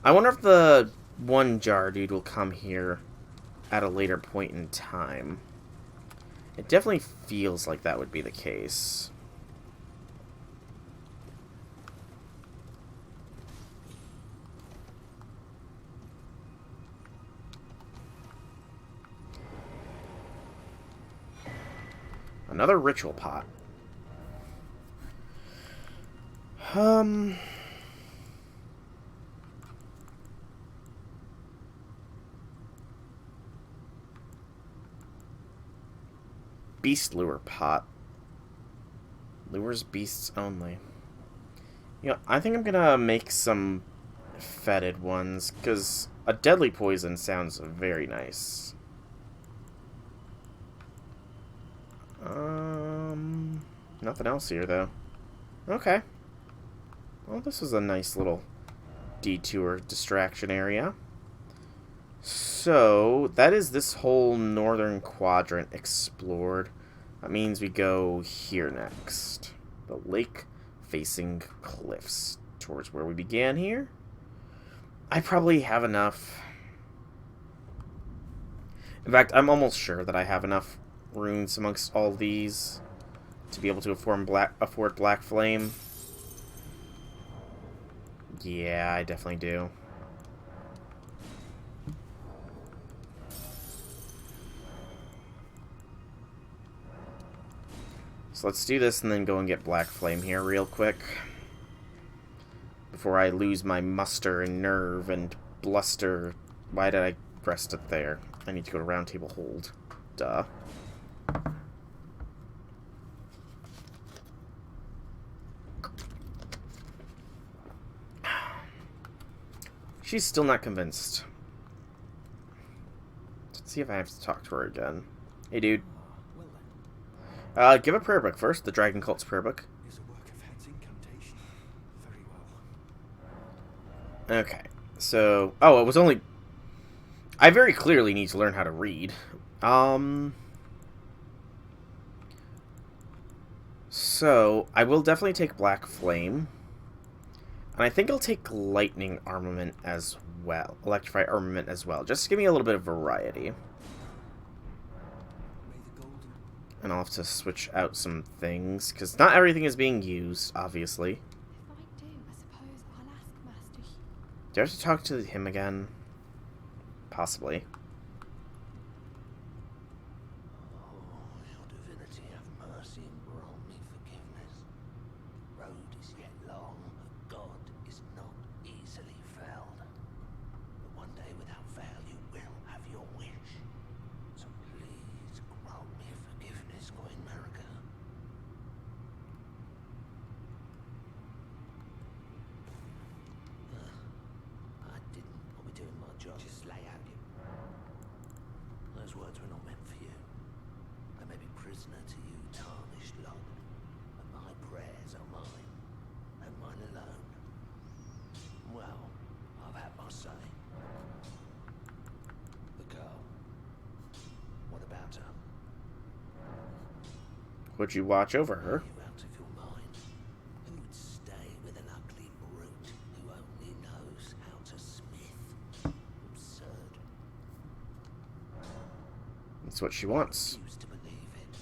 I wonder if the one jar dude will come here at a later point in time. It definitely feels like that would be the case. Another ritual pot. Beast lure pot. Lures beasts only. You know, I think I'm gonna make some fetid ones, because a deadly poison sounds very nice. Nothing else here, though. Okay. Well, this was a nice little detour distraction area. So, that is this whole northern quadrant explored. That means we go here next. The lake-facing cliffs. Towards where we began here. I probably have enough. In fact, I'm almost sure that I have enough runes amongst all these to be able to afford Black Flame. Yeah, I definitely do. So let's do this and then go and get Black Flame here real quick. Before I lose my muster and nerve and bluster. Why did I rest it there? I need to go to Round Table Hold. Duh. She's still not convinced. Let's see if I have to talk to her again. Hey, dude. Give a prayer book first. The Dragon Cult's prayer book. Is a work of Head's incantation. Very well. Okay. So, oh, it was only... I very clearly need to learn how to read. So, I will definitely take Black Flame. And I think I'll take Lightning Armament as well. Electrify Armament as well. Just to give me a little bit of variety. And I'll have to switch out some things. Because not everything is being used, obviously. If I do, I suppose I'll ask Master Hugh. Do I have to talk to him again? Possibly. Oh, your divinity have mercy and grant me forgiveness. Road is yet long, God is not easily felled. But one day without fail you will have your wish. So please grant me forgiveness, Queen America. I didn't want me doing my job. Just lay out you. Those words were not meant for you. I may be prisoner to you, tarnished lot, but my prayers are mine. would you watch over her? Are you out of your mind? Who would stay with an ugly brute who only knows how to smith? Absurd. That's what she wants. Refuse to believe it.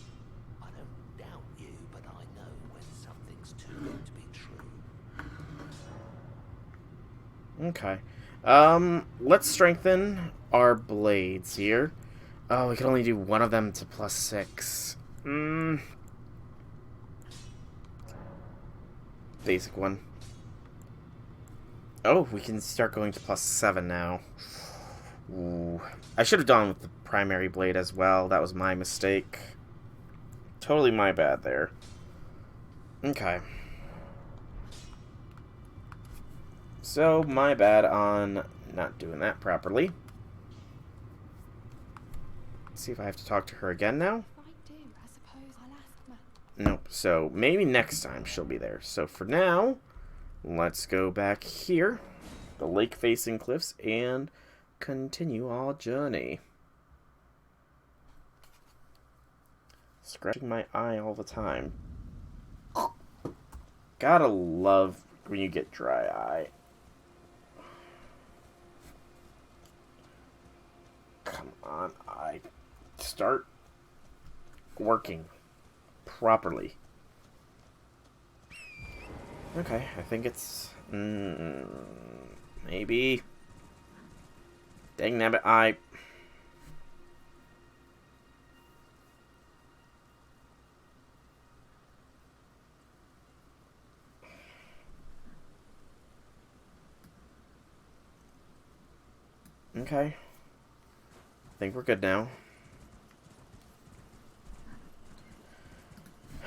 I don't doubt you, but I know when something's too good to be true. Okay. Let's strengthen our blades here. Oh, we can only do one of them to +6. Basic one. Oh, we can start going to +7 now. Ooh. I should have done with the primary blade as well. That was my mistake. Totally my bad there. Okay. So, my bad on not doing that properly. Let's see if I have to talk to her again now. If I do, I suppose I'll ask Ma. Nope. So, maybe next time she'll be there. So, for now, let's go back here. The lake-facing cliffs and continue our journey. Scratching my eye all the time. Gotta love when you get dry eye. Come on, eye. Start working properly. Okay, I think it's... maybe... Dang nabbit, eye. Okay. I think we're good now.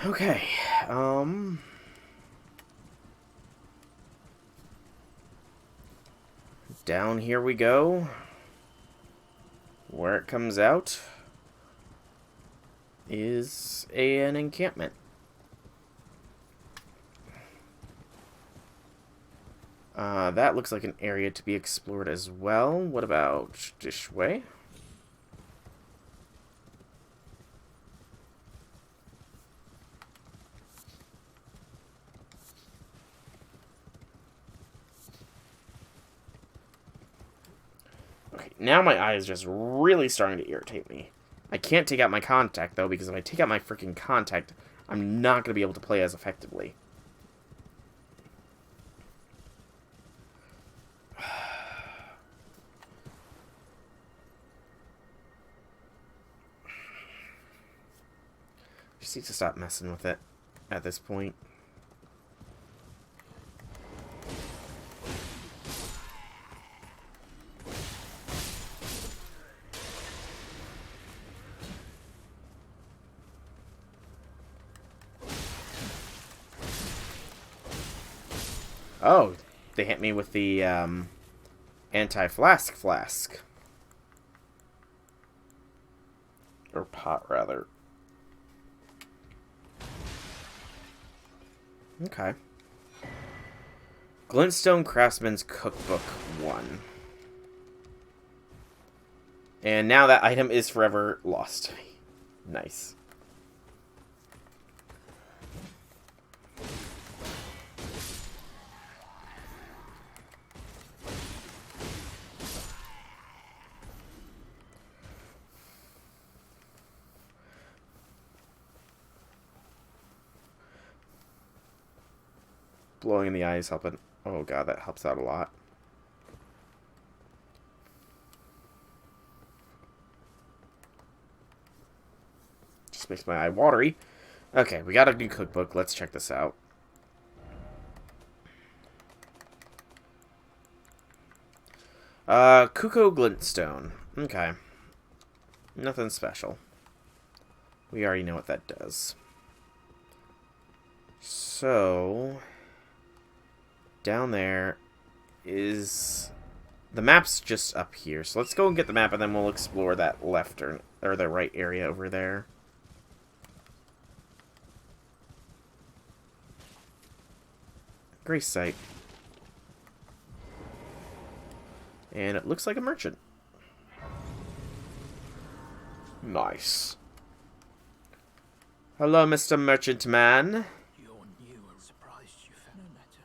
Okay, down here we go. Where it comes out is an encampment. That looks like an area to be explored as well. What about this way? Okay, now my eye is just really starting to irritate me. I can't take out my contact, though, because if I take out my freaking contact, I'm not going to be able to play as effectively. Just need to stop messing with it at this point. Oh, they hit me with the anti-flask. Or pot, rather. Okay. Glintstone Craftsman's Cookbook 1. And now that item is forever lost. Nice. Blowing in the eye is helping. Oh god, that helps out a lot. Just makes my eye watery. Okay, we got a new cookbook. Let's check this out. Kuko Glintstone. Okay. Nothing special. We already know what that does. So... down there is... the map's just up here. So let's go and get the map, and then we'll explore that left or the right area over there. Grace site. And it looks like a merchant. Nice. Hello, Mr. Merchant Man. You're new and surprised you found. No matter.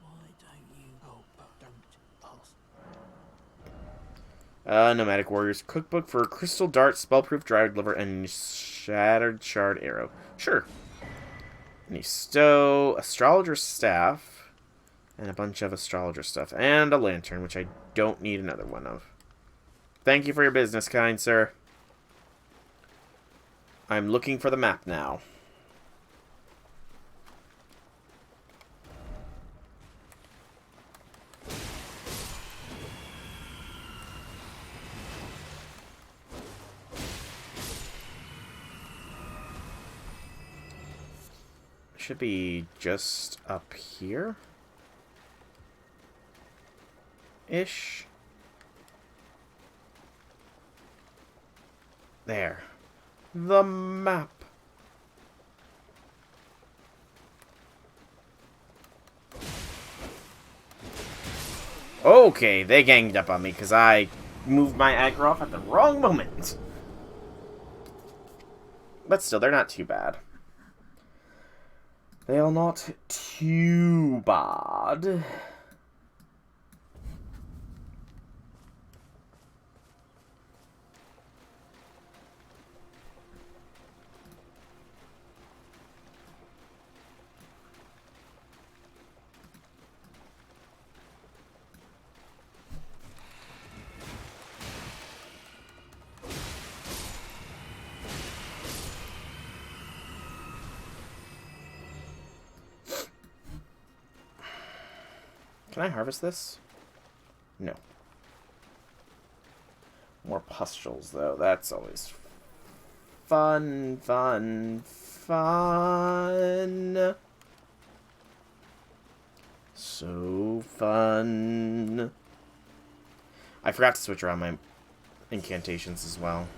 Why don't you? Oh, but don't ask. Nomadic Warriors Cookbook for Crystal Dart, Spellproof Dried Liver, and Shattered Shard Arrow. Sure. And stow Astrologer's Staff, and a bunch of Astrologer stuff, and a lantern, which I don't need another one of. Thank you for your business, kind sir. I'm looking for the map now. Should be just up here ish. There. The map. Okay, they ganged up on me because I moved my aggro off at the wrong moment. But still, they're not too bad. They are not too bad. Can I harvest this? No. More pustules, though. That's always fun. So fun. I forgot to switch around my incantations as well.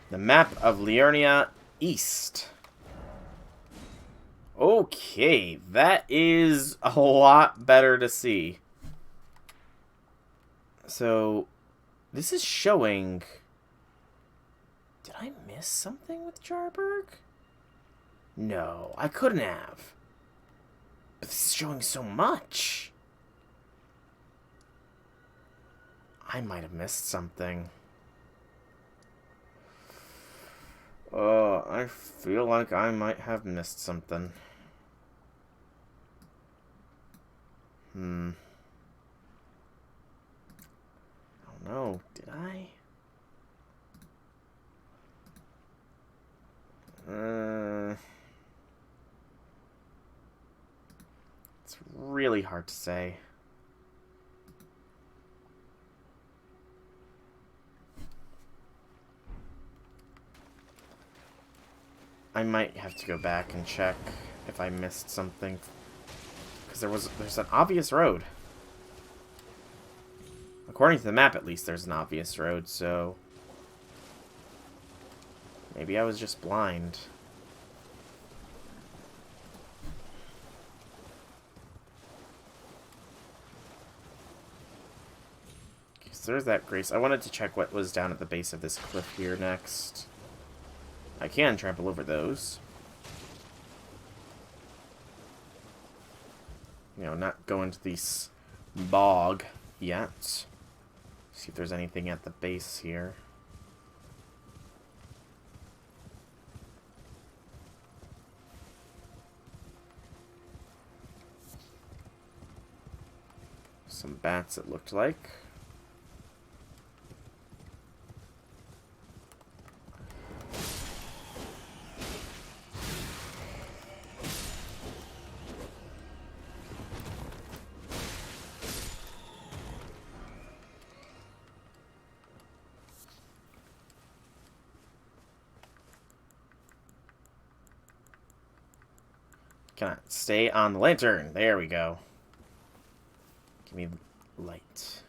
The map of Liurnia East. Okay, that is a lot better to see. So, this is showing... Did I miss something with Jarberg? No, I couldn't have. But this is showing so much. I might have missed something. I feel like I might have missed something. I don't know. Did I? It's really hard to say. I might have to go back and check if I missed something. Because there's an obvious road. According to the map, at least, there's an obvious road, so... Maybe I was just blind. So there's that Grace. I wanted to check what was down at the base of this cliff here next. I can trample over those. You know, not go into this bog yet. See if there's anything at the base here. Some bats, it looked like. Can I stay on the lantern? There we go. Give me light.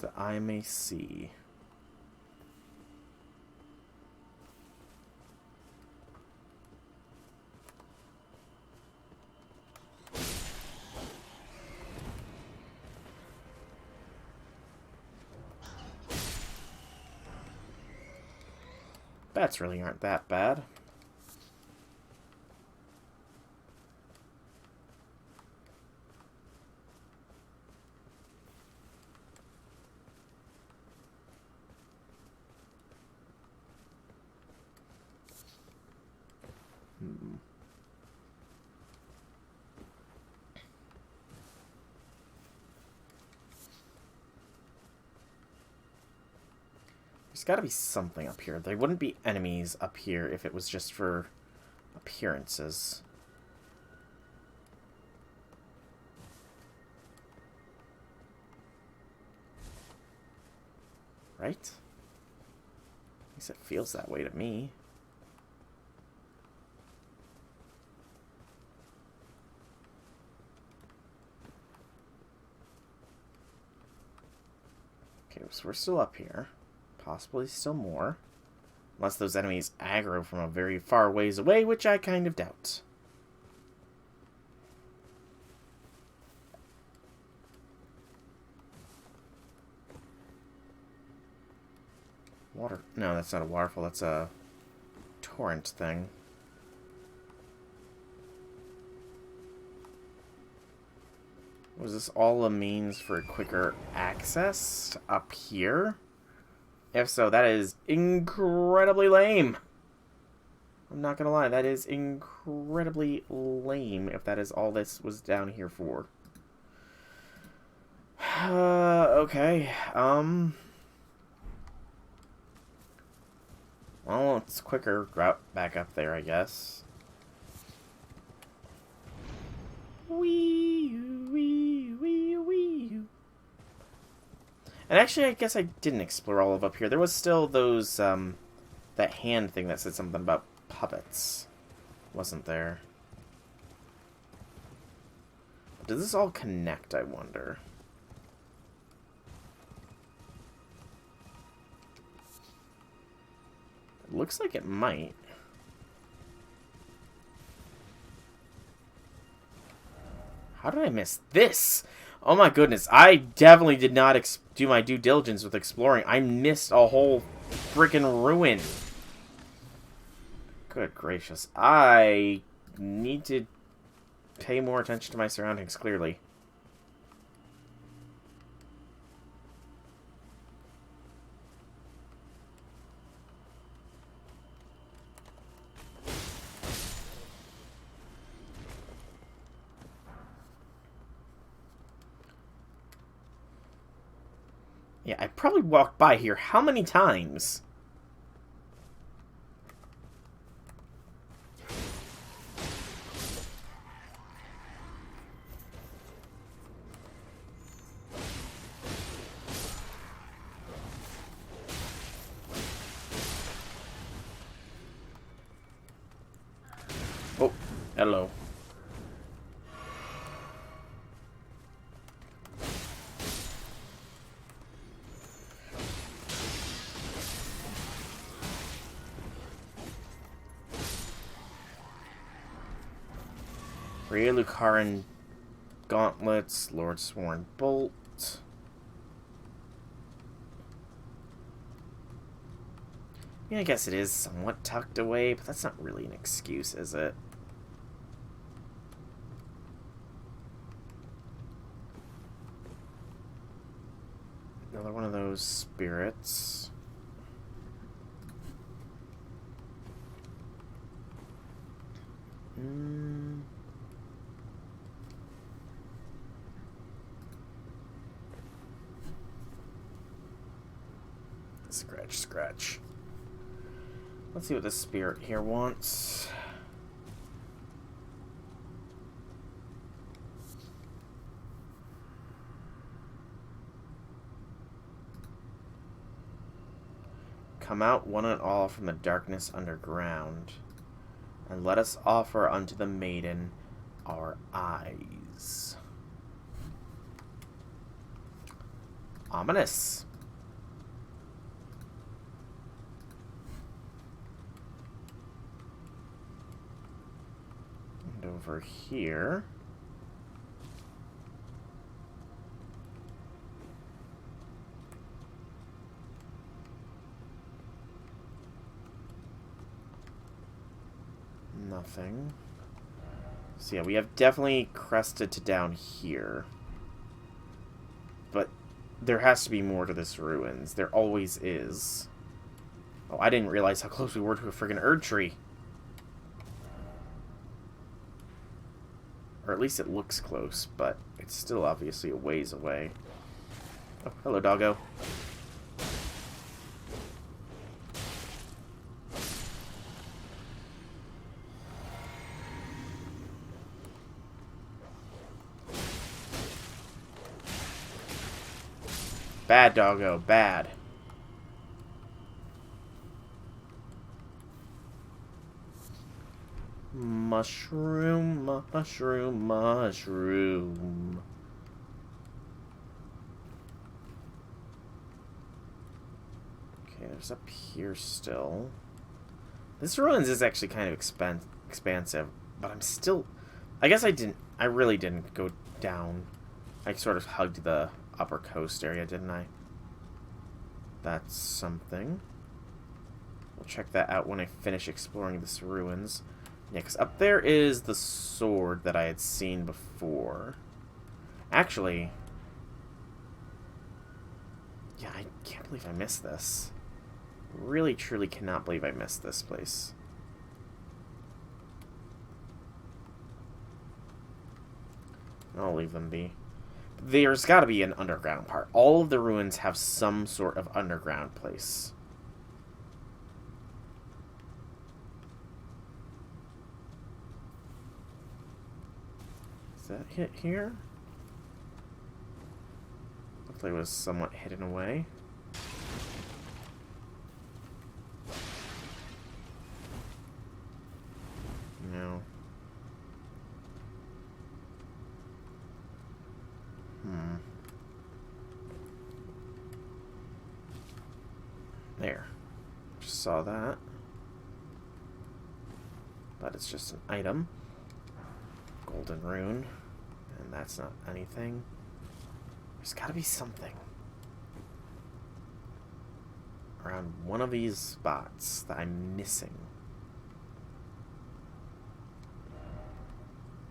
that I may see. Bats really aren't that bad. There's got to be something up here. There wouldn't be enemies up here if it was just for appearances. Right? At least it feels that way to me. Okay, so we're still up here. Possibly still more. Unless those enemies aggro from a very far ways away, which I kind of doubt. Water. No, that's not a waterfall. That's a torrent thing. Was this all a means for quicker access up here? If so, that is incredibly lame. I'm not gonna lie, that is incredibly lame if that is all this was down here for. Okay, well, it's quicker route back up there, I guess. Wee, wee, wee, wee. And actually, I guess I didn't explore all of up here. There was still those, that hand thing that said something about puppets. Wasn't there? Does this all connect, I wonder? It looks like it might. How did I miss this? Oh my goodness, I definitely did not do my due diligence with exploring. I missed a whole freaking ruin. Good gracious. I need to pay more attention to my surroundings, clearly. Yeah, I probably walked by here how many times? Oh, hello. Rhea Lucaran Gauntlets, Lord Sworn Bolt. Yeah, I guess it is somewhat tucked away, but that's not really an excuse, is it? Another one of those spirits. Scratch, scratch. Let's see what this spirit here wants. Come out one and all from the darkness underground, and let us offer unto the maiden our eyes. Ominous. And over here. Nothing. So yeah, we have definitely crested to down here. But there has to be more to this ruins. There always is. Oh, I didn't realize how close we were to a friggin' Erd tree. Or at least it looks close, but it's still obviously a ways away. Oh, hello, doggo. Bad, doggo, bad. Mushroom, mushroom, mushroom. Okay, there's up here still. This ruins is actually kind of expansive, but I'm still... I guess I really didn't go down. I sort of hugged the upper coast area, didn't I? That's something. We'll check that out when I finish exploring this ruins. Yeah, because up there is the sword that I had seen before. Actually... yeah, I can't believe I missed this. Really, truly cannot believe I missed this place. I'll leave them be. There's got to be an underground part. All of the ruins have some sort of underground place. Is that it here? Looks like it was somewhat hidden away. No. There. Just saw that. But it's just an item. Golden rune. And that's not anything. There's gotta be something around one of these spots that I'm missing.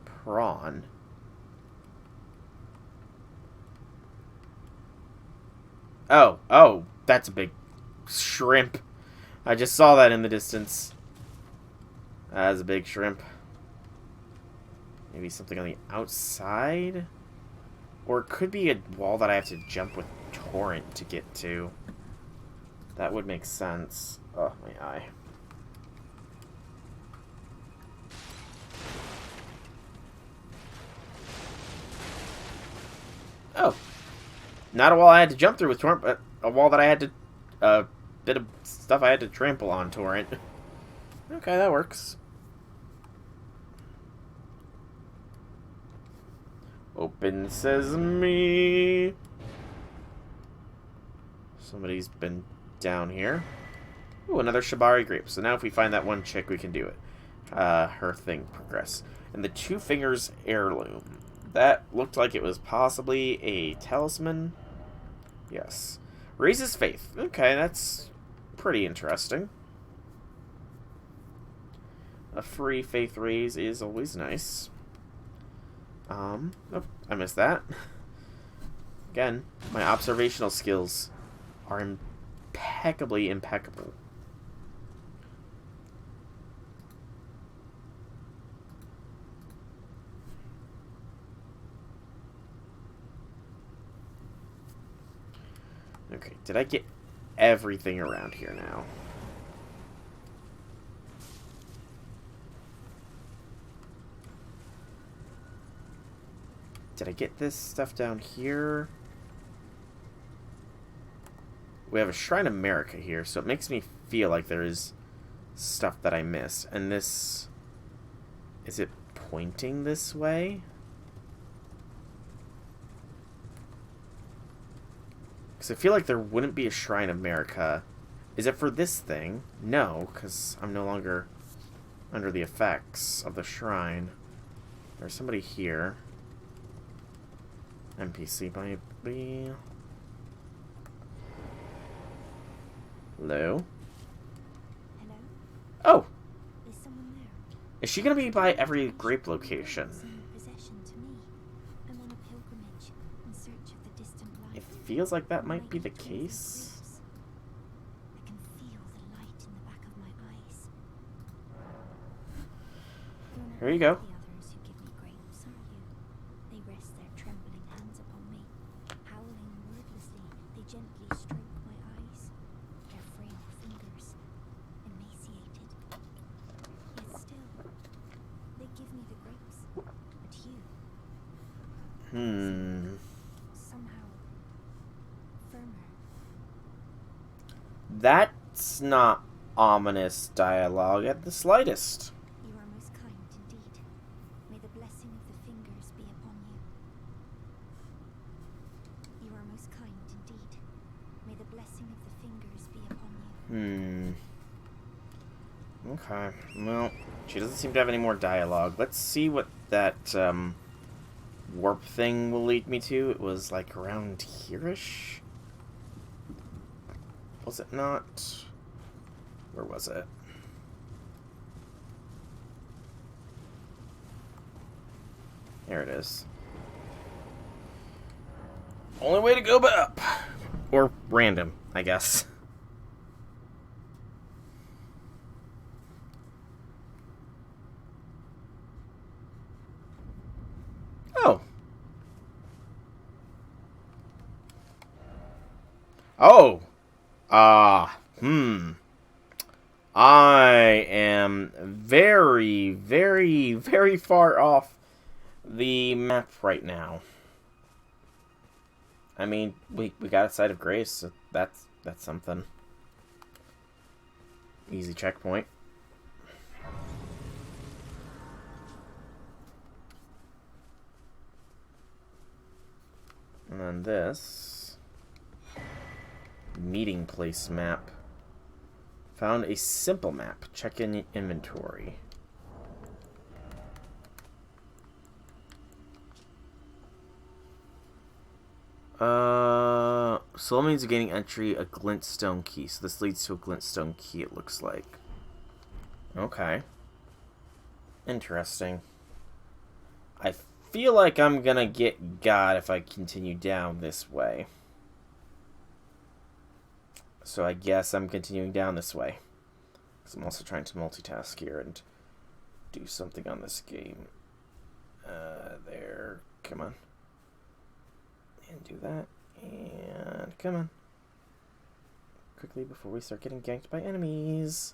Prawn. Oh, that's a big shrimp. I just saw that in the distance. That's a big shrimp. Maybe something on the outside? Or it could be a wall that I have to jump with torrent to get to. That would make sense. Oh, my eye. Oh. Not a wall I had to jump through with torrent, but a wall that I had to... a bit of stuff I had to trample on torrent. Okay, that works. Open sesame. Somebody's been down here. Ooh, another Shibari grape. So now if we find that one chick, we can do it. Her thing progress. And the 2 fingers heirloom. That looked like it was possibly a talisman. Yes. Raises faith. Okay, that's pretty interesting. A free faith raise is always nice. Oh, I missed that. Again, my observational skills are impeccably impeccable. Okay, did I get everything around here now? Did I get this stuff down here? We have a Shrine of America here, so it makes me feel like there is stuff that I missed. And this... is it pointing this way? So I feel like there wouldn't be a Shrine of Marika. Is it for this thing? No, because I'm no longer under the effects of the shrine. There's somebody here. NPC maybe. Hello? Hello? Oh! Is someone there? Is she gonna be by every grape location? Possession to me. I'm on a pilgrimage in search of the distant light. It feels like that might be the case. I can feel the light in the back of my eyes. Here you go. The others who give me grapes, are you? They rest their trembling hands upon me. Howling wordlessly, they gently stroke my eyes. Their frail fingers, emaciated. Yet still, they give me the grapes. But you, somehow firmer. That's not ominous dialogue at the slightest. You are most kind indeed. May the blessing of the fingers be upon you. You are most kind indeed. May the blessing of the fingers be upon you. Okay. Well, she doesn't seem to have any more dialogue. Let's see what that warp thing will lead me to. It was like around here-ish. Was it not? Where was it? There it is. Only way to go but up. Or random, I guess. Oh. Oh. I am very, very, very far off the map right now. I mean, we got a Site of Grace, so that's something. Easy checkpoint. And then this meeting place map. Found a simple map. Check in inventory. Slow means of gaining entry, a glintstone key. So this leads to a glintstone key, it looks like. Okay. Interesting. I feel like I'm gonna get God if I continue down this way. So I guess I'm continuing down this way. Because I'm also trying to multitask here and do something on this game. There. Come on. And do that. And come on. Quickly before we start getting ganked by enemies.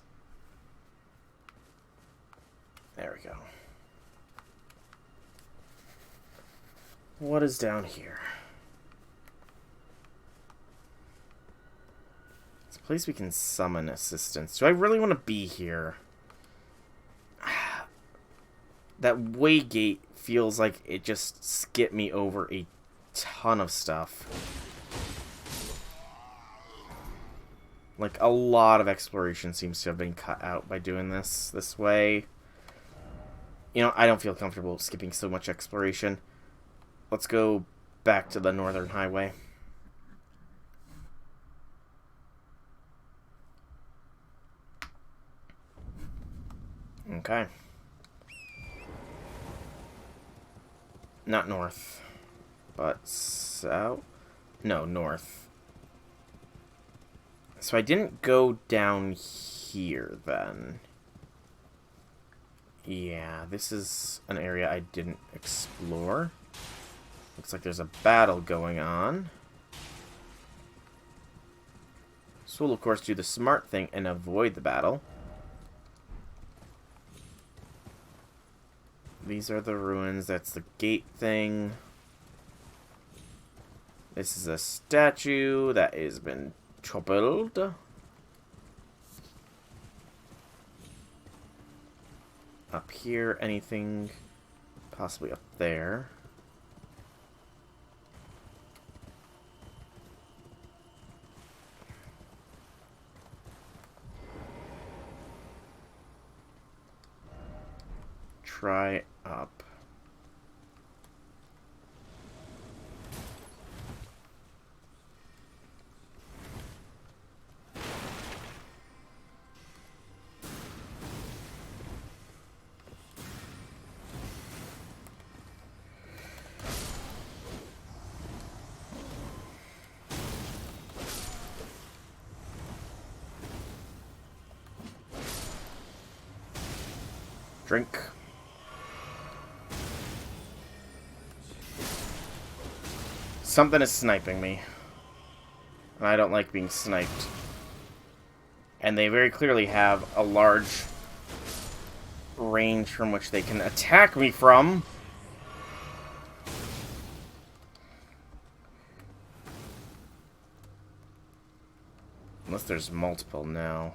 There we go. What is down here? It's a place we can summon assistance. Do I really want to be here? That waygate feels like it just skipped me over a ton of stuff. Like, a lot of exploration seems to have been cut out by doing this way. You know, I don't feel comfortable skipping so much exploration. Let's go back to the Northern Highway. Okay. Not north, but south? No, north. So I didn't go down here, then. Yeah, this is an area I didn't explore. Looks like there's a battle going on. So we'll, of course, do the smart thing and avoid the battle. These are the ruins. That's the gate thing. This is a statue that has been toppled. Up here, anything possibly up there. try up. Drink. Something is sniping me. And I don't like being sniped. And they very clearly have a large range from which they can attack me from. Unless there's multiple now.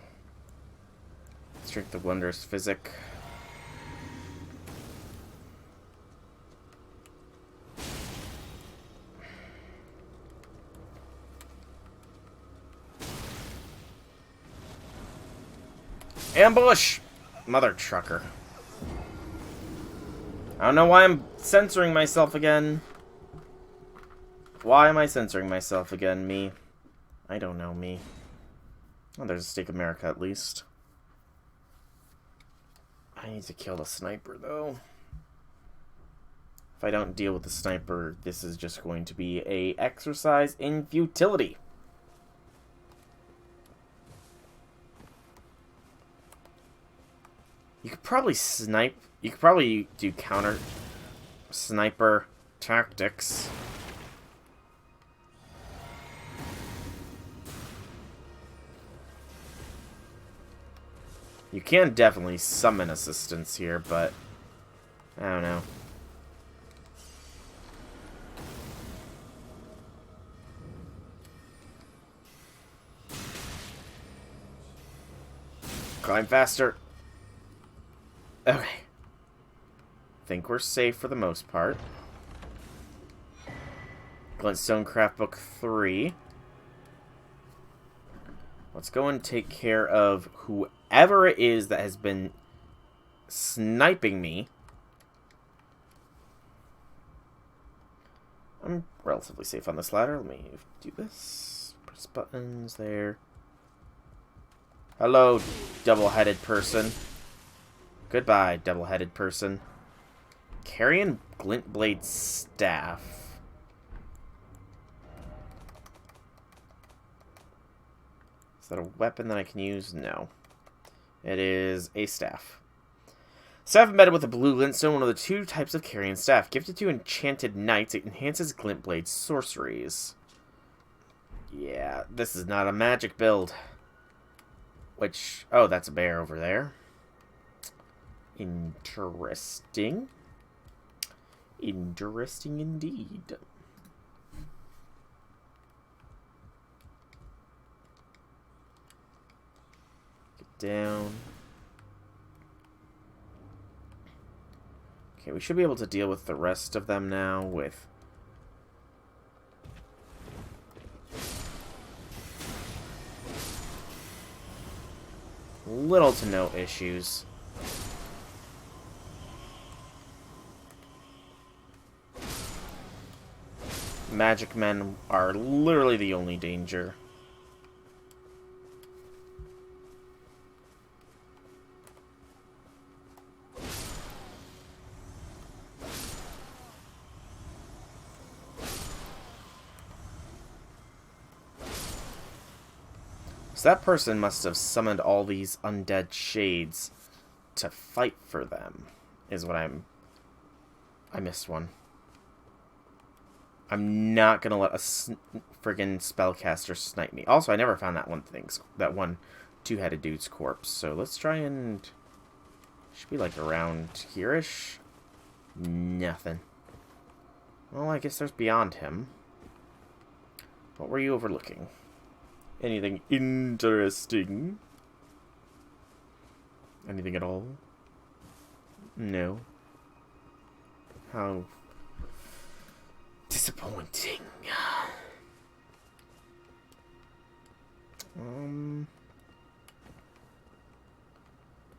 Let's drink the Wondrous Physic. Ambush! Mother trucker. I don't know why I'm censoring myself again. Why am I censoring myself again, me? I don't know, me. Oh, there's a Stake of America, at least. I need to kill the sniper, though. If I don't deal with the sniper, this is just going to be a exercise in futility. You could probably snipe. You could probably do counter sniper tactics. You can definitely summon assistance here, but I don't know. Climb faster. Okay. Think we're safe for the most part. Glintstone Craft Book 3. Let's go and take care of whoever it is that has been sniping me. I'm relatively safe on this ladder. Let me do this. Press buttons there. Hello, double-headed person. Goodbye, double-headed person. Carrion Glintblade Staff. Is that a weapon that I can use? No. It is a staff. Staff embedded with a blue glintstone, one of the two types of carrion staff. Gifted to enchanted knights, it enhances Glintblade sorceries. Yeah, this is not a magic build. Which, oh, that's a bear over there. Interesting. Interesting indeed. Get down. Okay, we should be able to deal with the rest of them now with... little to no issues. Magic men are literally the only danger. So that person must have summoned all these undead shades to fight for them, is what I missed one. I'm not gonna let a friggin' spellcaster snipe me. Also, I never found that one two-headed dude's corpse. So let's try and... should be like around here-ish. Nothing. Well, I guess there's beyond him. What were you overlooking? Anything interesting? Anything at all? No. How disappointing.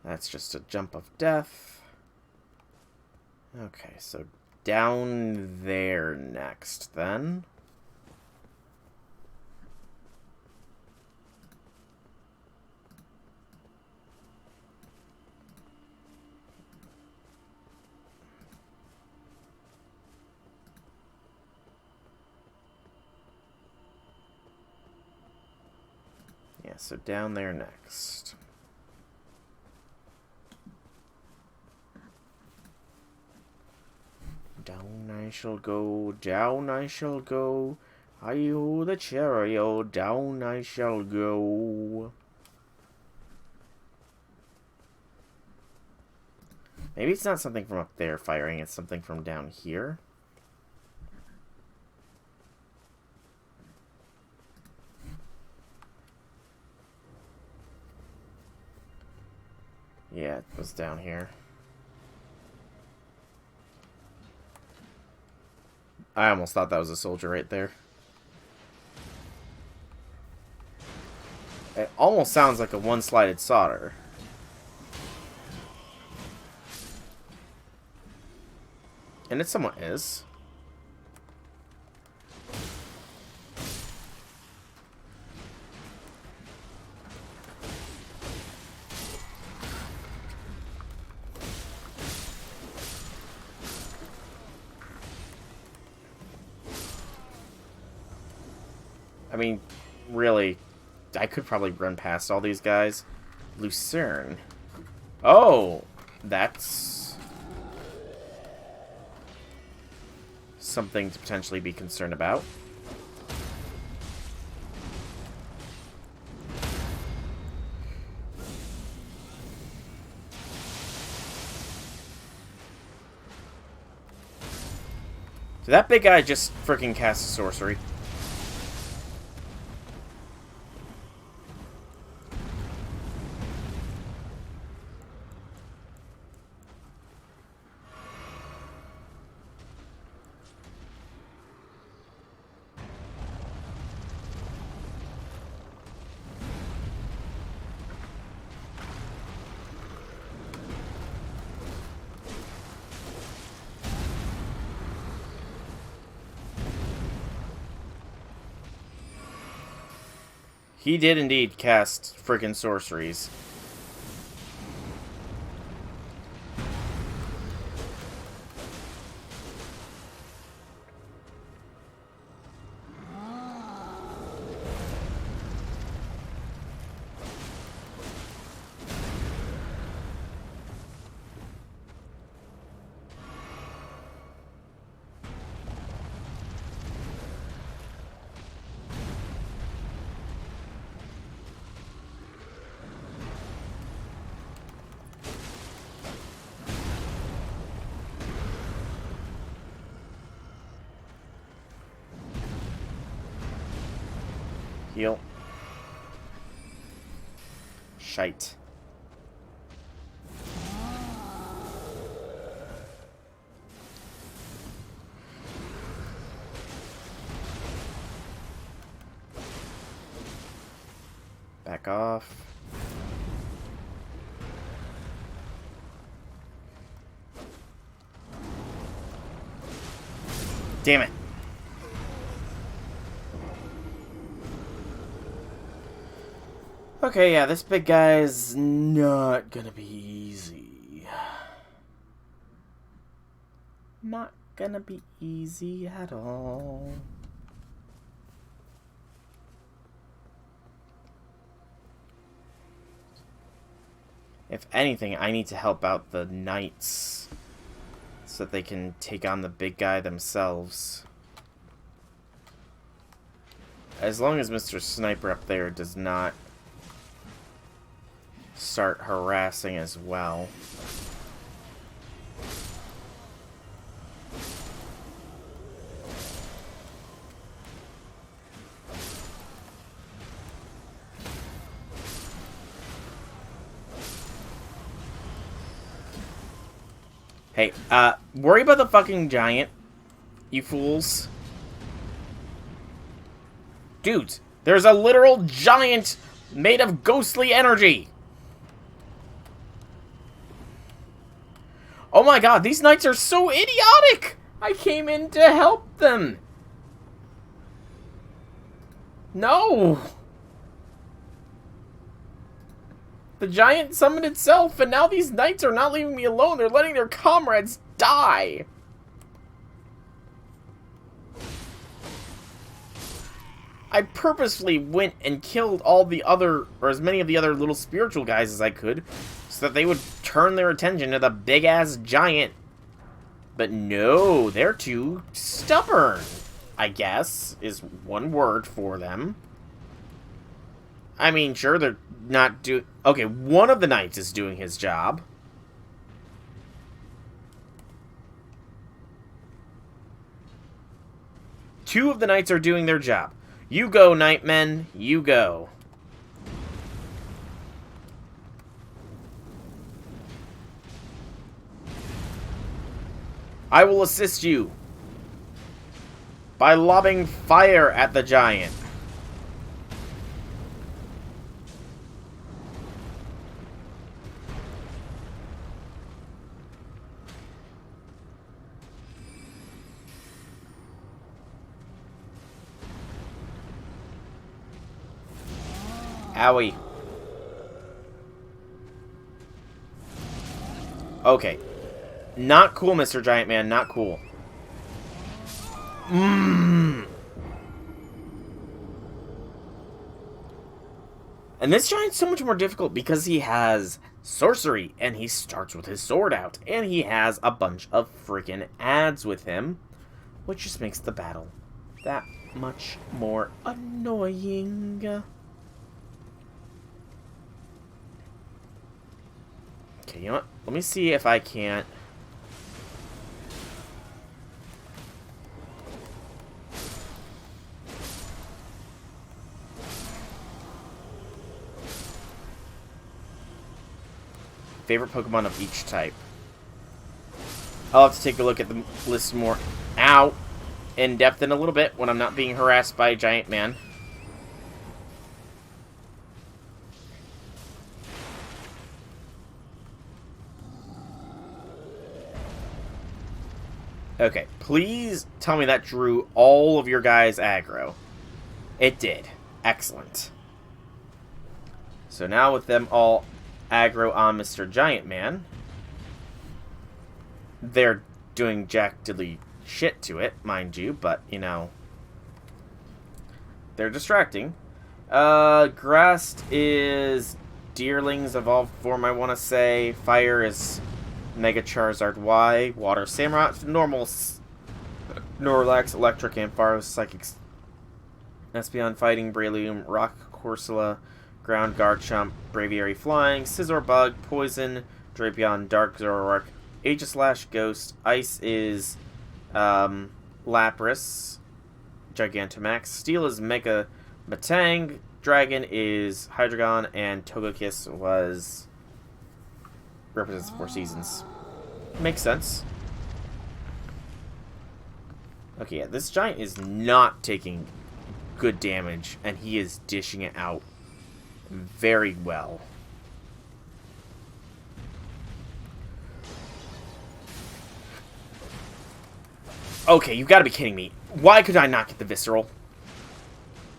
That's just a jump of death. Okay, so down there next, then. Yeah, so down there next. Down I shall go, down I shall go. Hi-ho the chariot, down I shall go. Maybe it's not something from up there firing, it's something from down here. Yeah, it was down here. I almost thought that was a soldier right there. It almost sounds like a one-slided solder. And it somewhat is. I mean, really, I could probably run past all these guys. Lucerne. Oh, that's something to potentially be concerned about. So that big guy just freaking cast a sorcery. He did indeed cast freaking sorceries. Heal. Shite. Back off. Damn it. Okay, yeah, this big guy is not gonna be easy. Not gonna be easy at all. If anything, I need to help out the knights so that they can take on the big guy themselves. As long as Mr. Sniper up there does not start harassing as well. Hey, worry about the fucking giant, you fools. Dudes, there's a literal giant made of ghostly energy. Oh my god, these knights are so idiotic! I came in to help them. No! The giant summoned itself, and now these knights are not leaving me alone. They're letting their comrades die. I purposefully went and killed all the other, or as many of the other little spiritual guys as I could, so that they would turn their attention to the big-ass giant. But no, they're too stubborn, I guess, is one word for them. I mean, sure, they're not doing... Okay, one of the knights is doing his job. Two of the knights are doing their job. You go, Nightmen. You go. I will assist you by lobbing fire at the giant. Owie. Okay. Not cool, Mr. Giant Man. Not cool. And this giant's so much more difficult because he has sorcery, and he starts with his sword out, and he has a bunch of freaking adds with him, which just makes the battle that much more annoying. Okay, you know what? Let me see if I can't... Favorite Pokemon of each type. I'll have to take a look at the list more out in depth in a little bit when I'm not being harassed by a giant man. Okay, please tell me that drew all of your guys' aggro. It did. Excellent. So now with them all aggro on Mr. Giant Man, they're doing jack diddly shit to it, mind you, but, you know, they're distracting. Grass is Deerling's evolved form, I want to say. Fire is Mega Charizard Y. Water Samurott. Normal Snorlax, Electric, Ampharos, Psychic, Espeon, Fighting, Breloom, Rock Corsola, Ground Garchomp, Braviary Flying, Scizor Bug, Poison, Drapion, Dark Zoroark, Aegislash, Ghost. Ice is Lapras, Gigantamax. Steel is Mega Matang. Dragon is Hydreigon, and Togekiss was... represents 4 seasons. Makes sense. Okay, yeah, this giant is not taking good damage, and he is dishing it out very well. Okay, you've got to be kidding me. Why could I not get the Visceral?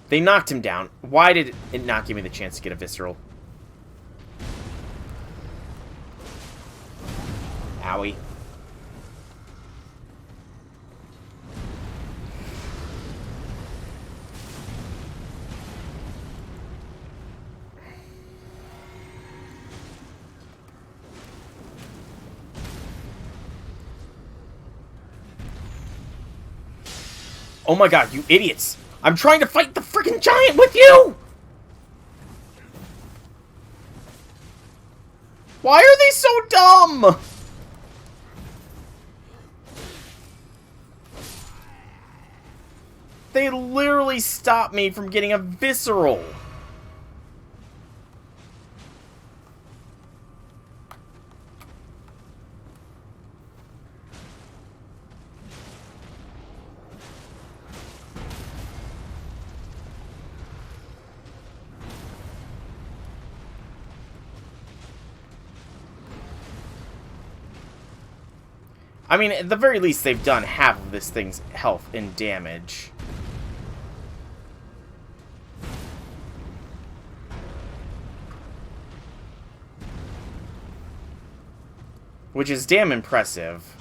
They knocked him down. Why did it not give me the chance to get a Visceral? Owie. Oh my god, you idiots! I'm trying to fight the freaking giant with you! Why are they so dumb? They literally stopped me from getting a Visceral. I mean, at the very least, they've done half of this thing's health and damage. Which is damn impressive.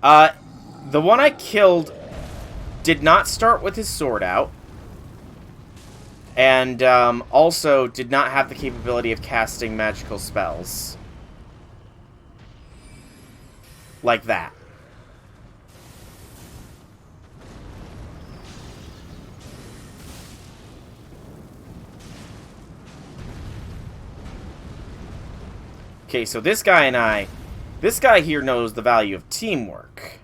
The one I killed did not start with his sword out. And, also did not have the capability of casting magical spells. Like that. Okay, so this guy here knows the value of teamwork.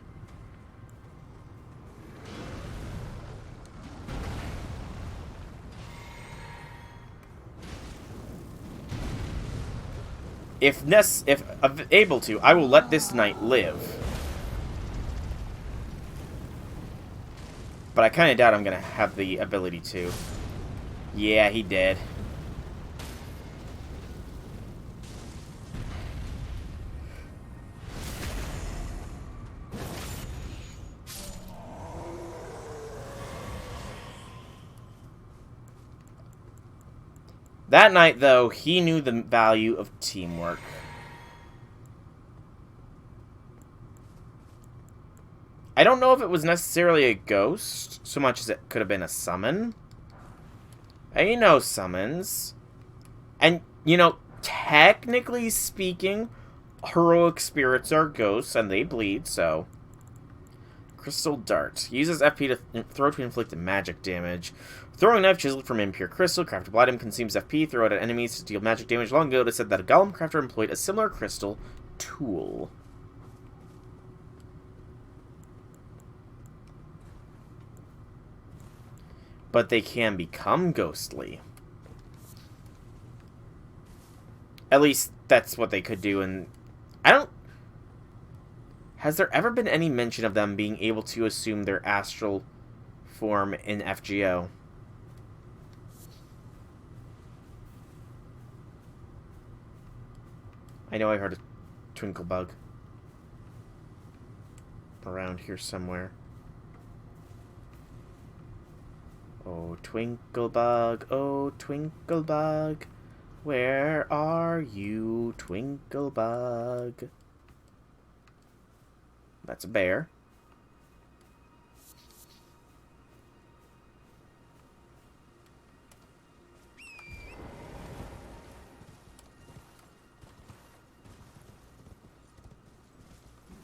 If able to, I will let this knight live. But I kind of doubt I'm going to have the ability to. Yeah, he did. That night, though, he knew the value of teamwork. I don't know if it was necessarily a ghost, so much as it could have been a summon. And you know summons. And, you know, technically speaking, heroic spirits are ghosts, and they bleed, so... Crystal Dart. Uses FP to throw to inflict magic damage. Throwing knife chiseled from impure crystal. Crafted by item consumes FP. Throw it at enemies to deal magic damage. Long ago, it is said that a golem crafter employed a similar crystal tool. But they can become ghostly. At least, that's what they could do, and... I don't... Has there ever been any mention of them being able to assume their astral form in FGO? I know I heard a twinkle bug around here somewhere. Oh, twinkle bug, where are you, twinkle bug? That's a bear.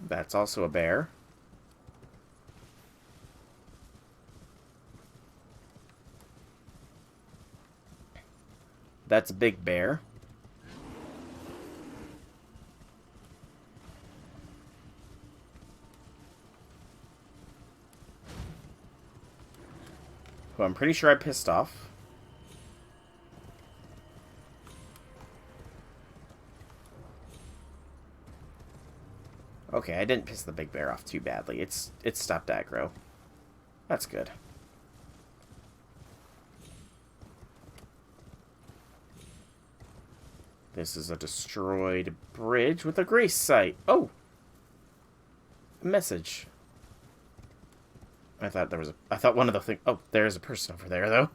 That's also a bear. That's a big bear. Who I'm pretty sure I pissed off. Okay, I didn't piss the big bear off too badly. It's stopped aggro. That's good. This is a destroyed bridge with a grace site. Oh! A message. I thought there was a... I thought one of the things... Oh, there's a person over there, though.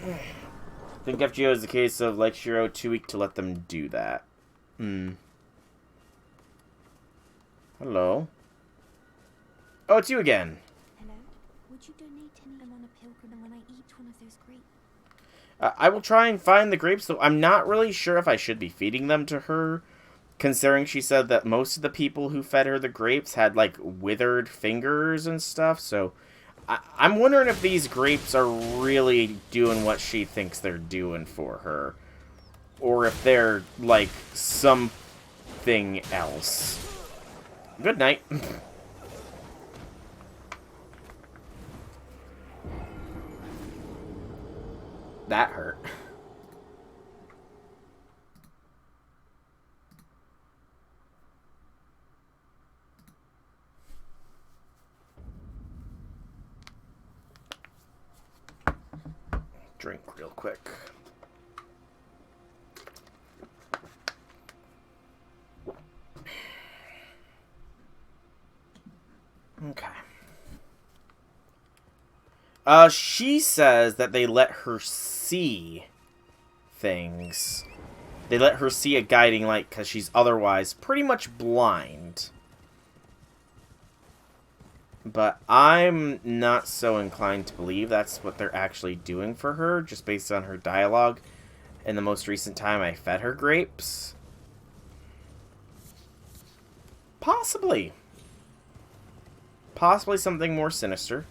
I think FGO is the case of, like Shiro, too weak to let them do that. Hello. Oh, it's you again. Hello? Would you donate any of them on a pilgrim when I eat one of those grapes? I will try and find the grapes, though I'm not really sure if I should be feeding them to her, considering she said that most of the people who fed her the grapes had, like, withered fingers and stuff, so... I'm wondering if these grapes are really doing what she thinks they're doing for her. Or if they're, like, something else. Good night. That hurt. drink real quick. Okay. She says that they let her see things. They let her see a guiding light because she's otherwise pretty much blind. But I'm not so inclined to believe that's what they're actually doing for her, just based on her dialogue in the most recent time I fed her grapes. Possibly. Possibly something more sinister.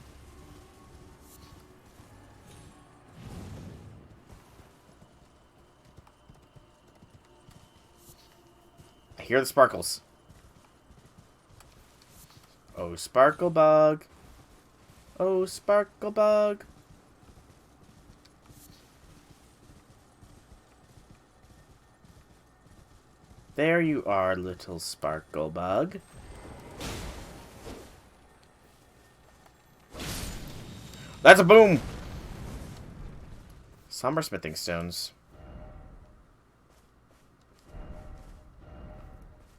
I hear the sparkles. Oh, sparkle bug. Oh, sparkle bug. There you are, little sparkle bug. That's a boom! Somber smithing stones.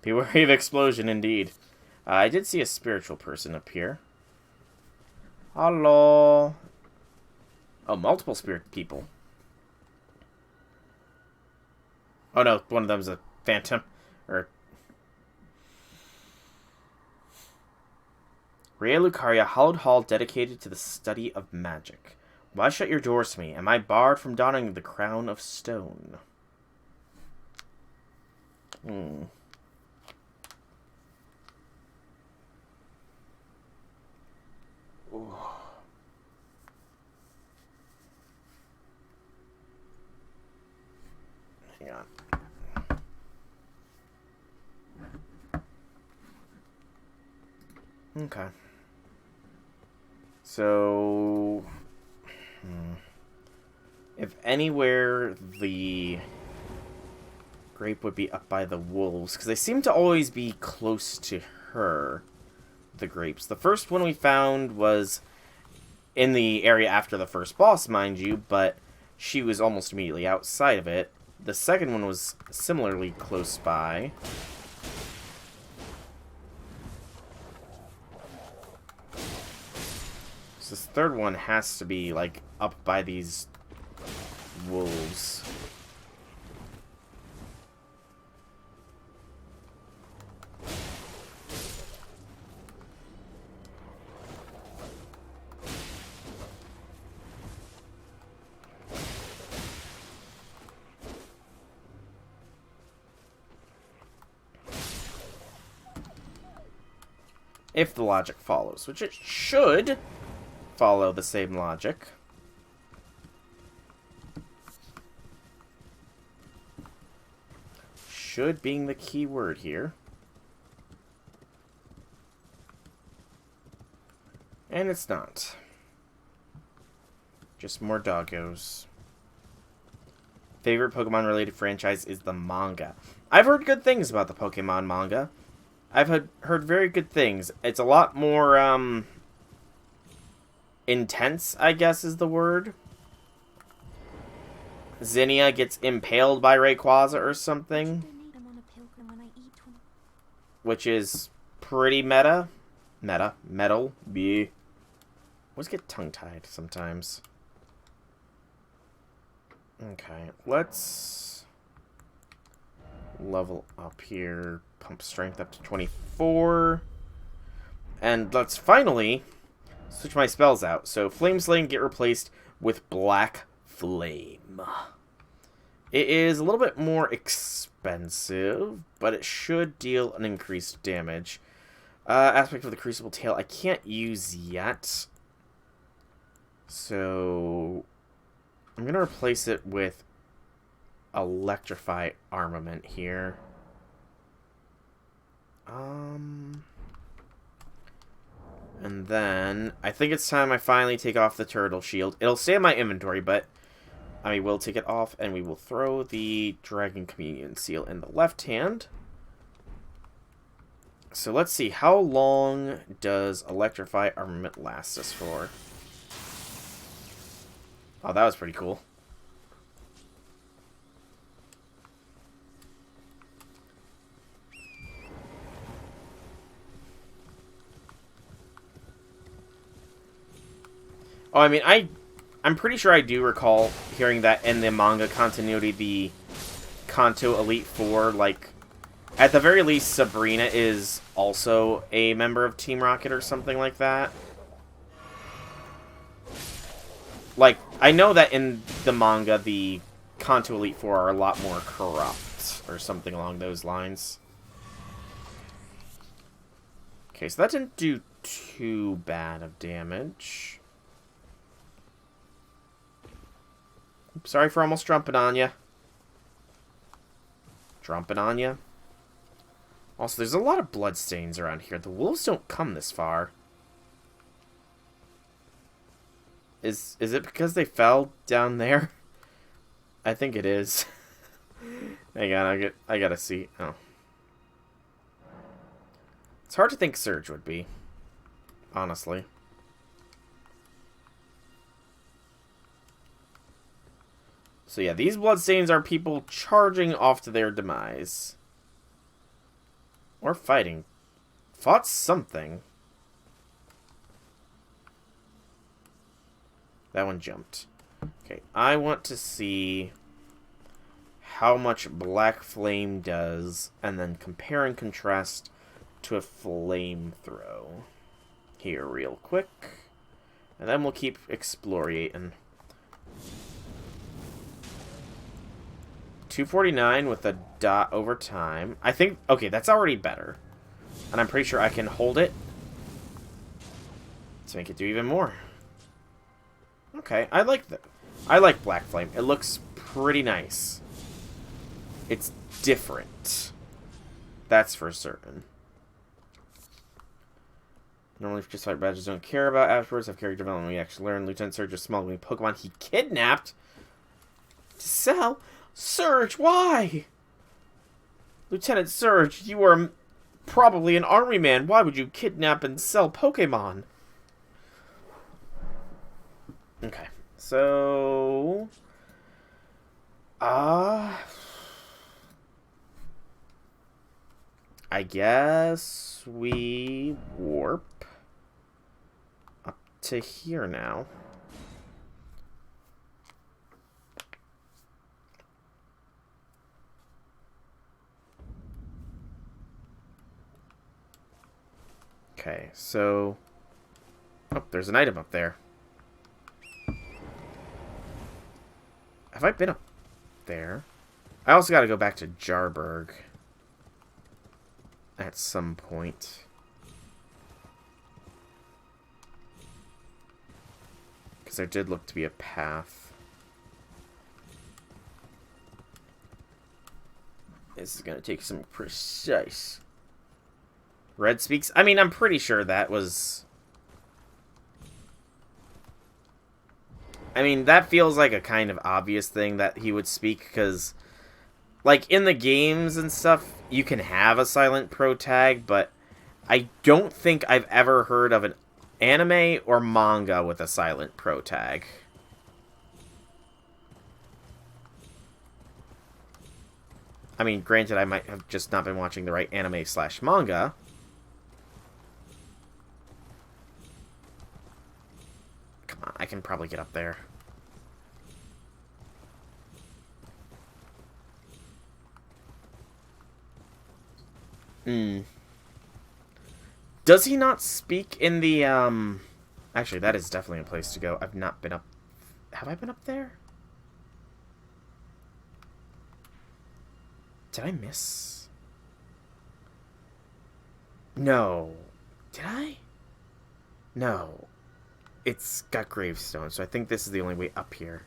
Be wary of explosion, indeed. I did see a spiritual person up here. Hello. Oh, multiple spirit people. Oh no, one of them's a phantom. Or Rea Lucaria, hallowed hall dedicated to the study of magic. Why shut your doors to me? Am I barred from donning the crown of stone? Ooh. Hang on. Okay. So, if anywhere the grape would be up by the wolves, because they seem to always be close to her, the grapes. The first one we found was in the area after the first boss, mind you, but she was almost immediately outside of it. The second one was similarly close by. So this third one has to be, like, up by these wolves. If the logic follows, which it should follow the same logic. Should being the key word here. And it's not. Just more doggos. Favorite Pokemon-related franchise is the manga. I've heard good things about the Pokemon manga. I've heard very good things. It's a lot more, intense, I guess is the word. Zinnia gets impaled by Rayquaza or something. Which is pretty meta. Metal. Yeah. Always get tongue-tied sometimes. Okay, let's level up here. Pump strength up to 24. And let's finally switch my spells out. So Flame Slaying get replaced with Black Flame. It is a little bit more expensive, but it should deal an increased damage. Aspect of the Crucible Tail I can't use yet. So I'm going to replace it with Electrify Armament here. And then I think it's time I finally take off the Turtle Shield. It'll stay in my inventory, but I will take it off and we will throw the Dragon Communion Seal in the left hand. So let's see, how long does Electrify Armament last us for? Oh, that was pretty cool. Oh, I mean, I'm pretty sure I do recall hearing that in the manga continuity, the Kanto Elite Four, like, at the very least, Sabrina is also a member of Team Rocket or something like that. Like, I know that in the manga, the Kanto Elite Four are a lot more corrupt, or something along those lines. Okay, so that didn't do too bad of damage. Oops, sorry for almost jumping on you. Jumping on you. Also, there's a lot of bloodstains around here. The wolves don't come this far. Is it because they fell down there? I think it is. Hang on, I gotta see. Oh. It's hard to think Surge would be. Honestly. So yeah, these bloodstains are people charging off to their demise. Or fighting. Fought something. That one jumped. Okay, I want to see how much Black Flame does, and then compare and contrast to a flamethrow. Here, real quick. And then we'll keep explorating. 249 with a dot over time. I think... Okay, that's already better. And I'm pretty sure I can hold it to make it do even more. Okay, I like that. I like Black Flame. It looks pretty nice. It's different. That's for certain. Normally, just fight badges don't care about afterwards. Have character development we actually learn. Lieutenant Surge is small Pokemon he kidnapped to sell. Surge, why? Lieutenant Surge, you are probably an army man. Why would you kidnap and sell Pokemon? Okay, so... I guess we warp up to here now. Okay, so... Oh, there's an item up there. Have I been up there? I also gotta go back to Jarburg. At some point. Because there did look to be a path. This is gonna take some precise... Red speaks? I mean, I'm pretty sure that was... I mean, that feels like a kind of obvious thing that he would speak, because... Like, in the games and stuff, you can have a silent pro tag, but I don't think I've ever heard of an anime or manga with a silent pro tag. I mean, granted, I might have just not been watching the right anime/manga. Come on, I can probably get up there. Does he not speak in the, Actually, that is definitely a place to go. I've not been up... Have I been up there? Did I miss? No. Did I? No. It's got gravestone, so I think this is the only way up here.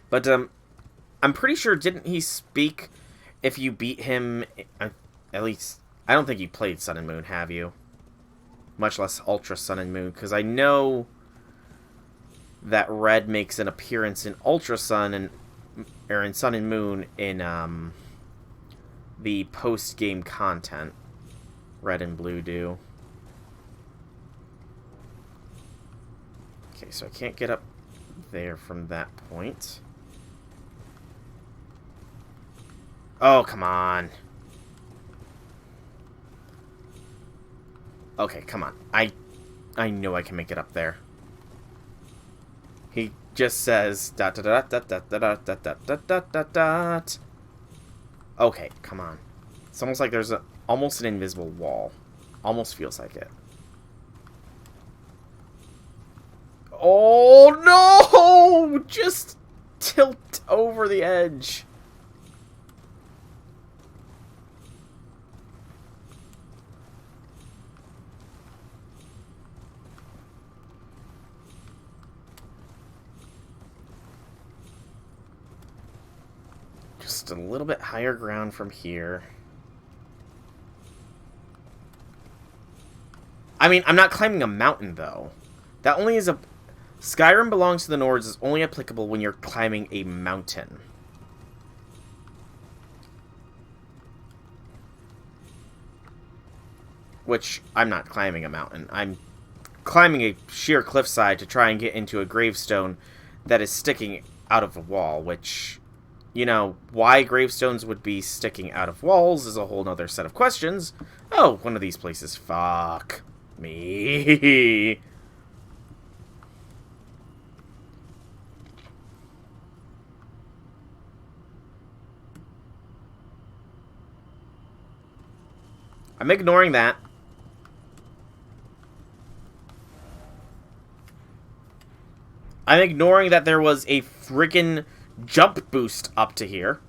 But, I'm pretty sure, didn't he speak if you beat him... At least, I don't think you played Sun and Moon, have you? Much less Ultra Sun and Moon, because I know that Red makes an appearance in Ultra Sun and... Or in Sun and Moon in, the post-game content. Red and Blue do. Okay, so I can't get up there from that point. Oh, come on. Okay, come on. I know I can make it up there. He just says dot dot dot dot dot dot dot dot dot dot dot dot. Okay, come on. It's almost like there's almost an invisible wall. Almost feels like it. Oh no! Just tilt over the edge. Just a little bit higher ground from here. I mean, I'm not climbing a mountain, though. That only is a... Skyrim belongs to the Nords is only applicable when you're climbing a mountain. Which, I'm not climbing a mountain. I'm climbing a sheer cliffside to try and get into a gravestone that is sticking out of a wall, which... You know, why gravestones would be sticking out of walls is a whole nother set of questions. Oh, one of these places. Fuck me. I'm ignoring that. I'm ignoring that there was a freaking jump boost up to here.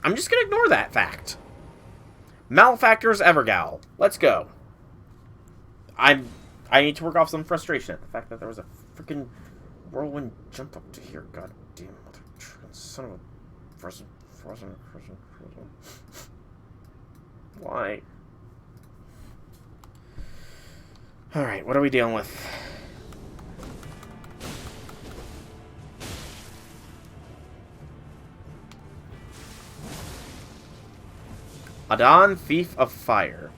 I'm just gonna ignore that fact. Malefactors Evergal. Let's go. I need to work off some frustration at the fact that there was a freaking whirlwind jump up to here. God damn mother son of a frozen. Why? Alright, what are we dealing with? Adon, Thief of Fire.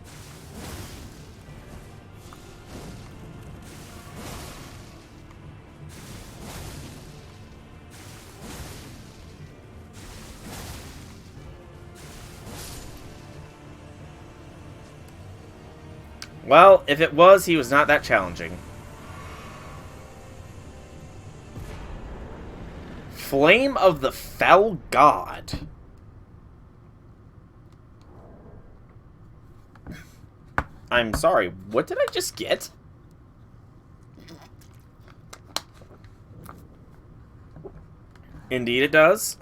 Well, if it was, he was not that challenging. Flame of the Fell God. I'm sorry, what did I just get? Indeed it does.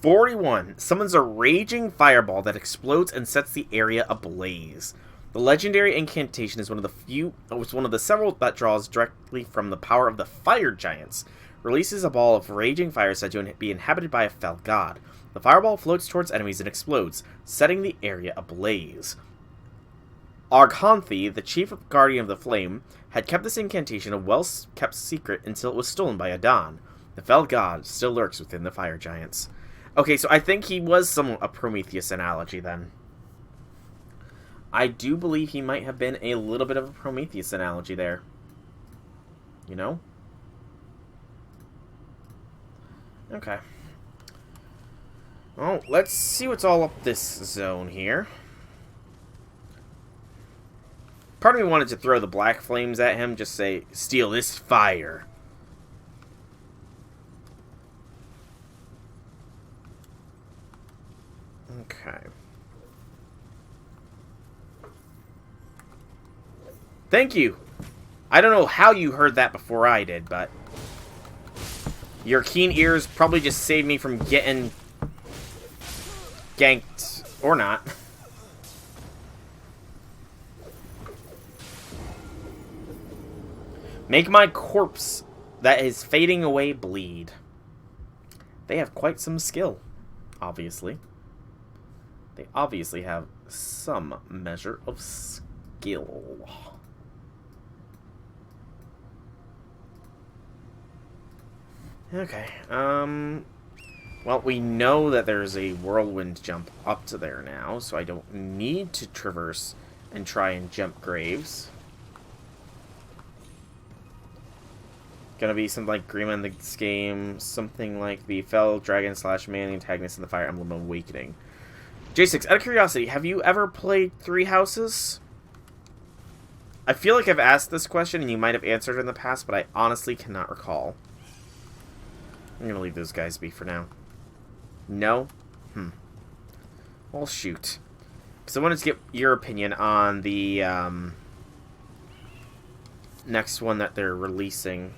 41. Summons a raging fireball that explodes and sets the area ablaze. The legendary incantation is one of the several that draws directly from the power of the fire giants. Releases a ball of raging fire said to be inhabited by a fell god. The fireball floats towards enemies and explodes, setting the area ablaze. Arghanthi, the chief guardian of the flame, had kept this incantation a well-kept secret until it was stolen by Adon. The fell god still lurks within the fire giants. Okay, so I think he was somewhat a Prometheus analogy then. I do believe he might have been a little bit of a Prometheus analogy there. You know? Okay. Well, let's see what's all up this zone here. Part of me wanted to throw the black flames at him, just say, steal this fire. Okay. Thank you. I don't know how you heard that before I did, but your keen ears probably just saved me from getting ganked, or not. Make my corpse that is fading away bleed. They have quite some skill, obviously. They obviously have some measure of skill. Okay, Well, we know that there's a whirlwind jump up to there now, so I don't need to traverse and try and jump graves. Gonna be something like Grima in this game, something like the Fell Dragon / Man antagonist in the Fire Emblem Awakening. J6, out of curiosity, have you ever played Three Houses? I feel like I've asked this question and you might have answered in the past, but I honestly cannot recall. I'm gonna leave those guys be for now. No? Well, shoot. Because I wanted to get your opinion on the next one that they're releasing.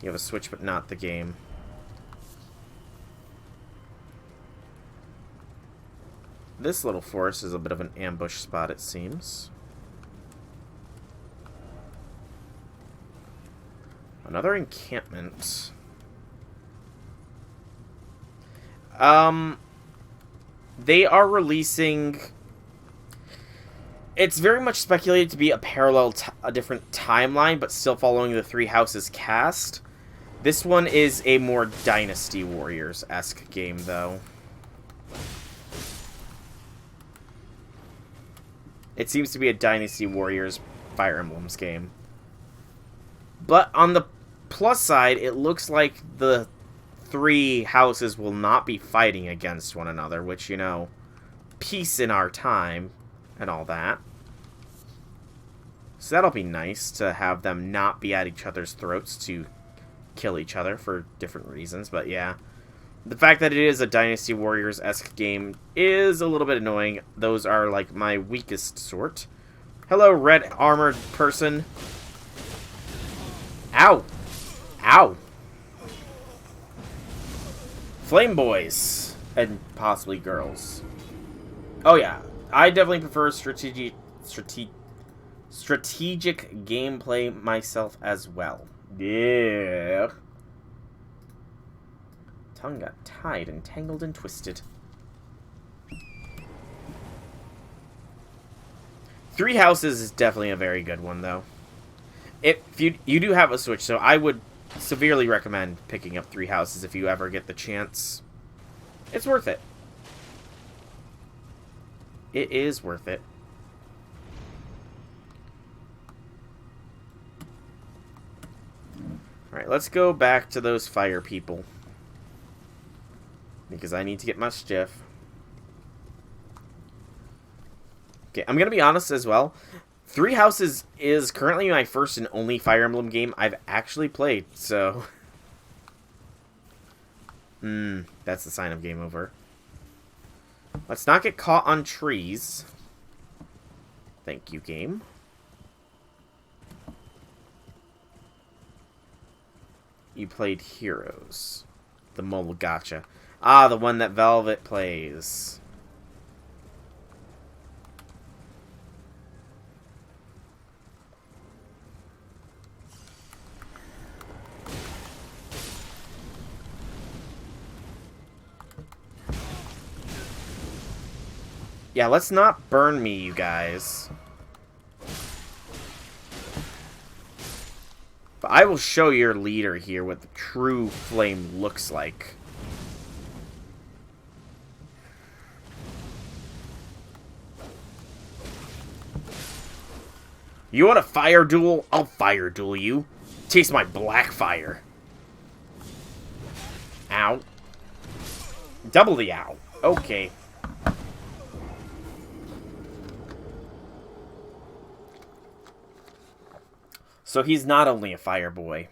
You have a Switch, but not the game. This little forest is a bit of an ambush spot, it seems. Another encampment. They are releasing... It's very much speculated to be a parallel, a different timeline, but still following the Three Houses cast. This one is a more Dynasty Warriors-esque game, though. It seems to be a Dynasty Warriors Fire Emblems game. But on the plus side, it looks like the three houses will not be fighting against one another, which, you know, peace in our time and all that. So that'll be nice to have them not be at each other's throats to kill each other for different reasons, but yeah. The fact that it is a Dynasty Warriors-esque game is a little bit annoying. Those are, like, my weakest sort. Hello, red armored person. Ow! Ow! Flame boys. And possibly girls. Oh, yeah. I definitely prefer strategic gameplay myself as well. Yeah. Tongue got tied and tangled and twisted. Three Houses is definitely a very good one, though. If you do have a Switch, so I would severely recommend picking up Three Houses if you ever get the chance. It's worth it. It is worth it. Alright, let's go back to those fire people. Because I need to get my stuff. Okay, I'm going to be honest as well. Three Houses is currently my first and only Fire Emblem game I've actually played, so... that's the sign of game over. Let's not get caught on trees. Thank you, game. You played Heroes. The mobile gacha. Ah, the one that Velvet plays. Yeah, let's not burn me, you guys. But I will show your leader here what the true flame looks like. You want a fire duel? I'll fire duel you. Taste my black fire. Ow. Double the ow. Okay. So he's not only a fire boy.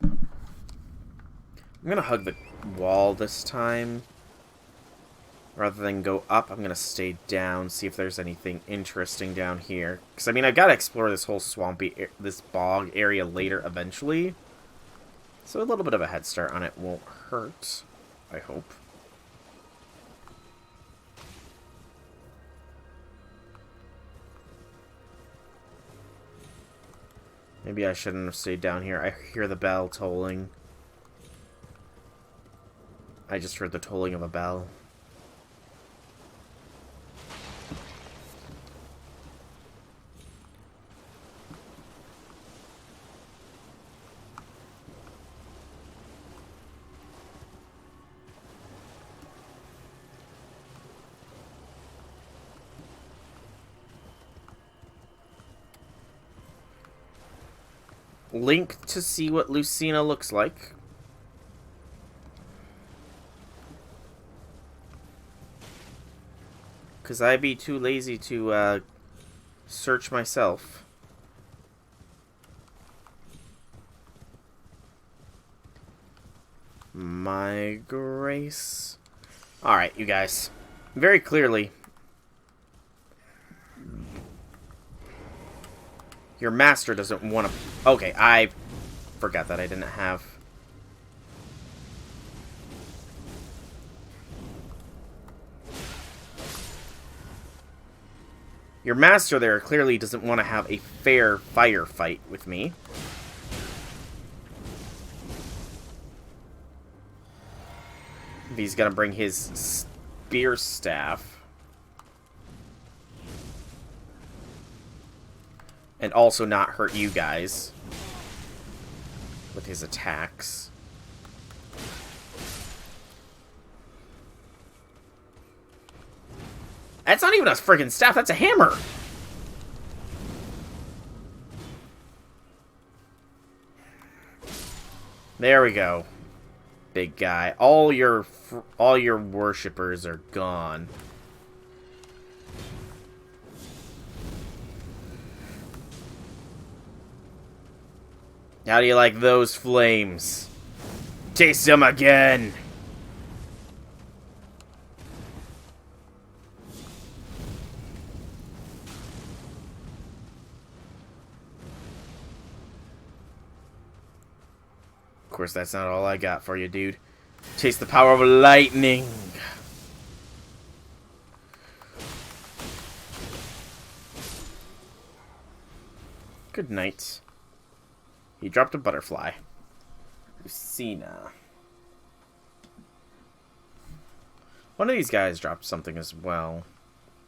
I'm gonna hug the wall this time. Rather than go up, I'm gonna stay down, see if there's anything interesting down here. Because, I mean, I've got to explore this whole swampy, this bog area later eventually. So a little bit of a head start on it won't hurt, I hope. Maybe I shouldn't have stayed down here. I hear the bell tolling. I just heard the tolling of a bell. link to see what Lucina looks like. Because I'd be too lazy to search myself. My grace. Alright, you guys. Very clearly, your master doesn't want to... Okay, I forgot that I didn't have... Your master there clearly doesn't want to have a fair firefight with me. He's gonna bring his spear staff. And also not hurt you guys with his attacks. That's not even a friggin' staff, that's a hammer! There we go. Big guy. All your worshippers are gone. How do you like those flames? Taste them again! Of course, that's not all I got for you, dude. Taste the power of lightning! Good night. He dropped a butterfly. Lucina. One of these guys dropped something as well.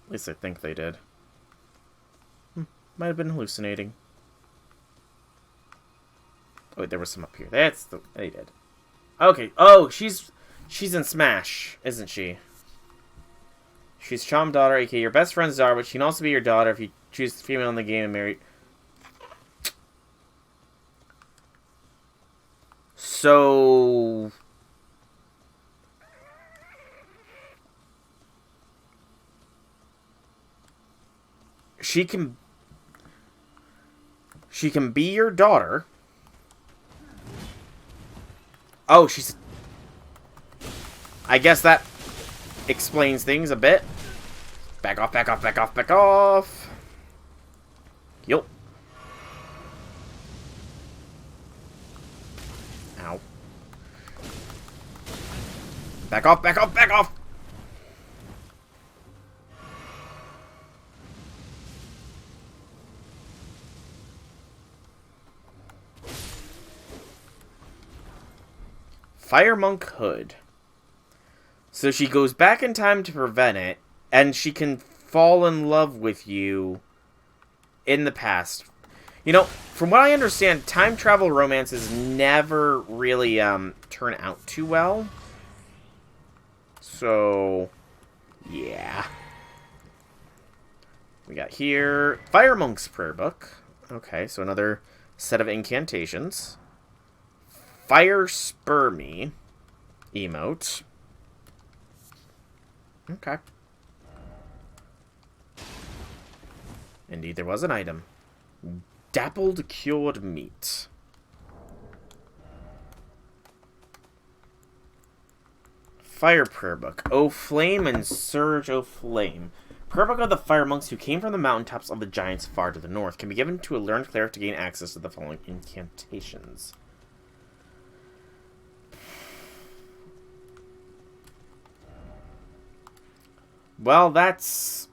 At least I think they did. Might have been hallucinating. Oh, wait, there was some up here. That's the... They did. Okay. Oh, she's in Smash, isn't she? She's Chom's daughter, aka your best friend's daughter, but she can also be your daughter if you choose female in the game and marry... So... She can be your daughter. Oh, she's... I guess that explains things a bit. Back off, back off, back off, back off. Yup. Ow. Back off, back off, back off! Fire Monk Hood. So she goes back in time to prevent it, and she can fall in love with you in the past. You know, from what I understand, time travel romances never really turn out too well. So, yeah. We got here Fire Monk's Prayer Book. Okay, so another set of incantations. Fire Spur Me emote. Okay. Indeed, there was an item. Dappled Cured Meat. Fire Prayer Book. O Flame and Surge, O Flame. Prayer Book of the Fire Monks who came from the mountaintops of the giants far to the north. Can be given to a learned cleric to gain access to the following incantations. Well, that's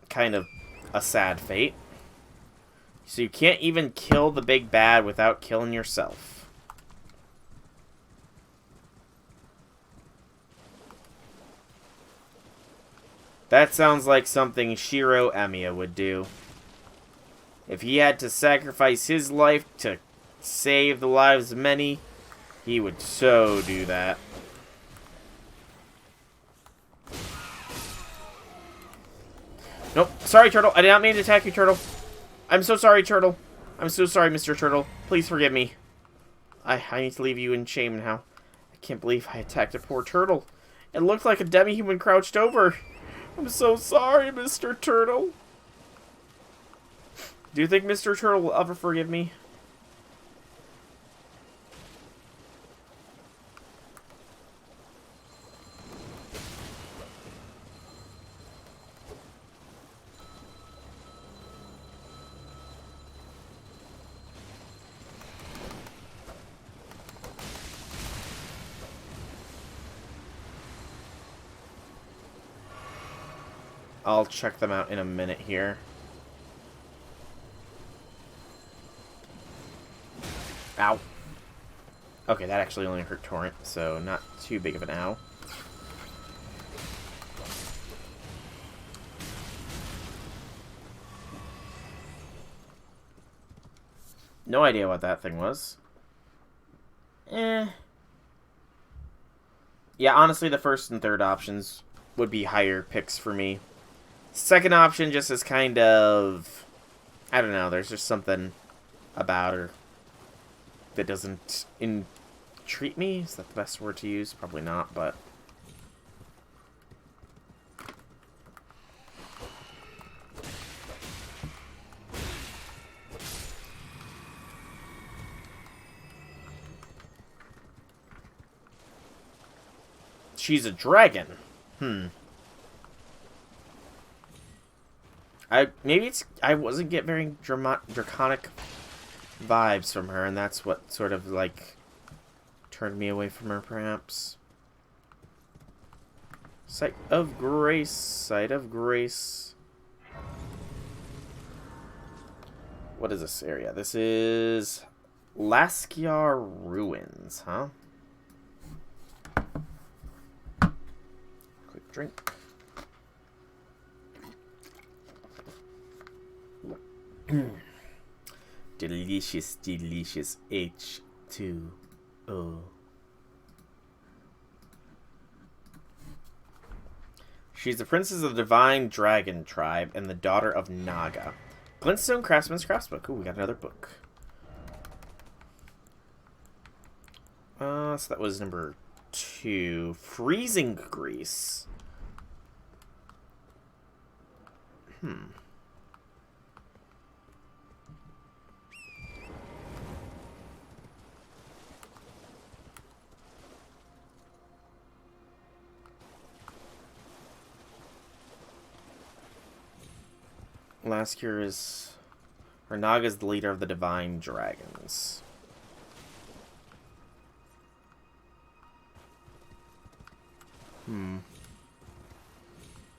kind of a sad fate. So you can't even kill the big bad without killing yourself. That sounds like something Shiro Emiya would do. If he had to sacrifice his life to save the lives of many, he would so do that. Nope. Sorry, Turtle. I did not mean to attack you, Turtle. I'm so sorry, Turtle. I'm so sorry, Mr. Turtle. Please forgive me. I need to leave you in shame now. I can't believe I attacked a poor turtle. It looked like a demi-human crouched over. I'm so sorry, Mr. Turtle. Do you think Mr. Turtle will ever forgive me? I'll check them out in a minute here. Ow. Okay, that actually only hurt Torrent, so not too big of an ow. No idea what that thing was. Yeah, honestly, the first and third options would be higher picks for me. Second option just is kind of... I don't know, there's just something about her that doesn't intrigue me. Is that the best word to use? Probably not, but... She's a dragon. I wasn't getting very draconic vibes from her, and that's what sort of like turned me away from her, perhaps. Site of Grace, Site of Grace. What is this area? This is Laskiar Ruins, huh? Quick drink. Delicious, delicious H2O. She's the princess of the Divine Dragon Tribe and the daughter of Naga. Glintstone Craftsman's Craftsbook. Ooh, we got another book. So that was number 2. Freezing Grease. Laskiar is... or Naga is the leader of the Divine Dragons.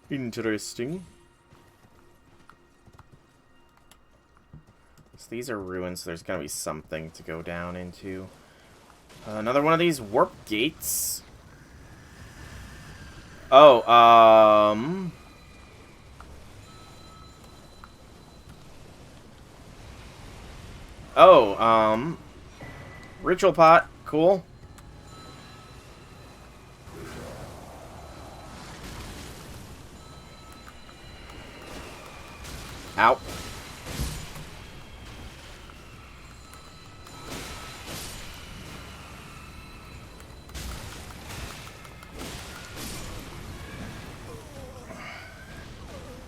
Interesting. So these are ruins, so there's gonna be something to go down into. Another one of these warp gates. Oh, ritual pot, cool. Ow.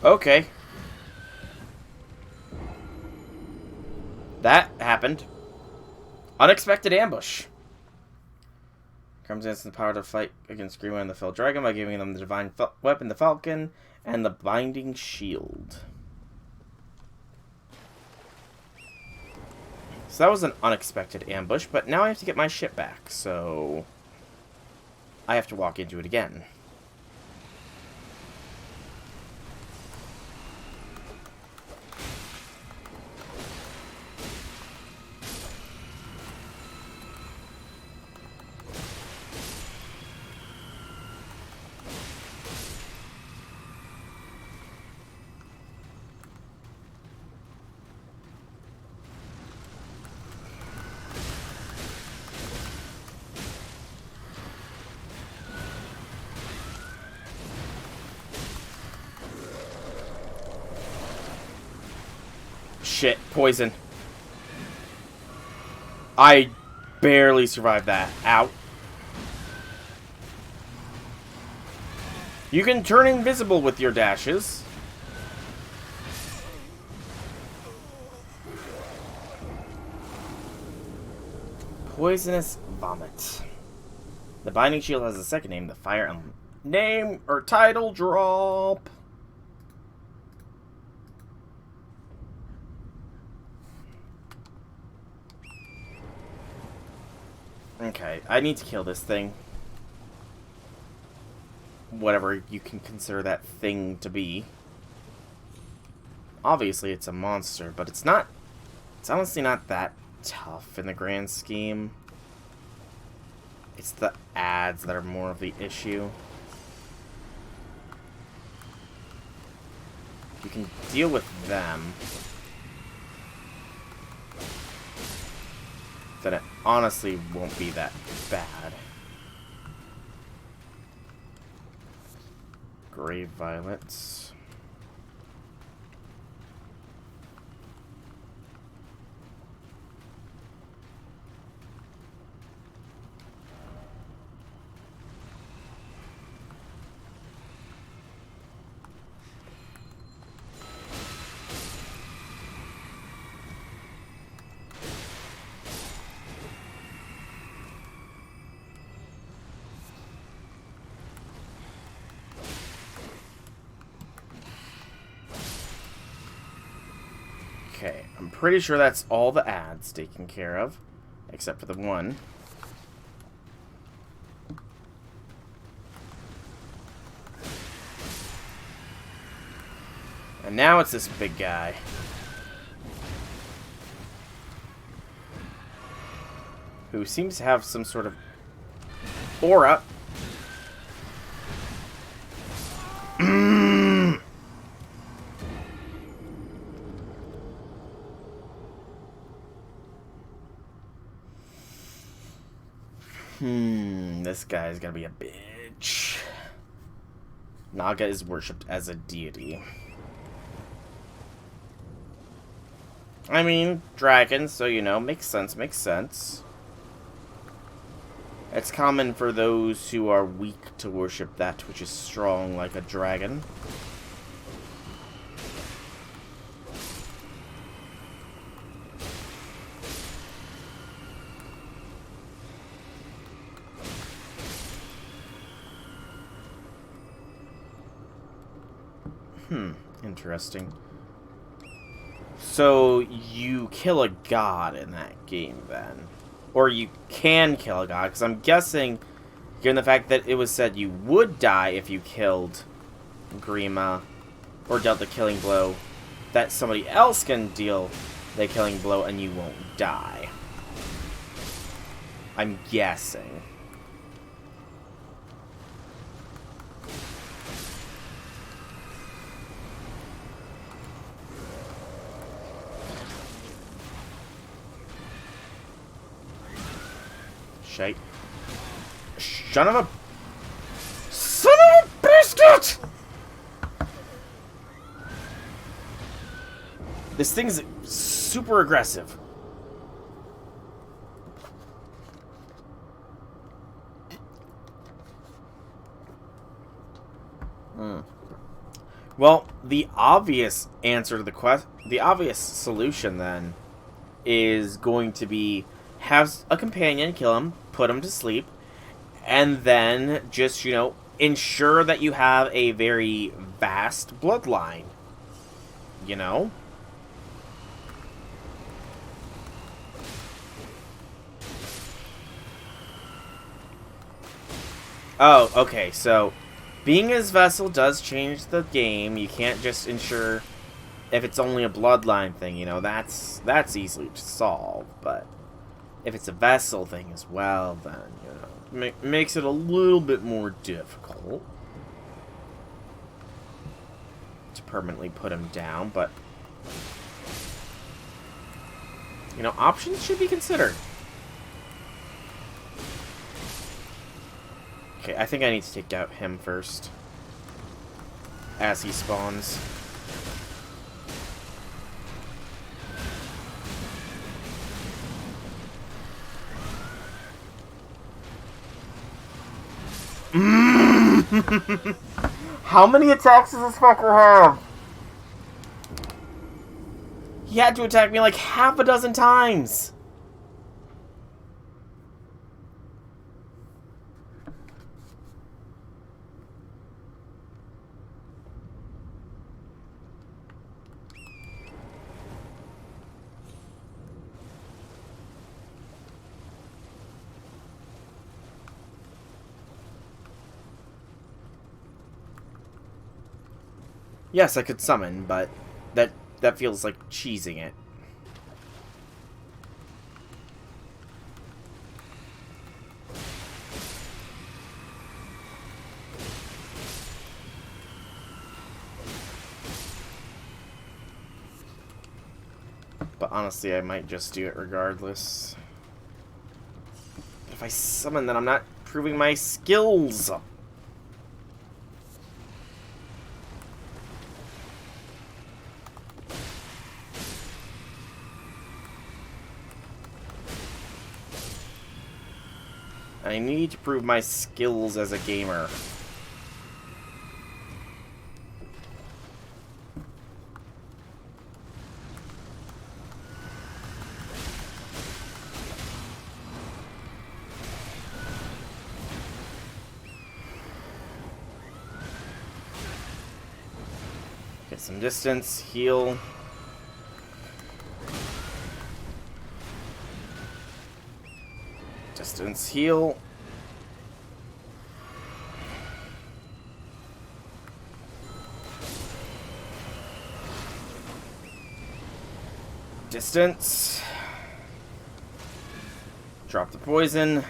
Okay. That happened. Unexpected ambush. Comes in the power to fight against Greenwood and the Fell Dragon by giving them the divine weapon, the Falcon, and the Binding Shield. So that was an unexpected ambush, but now I have to get my ship back, so I have to walk into it again. shit. Poison. I barely survived that. Ow. You can turn invisible with your dashes. Poisonous vomit. The binding shield has a second name, the fire element. Name or title drop. Okay, I need to kill this thing. Whatever you can consider that thing to be. Obviously, it's a monster, but it's not... It's honestly not that tough in the grand scheme. It's the ads that are more of the issue. You can deal with them. Then it honestly won't be that bad. Grave violets. Okay, I'm pretty sure that's all the ads taken care of, except for the one. And now it's this big guy. Who seems to have some sort of aura. This guy's gonna be a bitch. Naga is worshipped as a deity. I mean, dragon, so you know, makes sense, makes sense. It's common for those who are weak to worship that which is strong like a dragon. Interesting. So, you kill a god in that game, then. Or you can kill a god, because I'm guessing, given the fact that it was said you would die if you killed Grima, or dealt the killing blow, that somebody else can deal the killing blow and you won't die. I'm guessing. Shite. Son of a biscuit! This thing's super aggressive. Well, the obvious answer to the question, the obvious solution then, is going to be have a companion kill him, put him to sleep, and then just, you know, ensure that you have a very vast bloodline. You know? Oh, okay, so being his vessel does change the game. You can't just ensure if it's only a bloodline thing, you know, that's easily to solve, but if it's a vessel thing as well, then, you know, makes it a little bit more difficult to permanently put him down, but, you know, options should be considered. Okay, I think I need to take out him first, as he spawns. How many attacks does this fucker have? He had to attack me like half a dozen times. Yes, I could summon, but that feels like cheesing it. But honestly, I might just do it regardless. If I summon, then I'm not proving my skills. I need to prove my skills as a gamer. Get some distance, heal. Distance, heal. Distance. Drop the poison.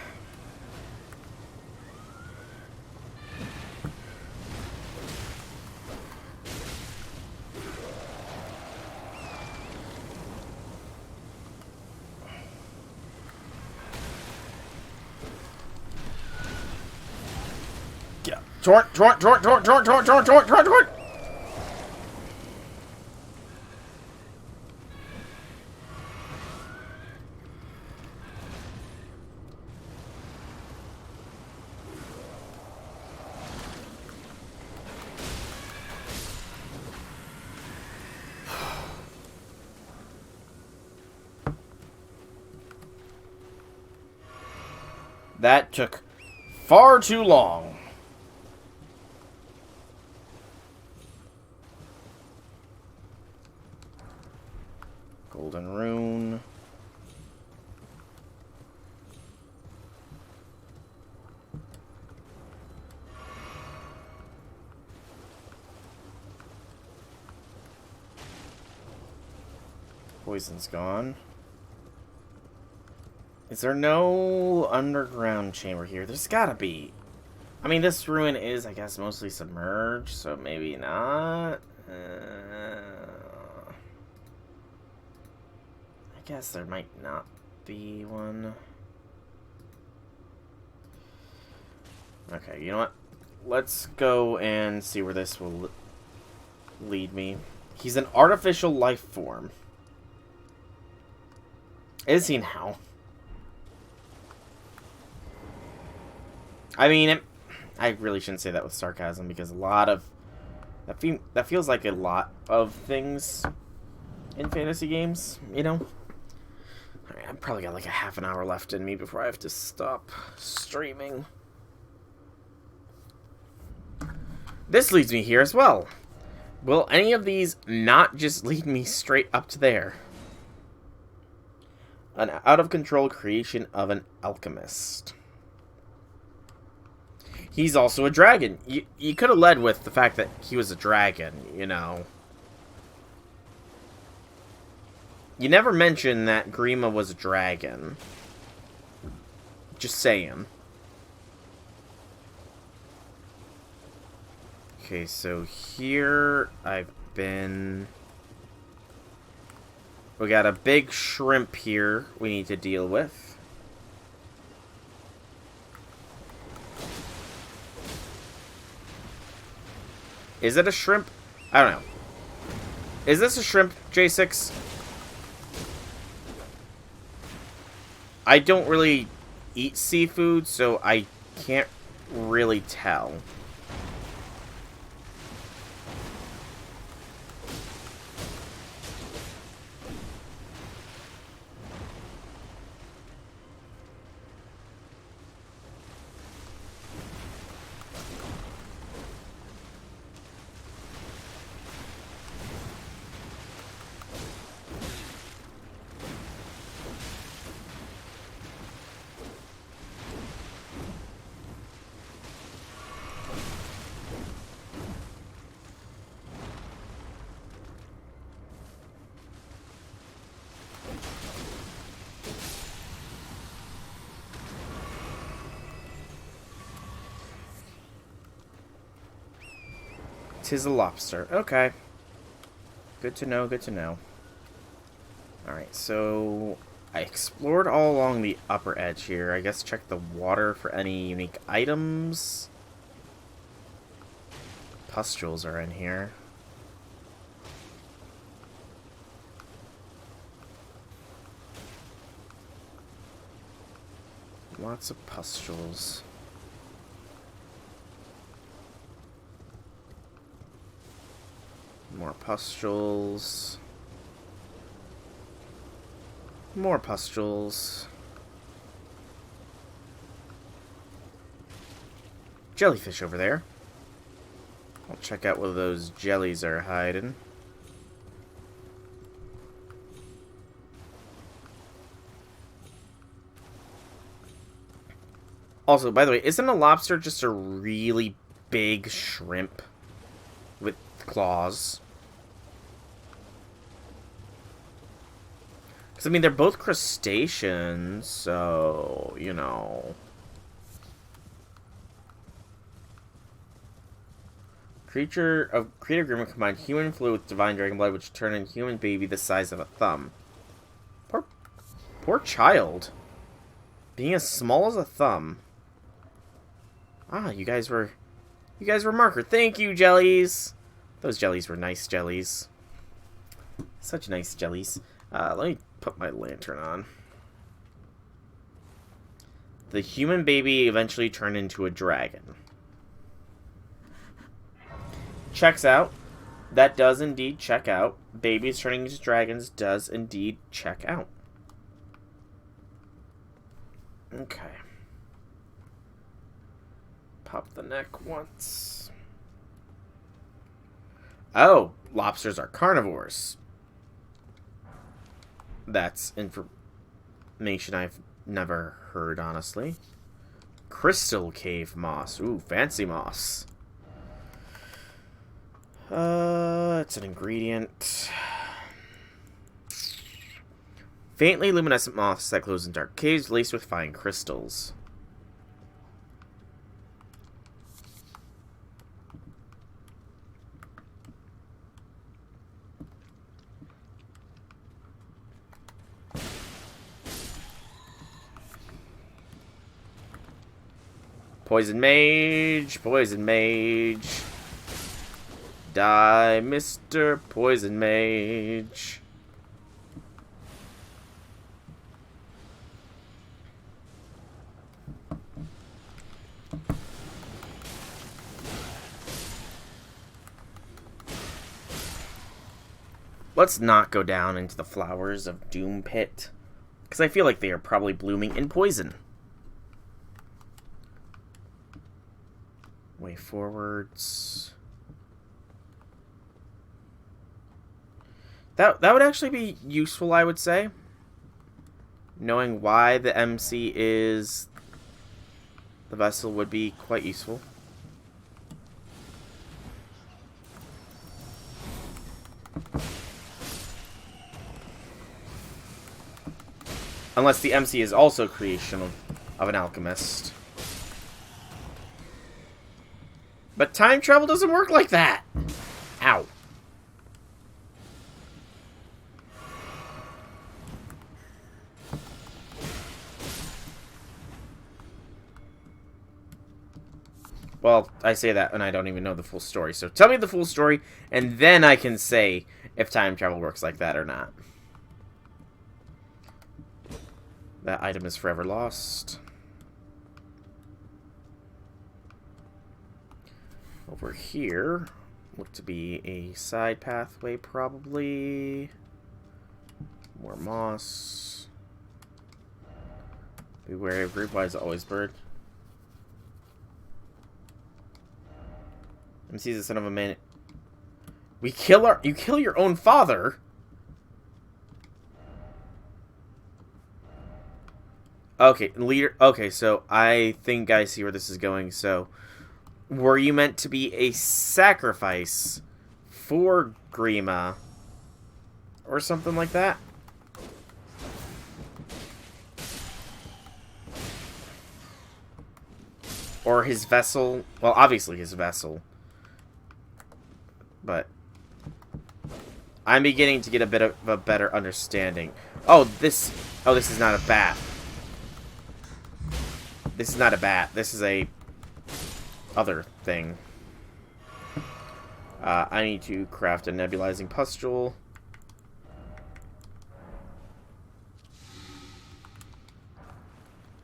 Yeah. Torrent. That took far too long. Golden rune. Poison's gone. Is there no underground chamber here? There's gotta be. I mean, this ruin is, I guess, mostly submerged, so maybe not. I guess there might not be one. Okay, you know what? Let's go and see where this will lead me. He's an artificial life form. Is he now? I mean, I really shouldn't say that with sarcasm, because a lot of... That feels like a lot of things in fantasy games, you know? Alright, I've probably got like a half an hour left in me before I have to stop streaming. This leads me here as well. Will any of these not just lead me straight up to there? An out-of-control creation of an alchemist. He's also a dragon. You could have led with the fact that he was a dragon, you know. You never mentioned that Grima was a dragon. Just saying. Okay, so here I've been... We got a big shrimp here we need to deal with. Is it a shrimp? I don't know. Is this a shrimp, J6? I don't really eat seafood, so I can't really tell. Tis a lobster. Okay. Good to know, good to know. Alright, so I explored all along the upper edge here. I guess check the water for any unique items. Pustules are in here. Lots of pustules. More pustules. More pustules. Jellyfish over there. I'll check out where those jellies are hiding. Also, by the way, isn't a lobster just a really big shrimp with claws? Because, I mean, they're both crustaceans, so, you know. Creature agreement combined human fluid with divine dragon blood, which turn in human baby the size of a thumb. Poor child. Being as small as a thumb. Ah, you guys were marker. Thank you, jellies. Those jellies were nice jellies. Such nice jellies. Let me put my lantern on. The human baby eventually turned into a dragon. Checks out. That does indeed check out. Babies turning into dragons does indeed check out. Okay. Pop the neck once. Oh, lobsters are carnivores. That's information I've never heard, honestly. Crystal cave moss. Ooh, fancy moss. It's an ingredient. Faintly luminescent moths that glows in dark caves laced with fine crystals. Poison mage, poison mage. Die, Mr. Poison Mage. Let's not go down into the flowers of Doom Pit, because I feel like they are probably blooming in poison. Way forwards. That would actually be useful, I would say. Knowing why the MC is the vessel would be quite useful. Unless the MC is also creation of an alchemist. But time travel doesn't work like that! Ow. Well, I say that and I don't even know the full story. So tell me the full story, and then I can say if time travel works like that or not. That item is forever lost. Over here, look to be a side pathway, probably. More moss. Beware of group. Why is it always bird? MC's the son of a man. You kill your own father? Okay, leader. Okay, so I think I see where this is going. So, were you meant to be a sacrifice for Grima? Or something like that? Or his vessel? Well, obviously his vessel. But I'm beginning to get a bit of a better understanding. Oh, this is not a bat. This is not a bat. This is a other thing. I need to craft a nebulizing pustule.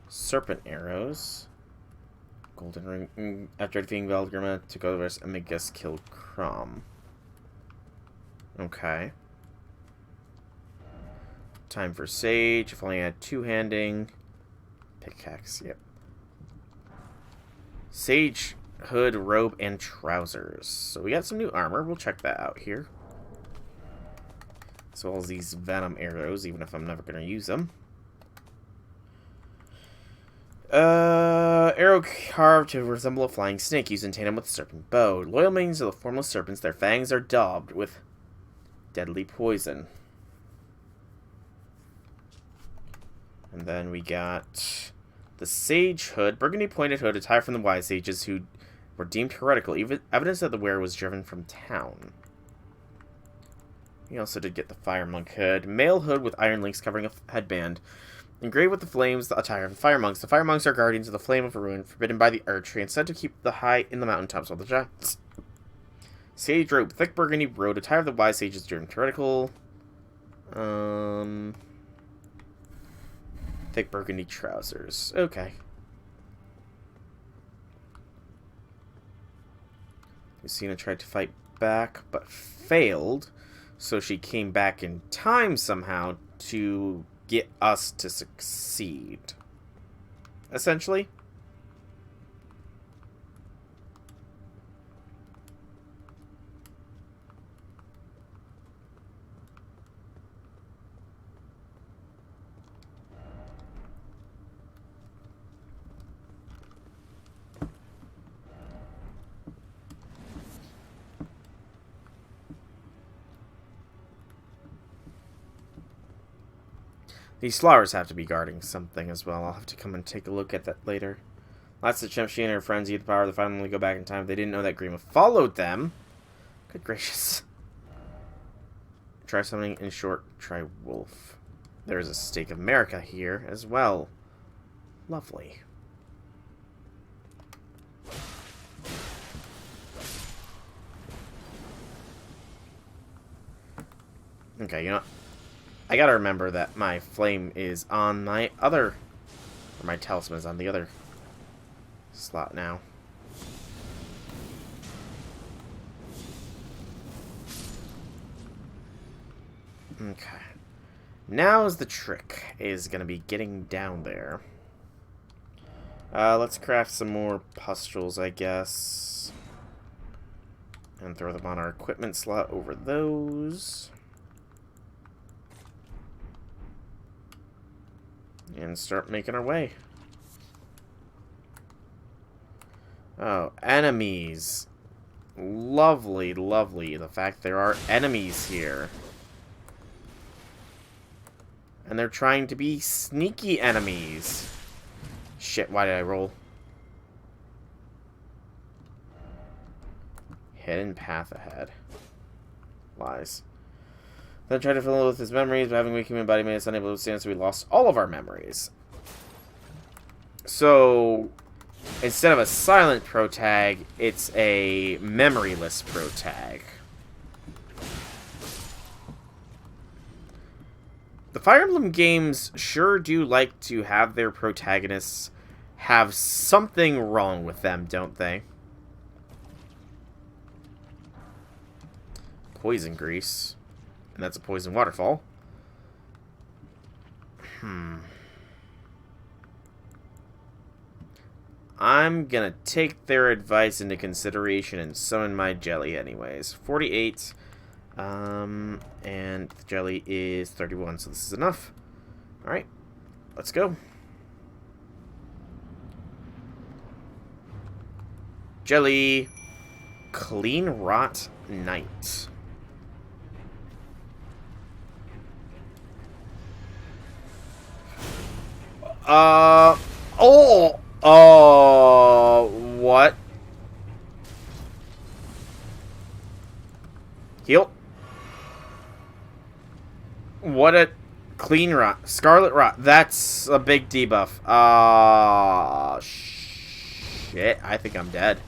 Serpent arrows. Golden ring. After defeating Valgrima, took over as Amigus killed Crom. Okay. Time for Sage. If only I had two-handing. Pickaxe, yep. Sage, hood, robe, and trousers. So we got some new armor. We'll check that out here. As well as these venom arrows, even if I'm never going to use them. Arrow carved to resemble a flying snake, used in tandem with a serpent bow. Loyal minions of the formless serpents, their fangs are daubed with deadly poison. And then we got the Sage Hood, burgundy pointed hood, attire from the wise sages who were deemed heretical, even evidence that the wearer was driven from town. We also did get the Fire Monk Hood, male hood with iron links covering a headband. Engraved with the flames, the attire of the Fire Monks. The Fire Monks are guardians of the flame of ruin, forbidden by the archery, and said to keep the high in the mountaintops of the giants. Sage robe, thick burgundy robe, attire of the wise sages, driven heretical. Thick burgundy trousers. Okay. Lucina tried to fight back, but failed. So she came back in time somehow to get us to succeed. Essentially. These flowers have to be guarding something as well. I'll have to come and take a look at that later. Lots of chimps, she and her friends used the power of the finally go back in time. They didn't know that Grima followed them. Good gracious. Try something in short, try wolf. There's a stake of America here as well. Lovely. Okay, you know, I gotta remember that my flame is on my other, or my talisman is on the other slot now. Okay. Now's the trick, is gonna be getting down there. Let's craft some more pustules, I guess. And throw them on our equipment slot over those. And start making our way. Oh, enemies. Lovely, lovely. The fact there are enemies here. And they're trying to be sneaky enemies. Shit, why did I roll? Hidden path ahead. Lies. Then tried to fill it with his memories, but having weak human body made us unable to withstand, so we lost all of our memories. So, instead of a silent protag, it's a memoryless protag. The Fire Emblem games sure do like to have their protagonists have something wrong with them, don't they? poison grease. And that's a poison waterfall. I'm gonna take their advice into consideration and summon my jelly anyways. 48. And the jelly is 31, so this is enough. Alright, let's go. Jelly. Clean Rot Knight. What? Heal. What a Clean Rot. Scarlet Rot. That's a big debuff. Shit. I think I'm dead.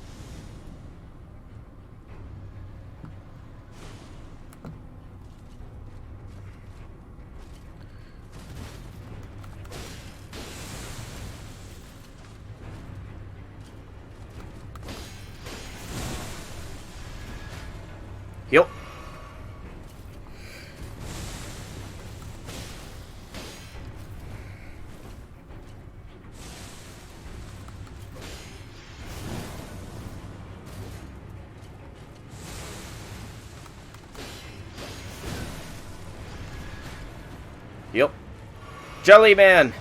Heal. Yep. Jelly Man!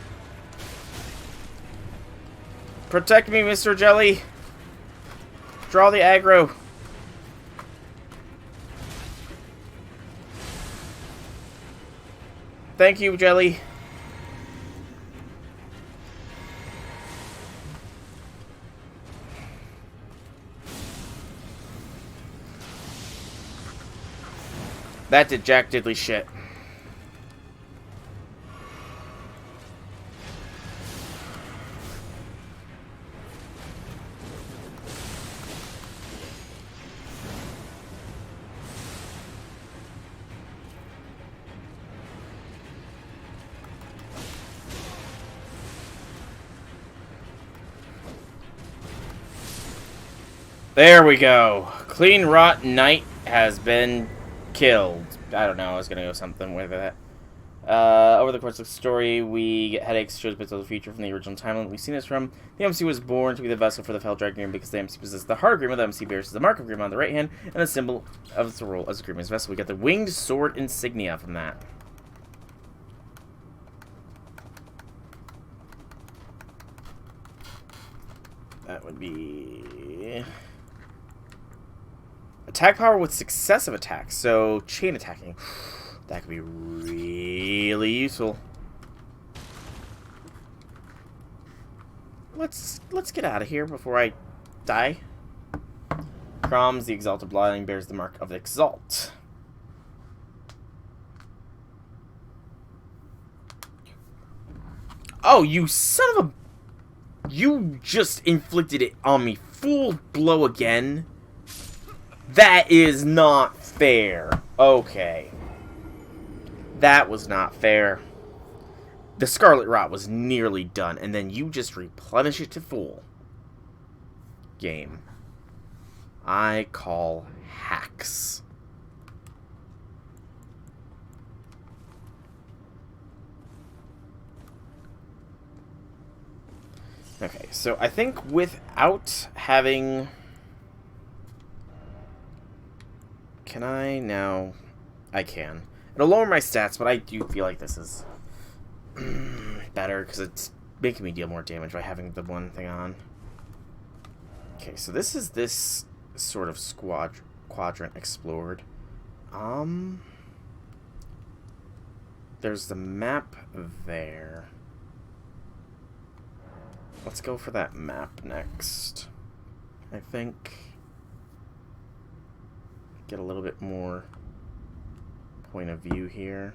Protect me, Mr. Jelly! Draw the aggro! Thank you, Jelly. That did jack diddly shit. There we go. Clean Rot Knight has been killed. I don't know, I was gonna go something with that. Over the course of the story, we get headaches, shows bits of the future from the original timeline we've seen this from. The MC was born to be the vessel for the Fell Dragon because the MC possesses the heart of Grima. The MC bears the mark of Grima on the right hand and a symbol of its role as a Grima's vessel. We get the winged sword insignia from that. That would be attack power with successive attacks, so chain attacking. That could be really useful. Let's get out of here before I die. Crom's the Exalted Bloodline bears the mark of Exalt. Oh, you son of a... You just inflicted it on me. Full blow again. That is not fair. Okay. That was not fair. The Scarlet Rot was nearly done, and then you just replenish it to full. Game. I call hacks. Okay, so I think without having... Can I now? I can. It'll lower my stats, but I do feel like this is better because it's making me deal more damage by having the one thing on. Okay, so this is this sort of quadrant explored. There's the map there. Let's go for that map next. I think get a little bit more point of view here.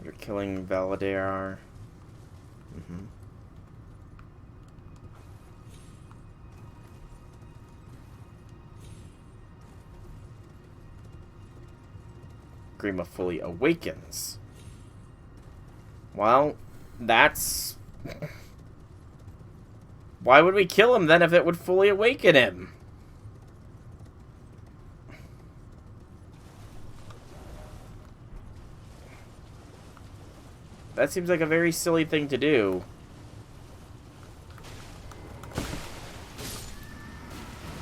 You're killing Valadair. Grima fully awakens. Well, That's... Why would we kill him then if it would fully awaken him? That seems like a very silly thing to do.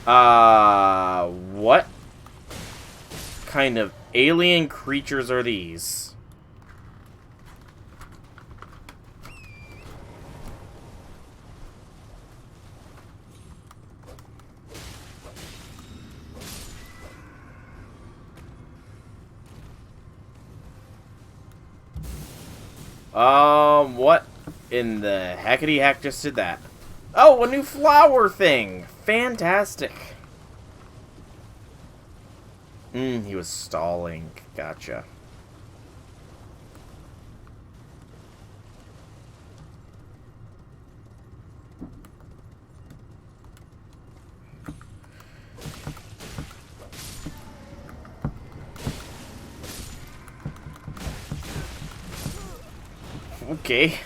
What kind of alien creatures are these? What in the heckity heck just did that? Oh, a new flower thing! Fantastic. He was stalling. Gotcha. Okay.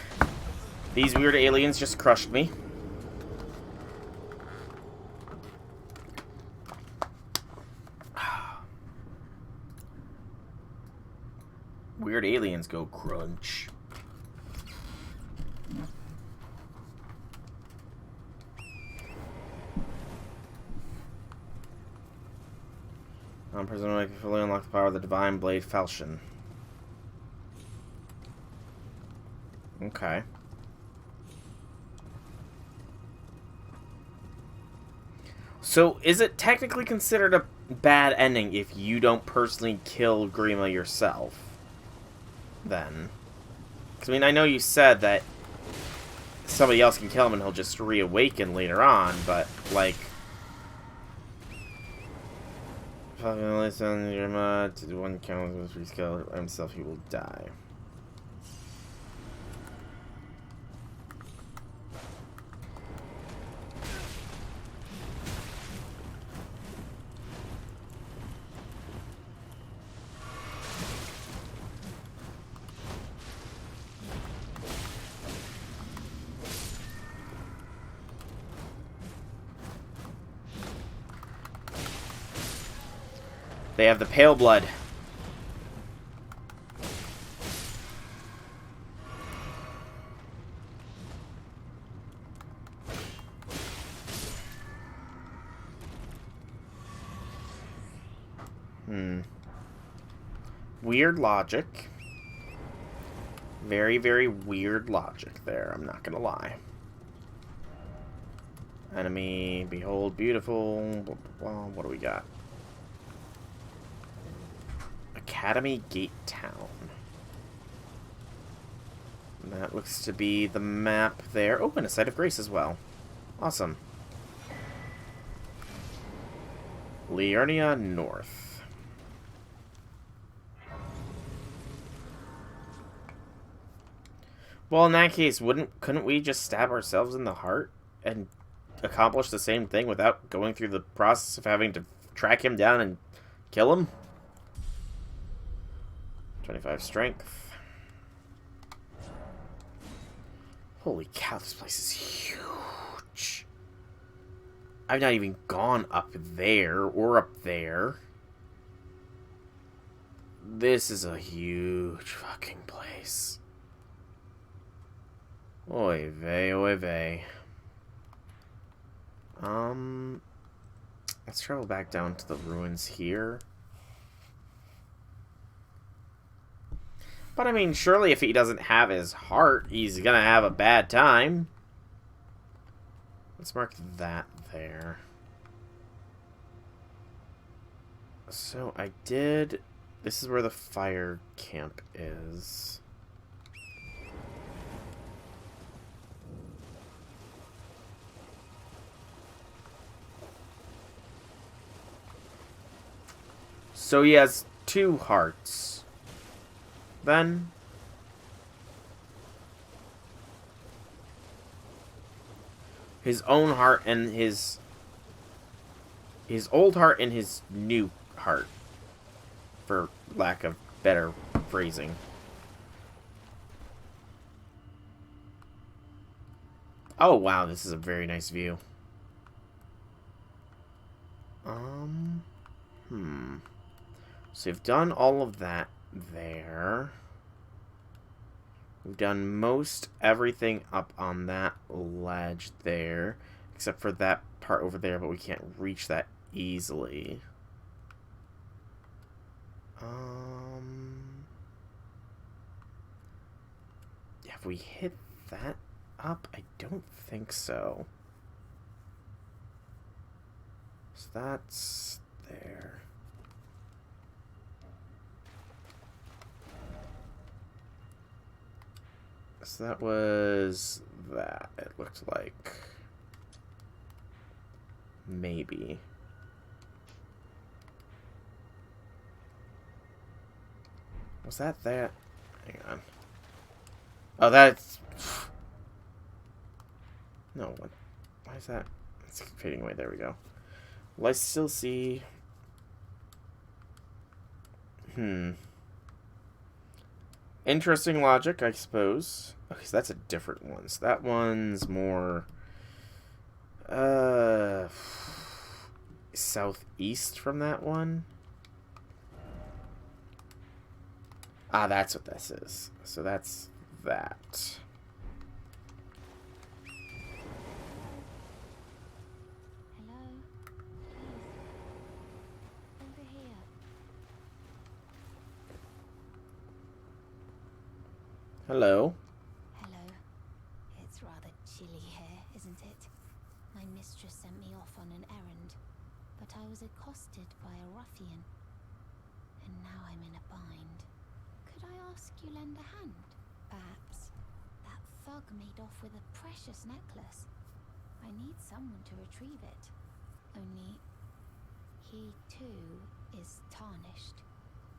These weird aliens just crushed me. Weird aliens go crunch. I'm presumably fully unlock the power of the Divine Blade Falchion. Okay. So, is it technically considered a bad ending if you don't personally kill Grima yourself? Then. Because, I mean, I know you said that somebody else can kill him and he'll just reawaken later on, but, like... Listen, Grima to one count with rescale himself, he will die. They have the pale blood. Weird logic. Very, very weird logic there, I'm not gonna lie. Enemy, behold, beautiful. Blah, blah, blah. What do we got? Academy Gate Town. And that looks to be the map there. Oh, and a Site of Grace as well. Awesome. Liurnia North. Well, in that case, couldn't we just stab ourselves in the heart and accomplish the same thing without going through the process of having to track him down and kill him? 25 strength. Holy cow, this place is huge. I've not even gone up there or up there. This is a huge fucking place. Oy vey, oy vey. Let's travel back down to the ruins here. But I mean, surely if he doesn't have his heart, he's gonna have a bad time. Let's mark that there. So I did... This is where the fire camp is. So he has 2 hearts. Then his own heart and his old heart and his new heart, for lack of better phrasing. Oh, wow, this is a very nice view. So we've done all of that there. We've done most everything up on that ledge there, except for that part over there, but we can't reach that easily. Have we hit that up? I don't think so. So that's there. So that was that, it looked like. Maybe. Was that that? Hang on. Oh, that's... No, what? Why is that? It's fading away. There we go. Will I still see... Interesting logic, I suppose. Okay, so that's a different one. So that one's more... southeast from that one. Ah, that's what this is. So that's that. Hello? Please. Over here. Hello. Hello. It's rather chilly here, isn't it? My mistress sent me off on an errand, but I was accosted by a ruffian. And now I'm in a bind. Could I ask you lend a hand? Perhaps. That thug made off with a precious necklace. I need someone to retrieve it. Only, he too is tarnished.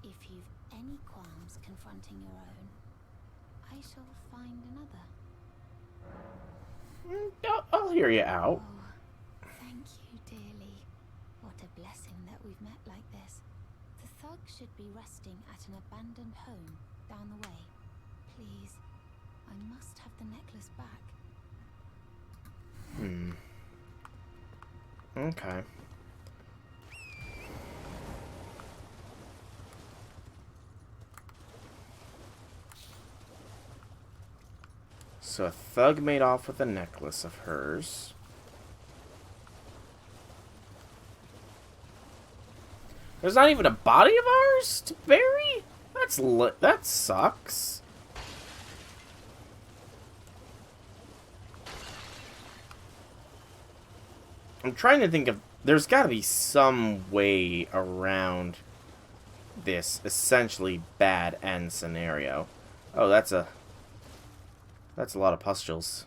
If you've any qualms confronting your own, I shall find another. I'll hear you out. Oh, thank you dearly. What a blessing that we've met like this. The thug should be resting at an abandoned home down the way. Please, I must have the necklace back. Okay. So a thug made off with a necklace of hers. There's not even a body of ours to bury? That sucks. I'm trying to think of... There's got to be some way around this essentially bad end scenario. Oh, that's a lot of pustules.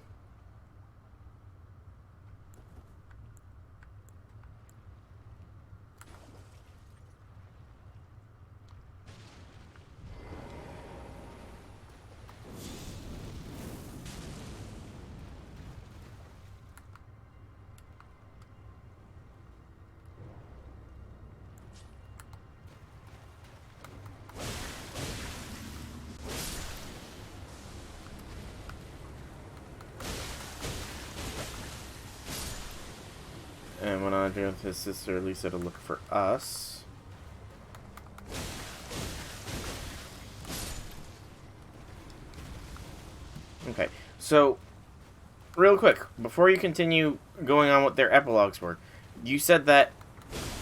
And went on with his sister Lisa to look for us. Okay, so real quick, before you continue going on what their epilogues were, you said that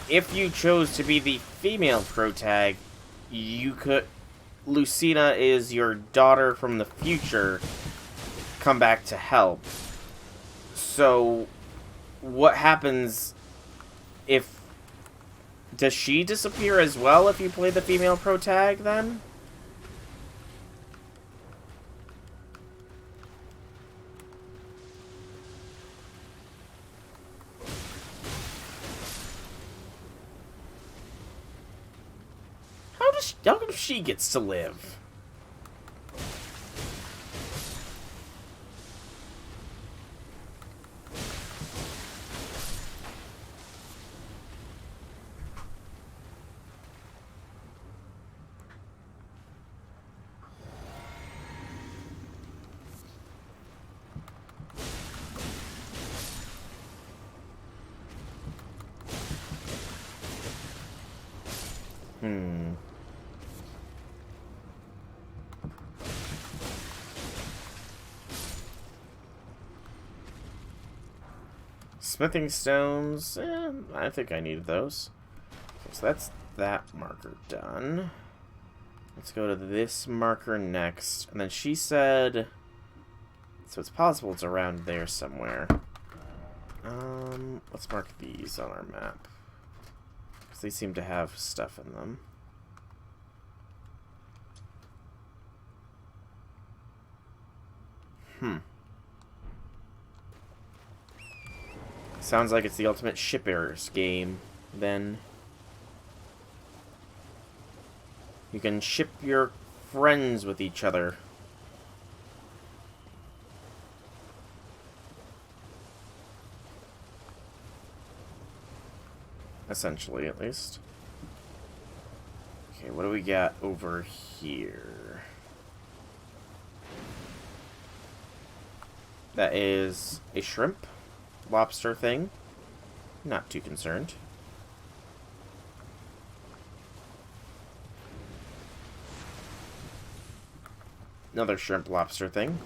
if you chose to be the female protag, you could... Lucina is your daughter from the future, come back to help. So... what happens if... Does she disappear as well if you play the female protag, then? How come she gets to live? Hmm. Smithing stones. I think I needed those. Okay, so that's that marker done. Let's go to this marker next. And then she said... So it's possible it's around there somewhere. Let's mark these on our map. Because they seem to have stuff in them. Sounds like it's the ultimate shippers game, then. You can ship your friends with each other. Essentially, at least. Okay, what do we got over here? That is a shrimp, lobster thing. Not too concerned. Another shrimp lobster thing.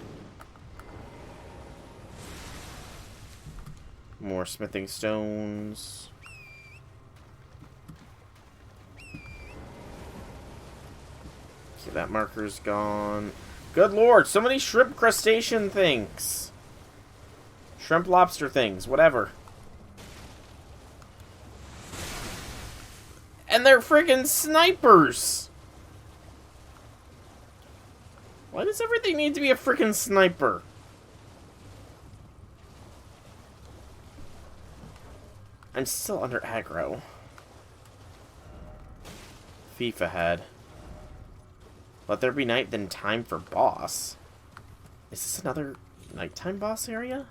More smithing stones. Okay, that marker's gone. Good lord, so many shrimp crustacean things. Shrimp lobster things, whatever. And they're friggin' snipers! Why does everything need to be a frickin' sniper? I'm still under aggro. Thief ahead. Let there be night, then time for boss. Is this another nighttime boss area?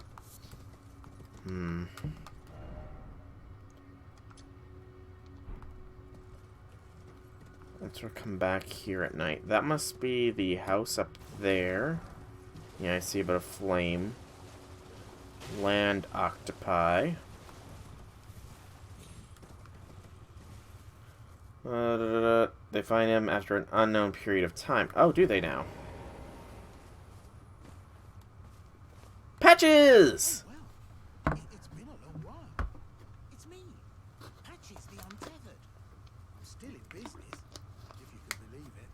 Let's come back here at night. That must be the house up there. Yeah, I see a bit of flame. Land octopi. They find him after an unknown period of time. Oh, do they now? Patches! Well, it's been a long while. It's me, Patches the Untethered. I'm still in business, if you can believe it.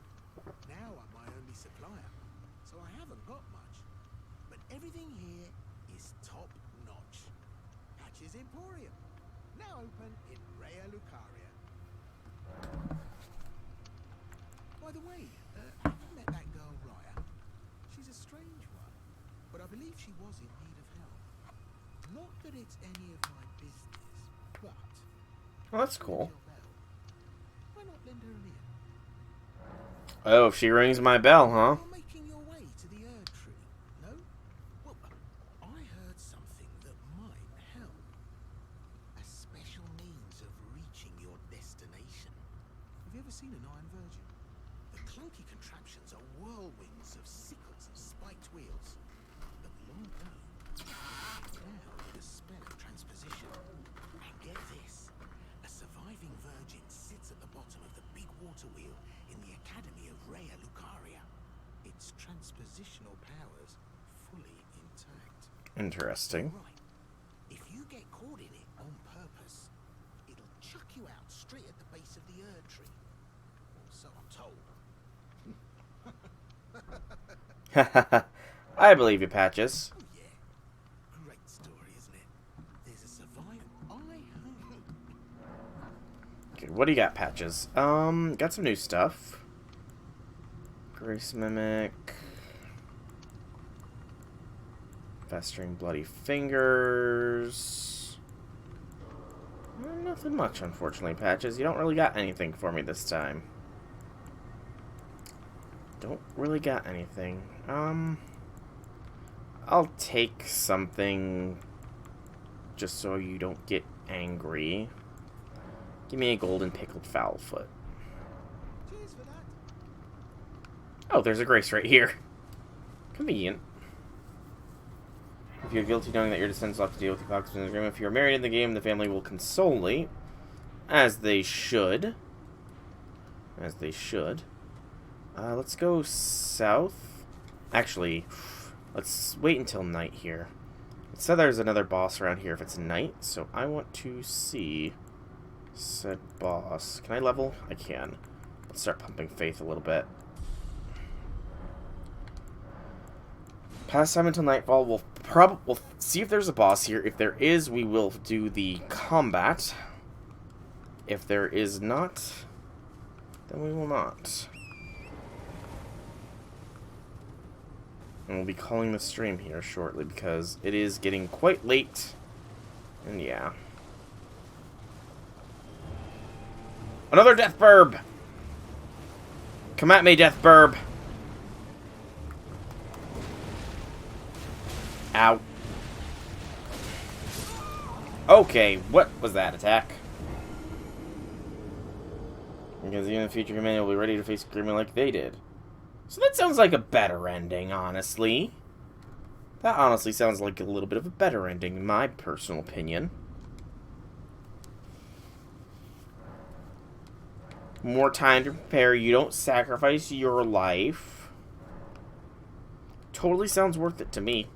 Now I'm my only supplier, so I haven't got much. But everything here is top notch. Patches Emporium, now open in Raya Lucaria. By the way, have you met that girl Raya? She's a strange one, but I believe she was in need of help. Not that it's any of my business, but... Oh, that's cool. Why not lend her an ear? Oh, if she rings my bell, huh? You're making your way to the Erd Tree, no? Well, I heard something that might help. A special means of reaching your destination. Have you ever seen an Iron Virgin? The clunky contraptions are whirlwinds of sickles and spiked wheels. But long ago, now with a spell of transposition. And get this, a surviving virgin sits at the bottom of the big water wheel in the Academy of Raya Lucaria. Its transpositional powers fully intact. Interesting. Right. If you get caught in it on purpose, it'll chuck you out straight at the base of the Erd Tree. So I'm told. I believe you, Patches. Oh yeah. Great story, isn't it? There's a survivor. Okay, what do you got, Patches? Got some new stuff. Grace Mimic. Festering Bloody Fingers. Nothing much, unfortunately, Patches. You don't really got anything for me this time. Don't really got anything. I'll take something just so you don't get angry. Give me a golden pickled fowl foot. Cheers for that. Oh, there's a grace right here. Convenient. If you're guilty knowing that your descendants will have to deal with the consequences of the game, if you're married in the game, the family will console, as they should. as they should. Let's go south. Actually, let's wait until night here. It said there's another boss around here if it's night, so I want to see said boss. Can I level? I can. Let's start pumping faith a little bit. Past time until nightfall. We'll see if there's a boss here. If there is, we will do the combat. If there is not, then we will not. And we'll be calling the stream here shortly because it is getting quite late. And yeah. Another death burb! Come at me, death burb! Ow. Okay, what was that attack? Because even the future command will be ready to face agreement like they did. So that sounds like a better ending, honestly. That honestly sounds like a little bit of a better ending, in my personal opinion. More time to prepare. You don't sacrifice your life. Totally sounds worth it to me.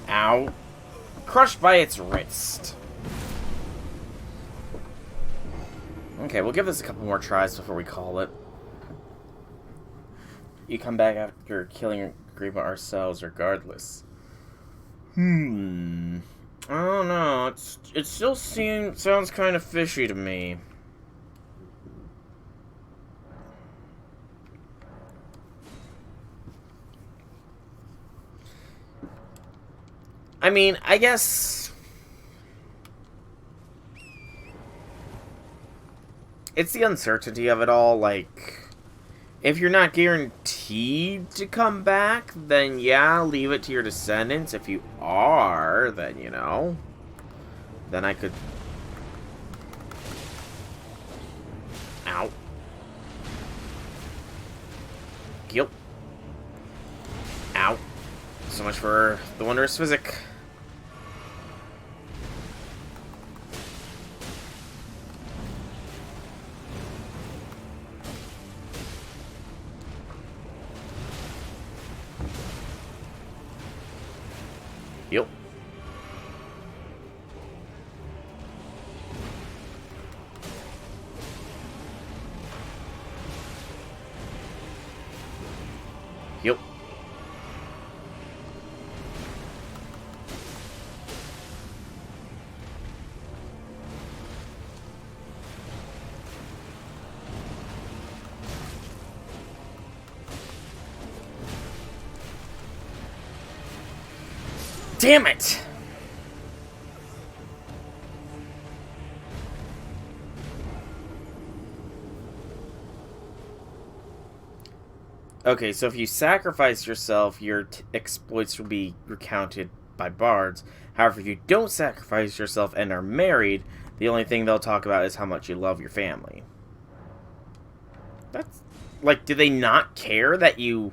Ow. Crushed by its wrist. Okay, we'll give this a couple more tries before we call it. You come back after killing Grima ourselves, regardless. I don't know. It still sounds kind of fishy to me. I mean, I guess it's the uncertainty of it all. Like, if you're not guaranteed to come back, then yeah, leave it to your descendants. If you are, then, you know, then I could... Ow. Guilt. Ow. So much for the wondrous physic. Yep. Yep. Damn it! Okay, so if you sacrifice yourself, your exploits will be recounted by bards. However, if you don't sacrifice yourself and are married, the only thing they'll talk about is how much you love your family. That's... Like, do they not care that you...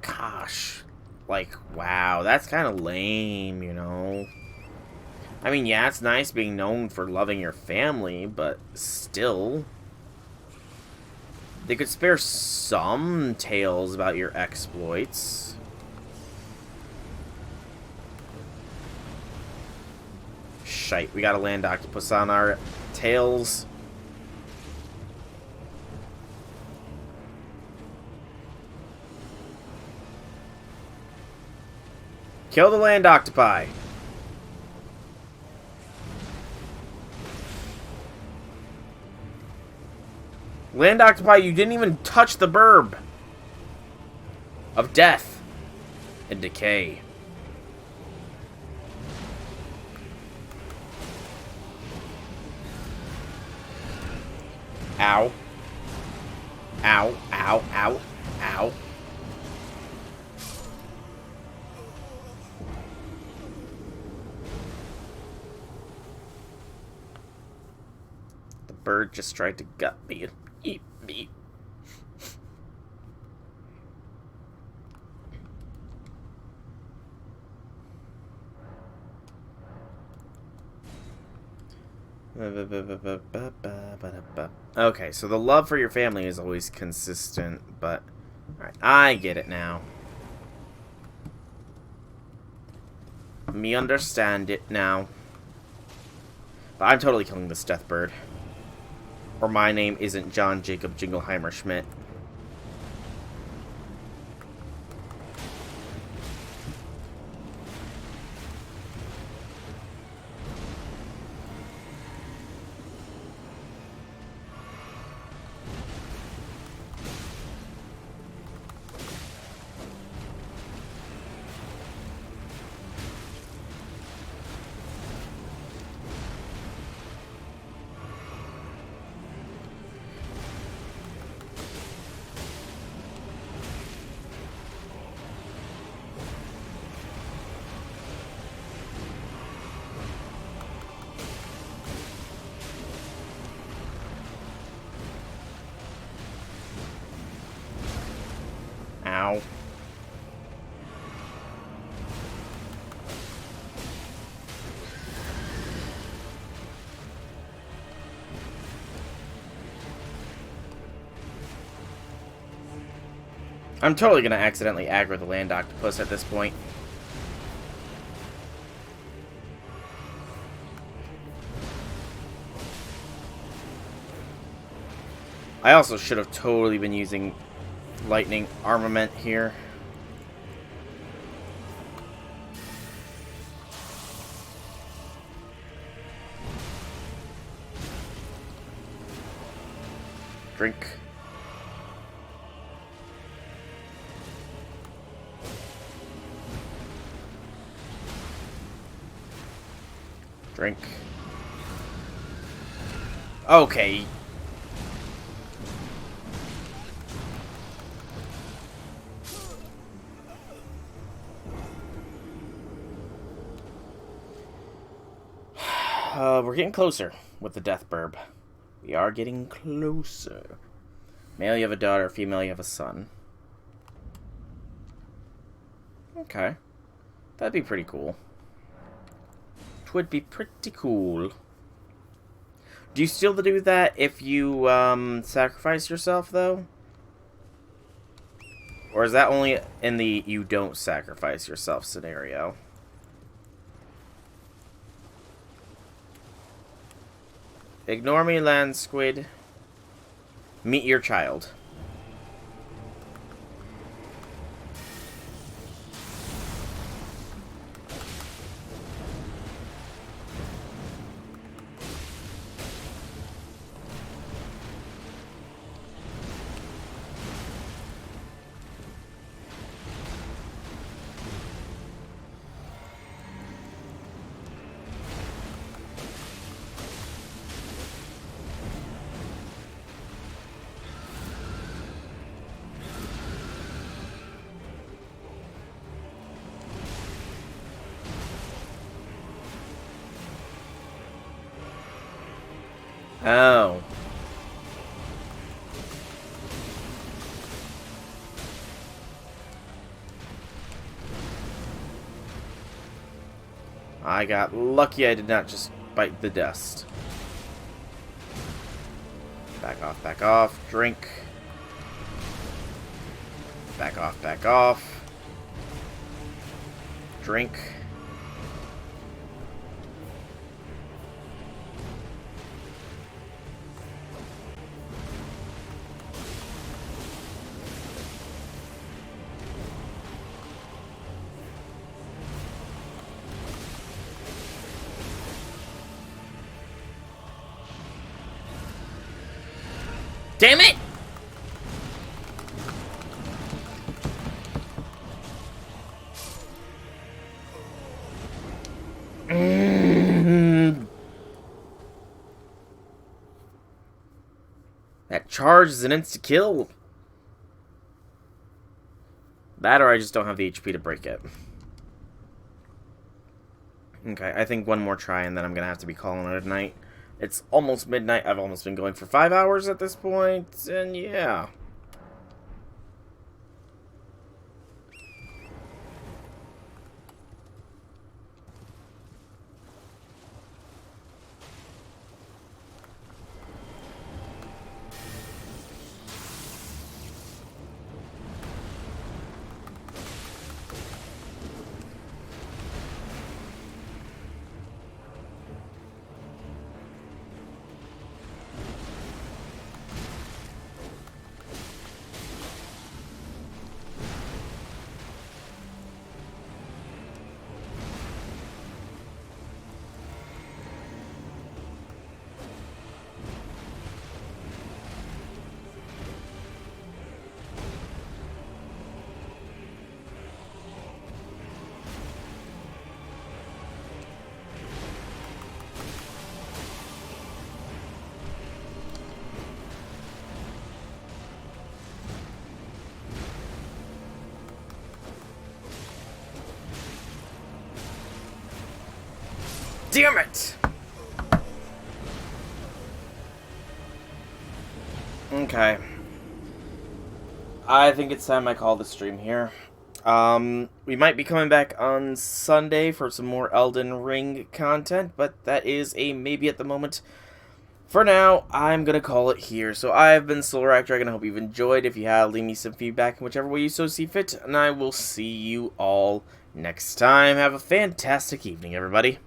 Gosh... Like, wow, that's kind of lame, you know? I mean, yeah, it's nice being known for loving your family, but still. They could spare some tales about your exploits. shite. We got a land octopus on our tails. Kill the land octopi. Land octopi, you didn't even touch the burb of death and decay. Ow. Ow, ow, ow, ow. The bird just tried to gut me and eat me. Okay, so the love for your family is always consistent, but... Alright, I get it now. Me understand it now. But I'm totally killing this death bird. Or my name isn't John Jacob Jingleheimer Schmidt. Ow. I'm totally gonna accidentally aggro the land octopus at this point. I also should have totally been using lightning armament here. Drink. Drink. Okay. We're getting closer with the death burb. We are getting closer. Male, you have a daughter. Female, you have a son. Okay. That'd be pretty cool. It would be pretty cool. Do you still do that if you sacrifice yourself, though? Or is that only in the you don't sacrifice yourself scenario? Ignore me, land squid. Meet your child. Oh. I got lucky I did not just bite the dust. Back off, drink. Back off. Drink. Damn it! That charge is an insta-kill. That or I just don't have the HP to break it. Okay, I think one more try and then I'm going to have to be calling it a night. It's almost midnight. I've almost been going for 5 hours at this point, and yeah. Damn it! Okay. I think it's time I call the stream here. We might be coming back on Sunday for some more Elden Ring content, but that is a maybe at the moment. For now, I'm gonna call it here. So I've been Soulrack Dragon. I hope you've enjoyed. If you have, leave me some feedback in whichever way you so see fit, and I will see you all next time. Have a fantastic evening, everybody.